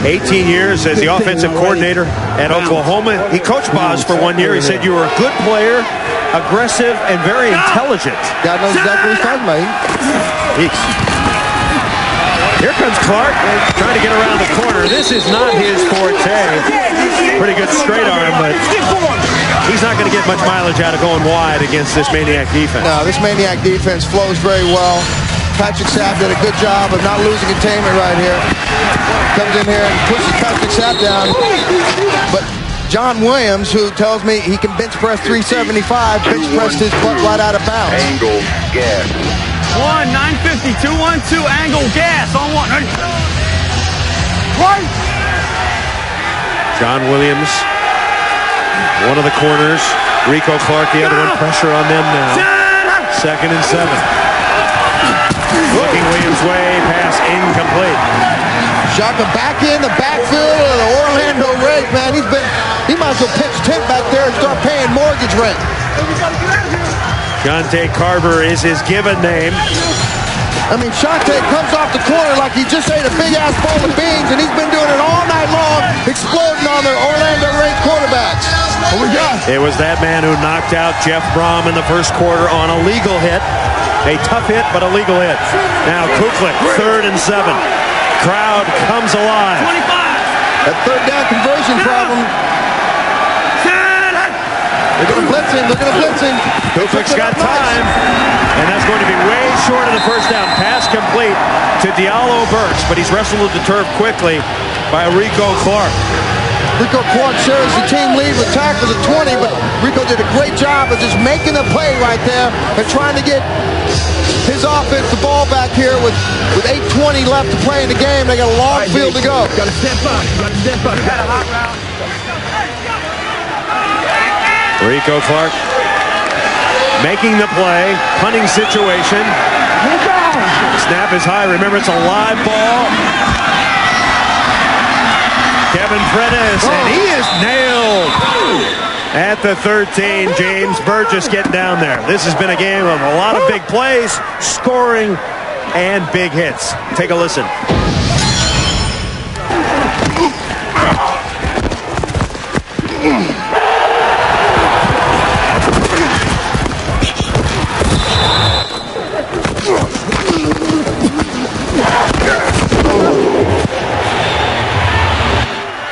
18 years as the offensive coordinator at Oklahoma. He coached Boz for 1 year. He said you were a good player, aggressive, and very intelligent.
God knows exactly what he's talking about.
Yeeks. Here comes Clark, trying to get around the corner. This is not his forte. Pretty good straight arm, but he's not going to get much mileage out of going wide against this Maniac defense.
No, this Maniac defense flows very well. Patrick Sapp did a good job of not losing containment right here. Comes in here and pushes Patrick Sapp down. But John Williams, who tells me he can bench press 375, bench pressed his butt right out of bounds.
Angle gas. 1, 950, 212, angle gas on 1. Right.
John Williams, one of the corners. Rico Clark, the other one. Pressure on them now. 2nd and 7. Looking Williams' way, pass incomplete.
Shaka back in the backfield of the Orlando Raiders, man. He might as well pitch tent back there and start paying mortgage rent.
Shante Carver is his given name.
I mean, Shante comes off the corner like he just ate a big-ass bowl of beans, and he's been doing it all night long, exploding on the Orlando Raiders quarterbacks. What we got?
It was that man who knocked out Jeff Brohm in the first quarter on a legal hit. A tough hit, but a legal hit. Now Kuklick, 3rd and 7. Crowd comes alive.
25.
That third down conversion problem. They're going to blitz him. They're going to blitz him.
Kuklick's got time. And that's going to be way short of the first down. Pass complete to Dialleo Burks, but he's wrestled the turf quickly by Rico Clark.
Rico Clark shares the team lead with tackles at 20, but Rico did a great job of just making the play right there and trying to get his offense the ball back here with 8:20 left to play in the game. They got a long field to go.
Got to step up. Got to step up. Got a hot route.
Rico Clark making the play, punting situation. Snap is high. Remember, it's a live ball. Kevin Prentice, and he is nailed at the 13. James Burgess getting down there. This has been a game of a lot of big plays, scoring, and big hits. Take a listen.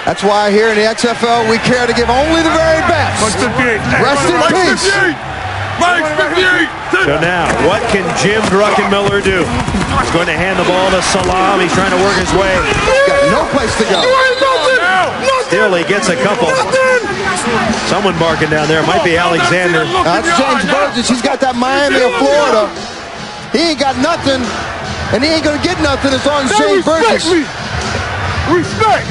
That's why here in the XFL, we care to give only the very best. Rest in peace.
So now, what can Jim Druckenmiller do? He's going to hand the ball to SALAAM. He's trying to work his way.
He's got no place to go.
Still, he gets a couple. Someone barking down there. It might be Alexander.
That's James Burgess. He's got that Miami of Florida. He ain't got nothing, and he ain't going to get nothing as long as James Burgess.
Respect.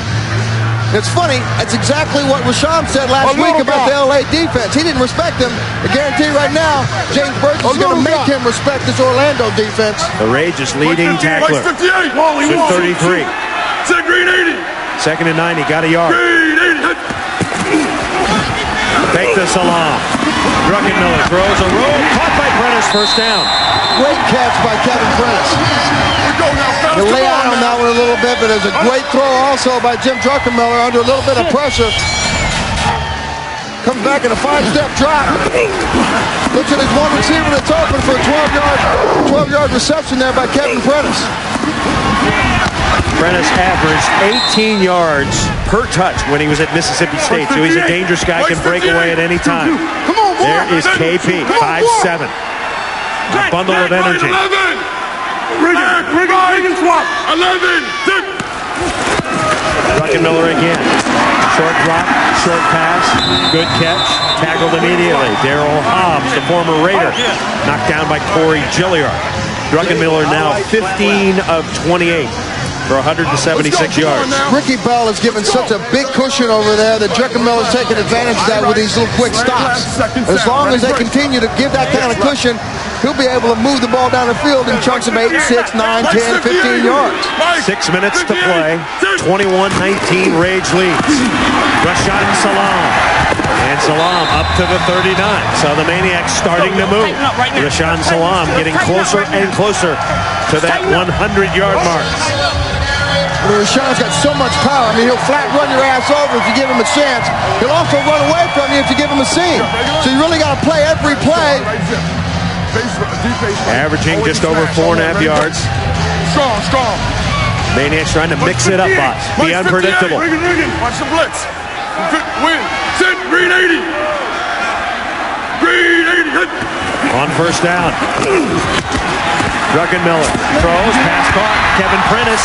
It's funny, that's exactly what RASHAAN said last week about the LA defense. He didn't respect them. I guarantee you right now, James Burgess is going to make him respect this Orlando defense.
The Rage's leading tackler.
6'33".
2nd and 9, he got a yard. Fake to SALAAM. Druckenmiller throws a roll, caught by Prentice, first down.
Great catch by Kevin Prentice. They lay out on that one a little bit, but there's a great throw also by Jim Druckenmiller under a little bit of pressure. Comes back in a 5-step drop. Looks at his one receiver that's open for a 12-yard reception there by Kevin Prentice.
Prentice averaged 18 yards per touch when he was at Mississippi State, so he's a dangerous guy, can break away at any time. There is KP, 5'7". A bundle of energy.
Riggin swap. 11.
Druckenmiller again. Short drop, short pass, good catch, tackled immediately. Daryl Hobbs, the former Raider, knocked down by Corey Gilliard. Druckenmiller now 15 of 28 for 176 yards.
Ricky Bell has given such a big cushion over there that Druckenmiller's taking advantage of that with these little quick stops. As long as they continue to give that kind of cushion, he'll be able to move the ball down the field in chunks of 8, 6, 9, 10, 15 yards.
6 minutes to play. 21-19 Rage leads. RASHAAN SALAAM. And SALAAM up to the 39. So the Maniacs starting to move. RASHAAN SALAAM getting closer and closer to that 100-yard mark.
Rashaan's got so much power. I mean, he'll flat run your ass over if you give him a chance. He'll also run away from you if you give him a seam. So you really got to play every play.
Averaging just over 4.5 yards.
Strong.
Maniax trying to mix it up, boss. Be unpredictable.
Watch the blitz. Win. Sit. Green 80. Green 80.
On first down. Druckenmiller throws, pass caught. Kevin Prentice.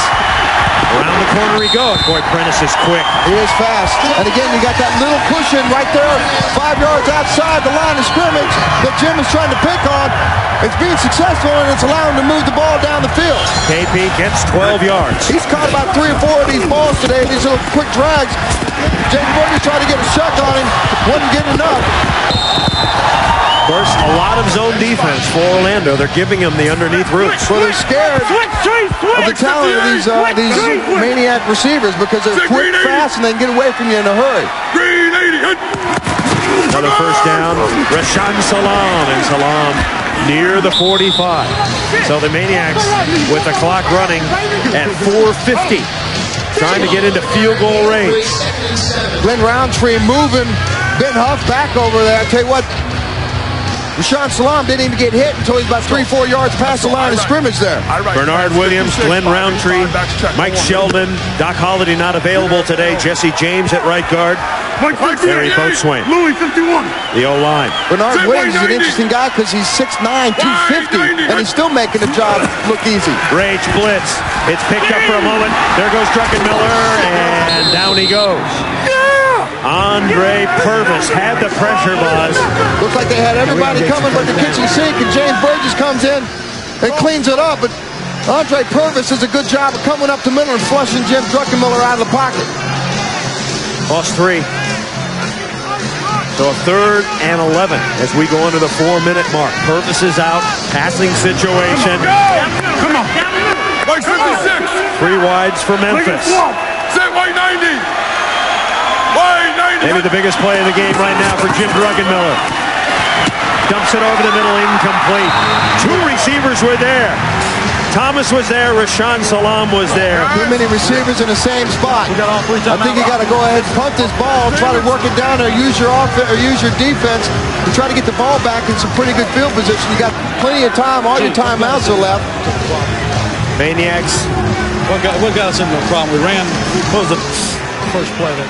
Around the corner he goes. Boy, Prentice is quick.
He is fast. And again, you got that little cushion right there, 5 yards outside the line of scrimmage that Jim is trying to pick on. It's being successful, and it's allowing him to move the ball down the field.
KP gets 12 yards.
He's caught about 3 or 4 of these balls today, these little quick drags. James Burgess tried to get a shuck on him. Wasn't getting enough.
Of course, a lot of zone defense for Orlando. They're giving him the underneath routes.
Well, they're scared of the talent of these Maniac receivers because they're quick, fast, and they can get away from you in a hurry.
Another first down. RASHAAN SALAAM, and SALAAM near the 45. So the Maniacs with the clock running at 4:50. Trying to get into field goal range.
Glenn Roundtree moving Ben Huff back over there. I tell you what, RASHAAN SALAAM didn't even get hit until he's about 3-4 yards past the line of scrimmage there.
Bernard Williams, Glenn Roundtree, Mike Sheldon, Doc Holliday not available today. Jesse James at right guard. Harry Boatswain.
Louis 51.
The O-line.
Bernard Williams is an interesting guy because he's 6'9", 250, and he's still making the job look easy.
Rage blitz. It's picked up for a moment. There goes Druckenmiller, and down he goes. Andre Purvis had the pressure, Buzz.
Looks like they had everybody coming but the kitchen sink, and James Burgess comes in and cleans it up. But Andre Purvis does a good job of coming up the middle and flushing Jim Druckenmiller out of the pocket.
Lost 3. So a 3rd and 11 as we go into the 4-minute mark. Purvis is out, passing situation.
Come on. White 56.
3 wides for Memphis.
Say white 90.
Maybe the biggest play of the game right now for Jim Druckenmiller. Dumps it over the middle, incomplete. 2 receivers were there. Thomas was there, RASHAAN SALAAM was there.
Too many receivers in the same spot. I think you got to go ahead and punt this ball, try to work it down there, use your offense or use your defense to try to get the ball back in some pretty good field position. You got plenty of time, all your timeouts are left.
Maniacs.
What got us into a problem? We ran, what was the first play that?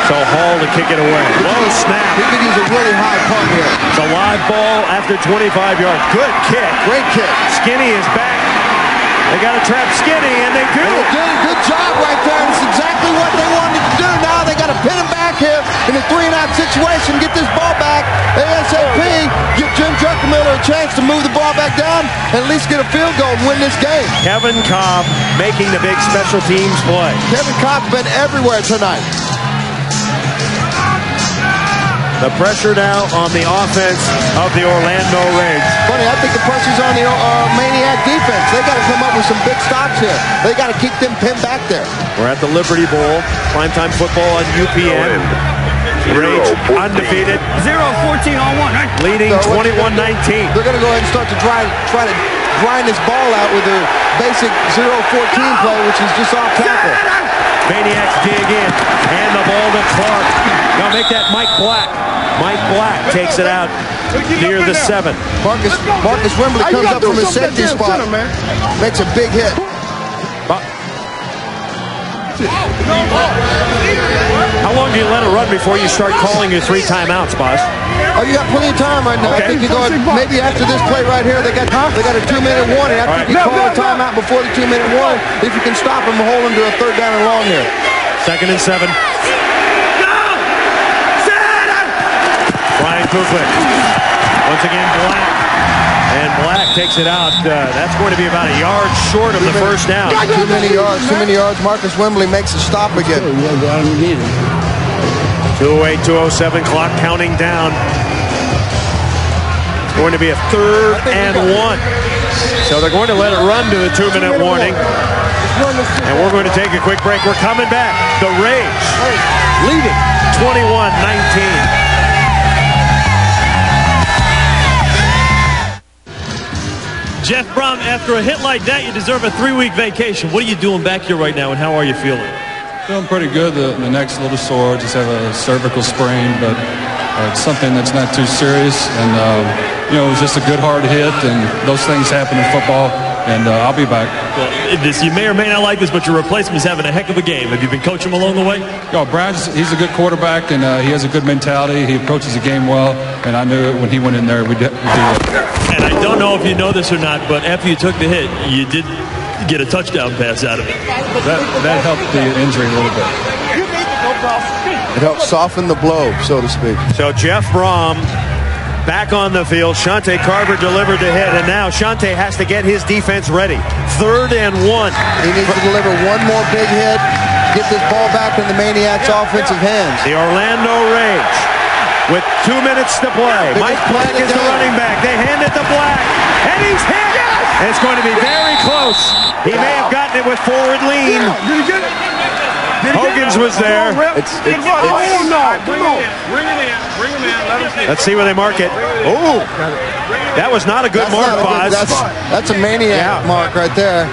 So Hall to kick it away. Low snap.
He could use a really high punt here.
It's a live ball after 25 yards. Good kick.
Great kick.
Skinny is back. They got to trap Skinny, and they do.
They did a good job right there. It's exactly what they wanted to do. Now they got to pin him back here in a 3-and-out situation, get this ball back ASAP, give Jim Druckenmiller a chance to move the ball back down and at least get a field goal and win this game.
Kevin Cobb making the big special teams play.
Kevin Cobb's been everywhere tonight.
The pressure now on the offense of the Orlando Rage.
Funny, I think the pressure's on the Maniac defense. They got to come up with some big stops here. They got to keep them pinned back there.
We're at the Liberty Bowl. Primetime football on UPN. Rage undefeated.
0-14 on 1.
Leading 21-19.
They're going to go ahead and start to try to grind this ball out with a basic 0-14 play, which is just off tackle.
Maniacs dig in. Hand the ball to Clark. Now make that Mike Black. Mike Black takes it out near the 7.
Marcus Wembley comes up from his safety spot. Makes a big hit.
How long do you let it run before you start calling your 3 timeouts, boss?
Oh, you got plenty of time right now.
Okay.
I think you go ahead, maybe after this play right here, they got a 2-minute warning. I think you call a timeout before the 2-minute warning if you can stop them and hold them to a 3rd down and long here.
2nd and 7. Brian Kuklick. Once again, Black. And Black takes it out. That's going to be about a yard short of the first down.
Too many yards. Marcus Wembley makes a stop again.
2:08, 2:07, clock counting down. It's going to be a 3rd and 1. So they're going to let it run to the 2-minute warning. And we're going to take a quick break. We're coming back. The Rage leading 21-19.
Jeff Brohm, after a hit like that, you deserve a 3-week vacation. What are you doing back here right now, and how are you feeling?
Feeling pretty good. The neck's a little sore. Just have a cervical sprain, but it's something that's not too serious. And, you know, it was just a good hard hit, and those things happen in football. And I'll be back.
Well, you may or may not like this, but your replacement's having a heck of a game. Have you been coaching him along the way?
No, he's a good quarterback, and he has a good mentality. He approaches the game well, and I knew when he went in there, we'd do it.
And I don't know if you know this or not, but after you took the hit, you did get a touchdown pass out of it.
That helped the injury a little bit.
It helped soften the blow, so to speak.
So Jeff Brohm back on the field. Shante Carver delivered the hit, and now Shante has to get his defense ready. 3rd and 1.
He needs to deliver one more big hit, get this ball back in the Maniacs' offensive hands.
The Orlando Rage with 2 minutes to play. Mike Black is the running back. They hand it to Black, and he's hit. And it's going to be very close. He may have gotten it with forward lean.
Did he get it?
Hogan's was there.
Bring it in.
Let's see where they mark it. Oh, that was not a good mark, Boz.
That's a Maniac mark right there.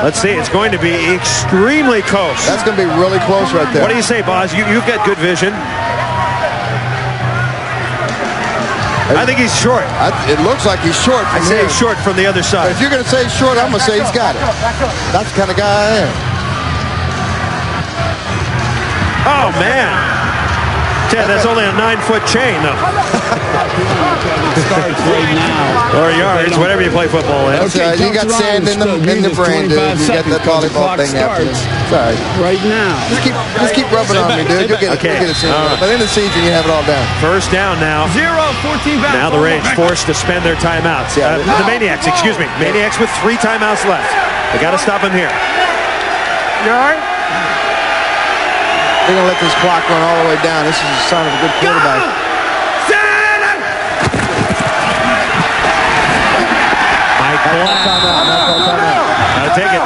Let's see. It's going to be extremely close.
That's going to be really close right there.
What do you say, Boz? You've got good vision. I think he's short.
It looks like he's short.
I say he's short from the other side.
But if you're going to say he's short, I'm going to say he's got it. That's the kind of guy I am.
Oh, man. Ted, that's only a 9-foot chain, though. Or yards, whatever you play football in.
You got sand in the brain, dude. You got that volleyball thing happening. Sorry.
Right now.
Just keep rubbing on me, dude. You'll get it. You'll get it soon. By the end of the season, you have it all down.
1st down now.
0-14 back.
Now the Rage forced to spend their timeouts. The Maniacs, excuse me. Maniacs with 3 timeouts left. They got to stop him here.
You all right?
They're going to let this clock run all the way down. This is a sign of a good quarterback.
Mike Black. Now take it.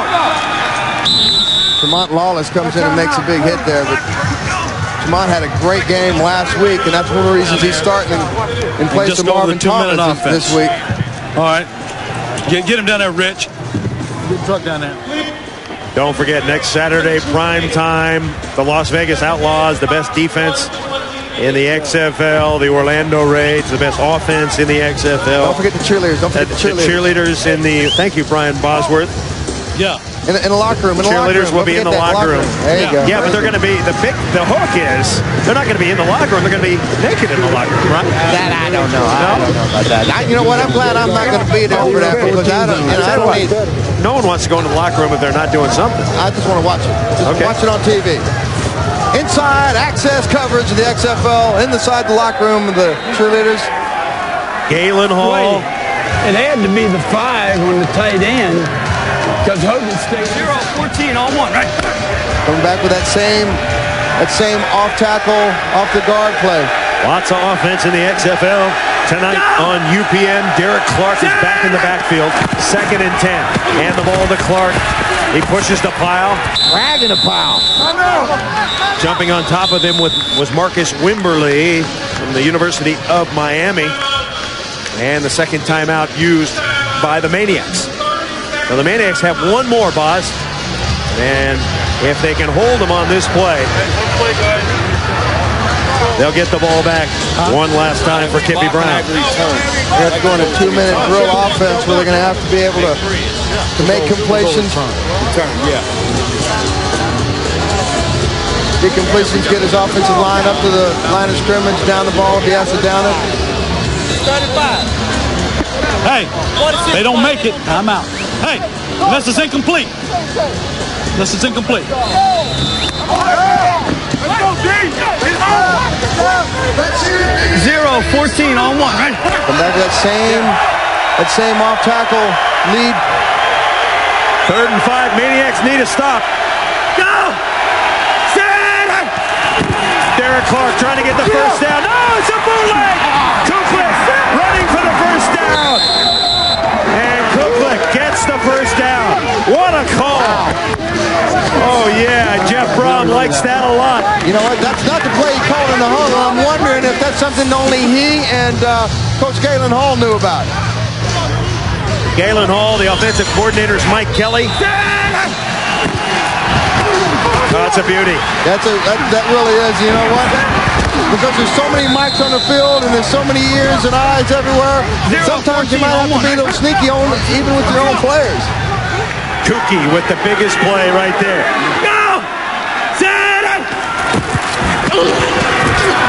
Tremont Lawless comes in and makes a big hit there, but Tremont had a great game last week, and that's one of the reasons he's starting in place of Marvin Thomas this week.
All right. Get him down there, Rich. Get the truck down there.
Don't forget, next Saturday, prime time, the Las Vegas Outlaws, the best defense in the XFL, the Orlando Rage, the best offense in the XFL.
Don't forget the cheerleaders. Don't forget the cheerleaders.
The cheerleaders in the, thank you, Brian Bosworth.
Yeah.
In the locker room.
Cheerleaders will be in the locker room.
There you go.
Yeah, but they're going to be, the hook is, they're not going to be in the locker room. They're going to be naked in the locker room, right?
That I don't know. I don't know about that. You know what? I'm glad I'm not going to be there for that because I don't need it.
No one wants to go into the locker room if they're not doing something.
I just want to watch it. Watch it on TV. Inside access coverage of the XFL, inside the locker room of the cheerleaders.
Galen Hall.
It had to be the 5 on the tight end because Hogan stayed
0-14 on 1, right?
Coming back with that same off tackle, off the guard play.
Lots of offense in the XFL tonight on UPN. Derrick Clark is back in the backfield. 2nd and 10. Hand the ball to Clark. He pushes the pile.
Dragging a pile.
Jumping on top of him was Marcus Wimberly from the University of Miami. And the second timeout used by the Maniacs. Now the Maniacs have one more, Boz. And if they can hold them on this play, they'll get the ball back one last time for Kippy Brown.
They're going a 2-minute drill offense where they're going to have to be able to make completions. Big completions, get his offensive line up to the line of scrimmage, down the ball if he has to down it.
35.
Hey, they don't make it, I'm out. Hey, unless it's incomplete. Unless it's incomplete.
0-14 on 1, right?
Come back to that same off tackle lead.
3rd and 5. Maniacs need a stop. Go! Derrick Clark trying to get the first down. No, it's a bootleg! Kuklick running for the first down. And Kuklick gets the first down. What a call. Oh, yeah, Jeff Brohm likes that a lot.
You know what? That's not the play he called in the huddle. I'm wondering if that's something only he and Coach Galen Hall knew about.
Galen Hall, the offensive coordinator, is Mike Kelly. Oh, that's a beauty.
That really is. You know what? Because there's so many mics on the field and there's so many ears and eyes everywhere, sometimes you might have to be a little sneaky even with your own players.
Kookie with the biggest play right there. Go! Set it!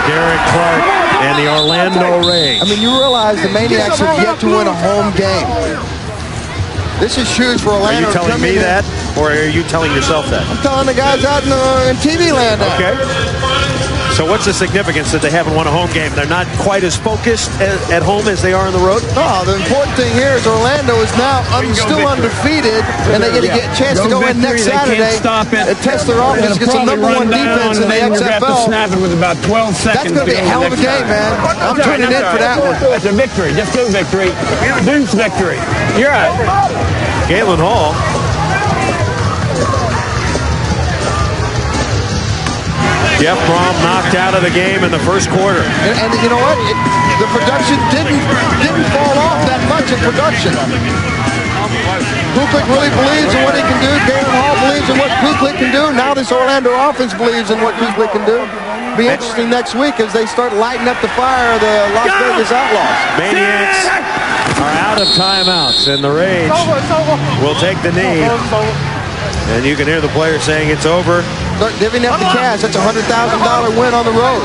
Derrick Clark and the Orlando Rage.
I mean, you realize the Maniacs have yet to win a home game. This is huge for Orlando.
Are you telling me that, or are you telling yourself that?
I'm telling the guys out in TV land now.
Okay. So what's the significance that they haven't won a home game? They're not quite as focused at home as they are on the road?
No, the important thing here is Orlando is now still undefeated, and they get a chance to go in next Saturday and test their offense against the #1 defense in the XFL.
Snap it with about 12 seconds.
That's going to be a hell of a game, man. I'm tuning in for that one.
That's a victory. Just do victory. Deuce victory. You're right.
Galen Hall. Jeff Brohm knocked out of the game in the first quarter.
And you know what? The production didn't fall off that much in production. Kuklick really believes in what he can do. Galen Hall believes in what Kuklick can do. Now this Orlando offense believes in what Kuklick can do. It'll be interesting next week as they start lighting up the fire of the Las Vegas Outlaws.
Maniacs are out of timeouts, and the Rage will take the knee. And you can hear the player saying it's over.
Start divvying up the cash. That's a $100,000 win on the road.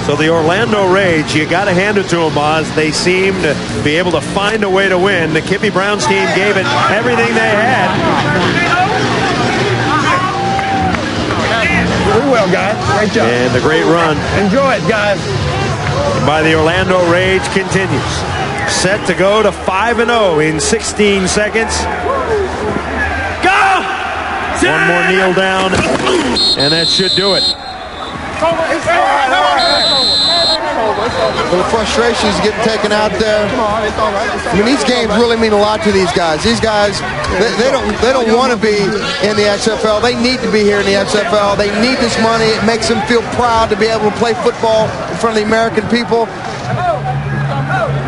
So the Orlando Rage, you got to hand it to them, Oz. They seem to be able to find a way to win. The KIPPY Browns team gave it everything they had.
Very well, guys. Great job.
And the great run.
Enjoy it, guys.
By the Orlando Rage continues. Set to go to 5-0 in 16 seconds. One more kneel down, and that should do it.
A little frustration is getting taken out there. I mean, these games really mean a lot to these guys. These guys, they don't want to be in the XFL. They need to be here in the XFL. They need this money. It makes them feel proud to be able to play football in front of the American people.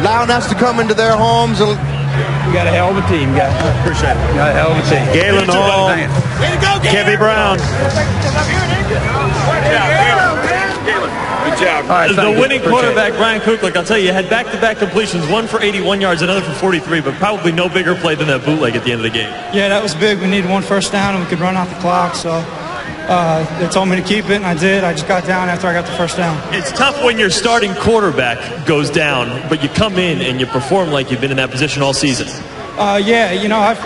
Allowing us to come into their homes.
You got a hell of a team, guys.
Appreciate it.
You got a hell of a team.
Galen Hall, KIPPY Brown.
Good job. Right, the winning quarterback, Brian Kuklick, I'll tell you, had back-to-back completions, one for 81 yards, another for 43, but probably no bigger play than that bootleg at the end of the game.
Yeah, that was big. We needed one first down, and we could run out the clock, so they told me to keep it, and I did. I just got down after I got the first down.
It's tough when your starting quarterback goes down, but you come in and you perform like you've been in that position all season.
Yeah, you know, I've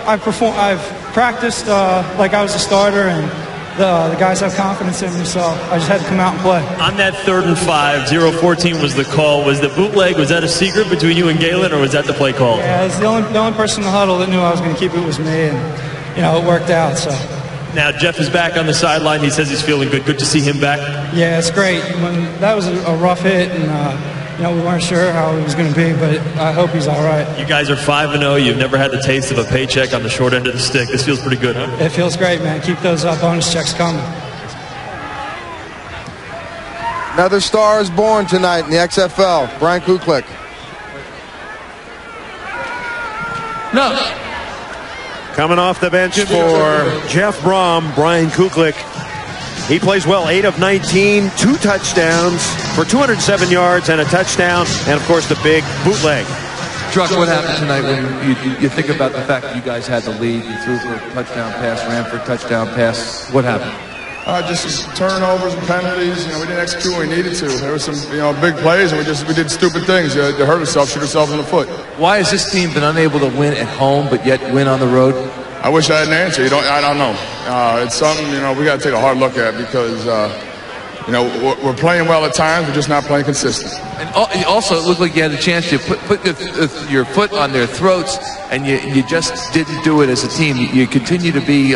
practiced like I was a starter, and the guys have confidence in me, so I just had to come out and play.
On that 3rd and 5, 0-14 was the call. Was the bootleg, was that a secret between you and Galen, or was that the play call?
Yeah, it's the only person in the huddle that knew I was going to keep it was me, and, you know, it worked out, so.
Now, Jeff is back on the sideline. He says he's feeling good. Good to see him back.
Yeah, it's great. That was a rough hit, and, you know, we weren't sure how it was going to be, but I hope he's all right.
You guys are 5-0. You've never had the taste of a paycheck on the short end of the stick. This feels pretty good, huh?
It feels great, man. Keep those bonus checks coming.
Another star is born tonight in the XFL. Brian Kuklick.
No.
Coming off the bench for Jeff Brohm, Brian Kuklick. He plays well, 8 of 19, 2 touchdowns for 207 yards and a touchdown, and of course the big bootleg.
Truck, what happened tonight when you think about the fact that you guys had the lead, you threw for a touchdown pass, ran for a touchdown pass, what happened?
Just turnovers and penalties. You know, we didn't execute when we needed to. There were some, big plays, and we did stupid things to hurt ourselves, shoot ourselves in the foot.
Why has this team been unable to win at home, but yet win on the road?
I wish I had an answer. I don't know. It's something we got to take a hard look at because we're playing well at times, we're just not playing consistent.
And also, it looked like you had a chance to put your foot on their throats, and you just didn't do it as a team. You continue to be.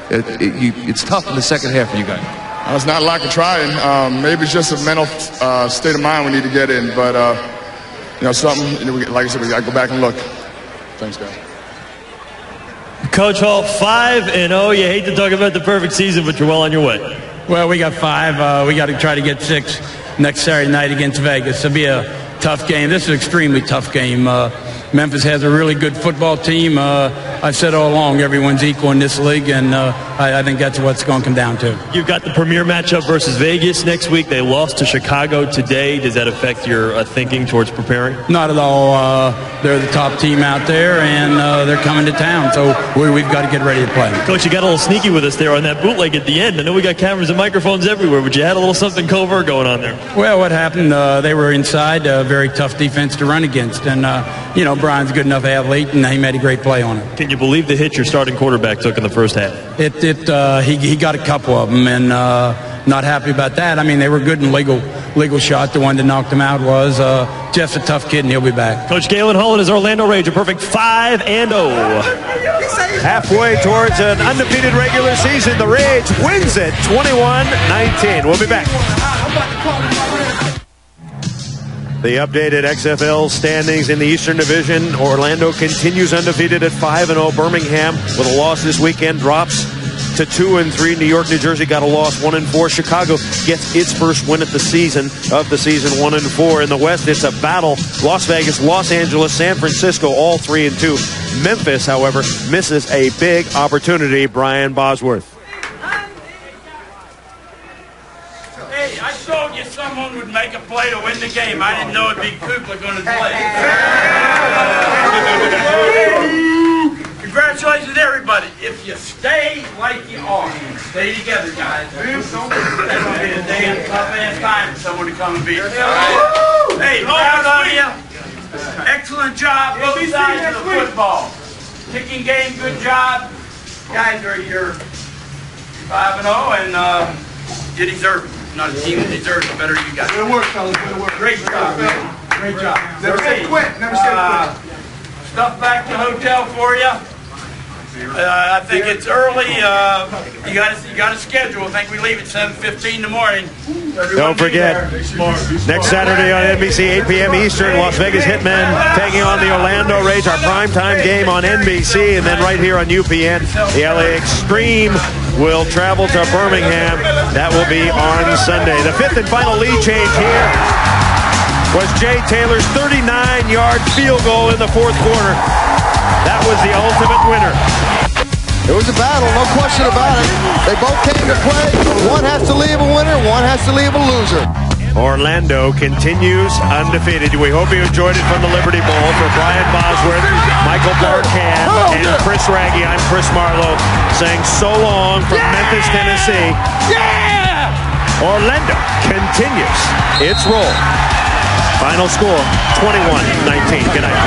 It's tough in the second half for you guys.
It's not a lack of trying. Maybe it's just a mental state of mind we need to get in. But something. Like I said, we got to go back and look. Thanks, guys.
Coach Hall, 5-0. You hate to talk about the perfect season, but you're well on your way.
Well, we got 5. We got to try to get 6 next Saturday night against Vegas. It'll be a tough game. This is an extremely tough game. Memphis has a really good football team. I've said all along, everyone's equal in this league, and I think that's what's going to come down to.
You've got the premier matchup versus Vegas next week. They lost to Chicago today. Does that affect your thinking towards preparing?
Not at all. They're the top team out there, and they're coming to town, so we've got to get ready to play.
Coach, you got a little sneaky with us there on that bootleg at the end. I know we got cameras and microphones everywhere, but you had a little something covert going on there.
Well, what happened, they were inside, a very tough defense to run against, and, Brian's a good enough athlete, and he made a great play on it.
Can you believe the hit your starting quarterback took in the first half?
He got a couple of them, and not happy about that. I mean, they were good in legal shot. The one that knocked him out was Jeff's a tough kid, and he'll be back.
Coach Galen Hull and his Orlando Rage, a perfect 5-0.
Halfway towards an undefeated regular season, the Rage wins it 21-19. We'll be back. The updated XFL standings in the Eastern Division. Orlando continues undefeated at 5-0. Birmingham, with a loss this weekend, drops to 2-3. New York, New Jersey got a loss, 1-4. Chicago gets its first win of the season, 1-4. In the West, it's a battle. Las Vegas, Los Angeles, San Francisco, all 3-2. Memphis, however, misses a big opportunity. Brian Bosworth.
Hey, I told you someone would make a play to win the game. I didn't know it'd be Kuklick on his play. Congratulations, everybody. If you stay like you are, stay together, guys. That's going to be a damn tough-ass time for someone to come and beat us. Hey, proud of you. Excellent job, both sides of the football. Kicking game, good job. Guys, you're 5-0, and you deserve it. Not a team that deserves it better than you guys. Good work, fellas. Good work. Great job, man. Great job. Never say quit. Never say quit. Stuff back to the hotel for you. I think it's early. You got a schedule. I think we leave at 7:15 in the morning.
Don't forget, next Saturday on NBC, 8 p.m. Eastern, Las Vegas Hitmen taking on the Orlando Rage, our primetime game on NBC, and then right here on UPN, the LA Extreme will travel to Birmingham. That will be on Sunday. The fifth and final lead change here was Jay Taylor's 39-yard field goal in the fourth quarter. That was the ultimate winner.
It was a battle, no question about it. They both came to play. One has to leave a winner, one has to leave a loser.
Orlando continues undefeated. We hope you enjoyed it from the Liberty Bowl. For Brian Bosworth, Michael Barkan, and Chris Raggy, I'm Chris Marlowe saying so long from Memphis, Tennessee.
Yeah!
Orlando continues its roll. Final score, 21-19. Good night.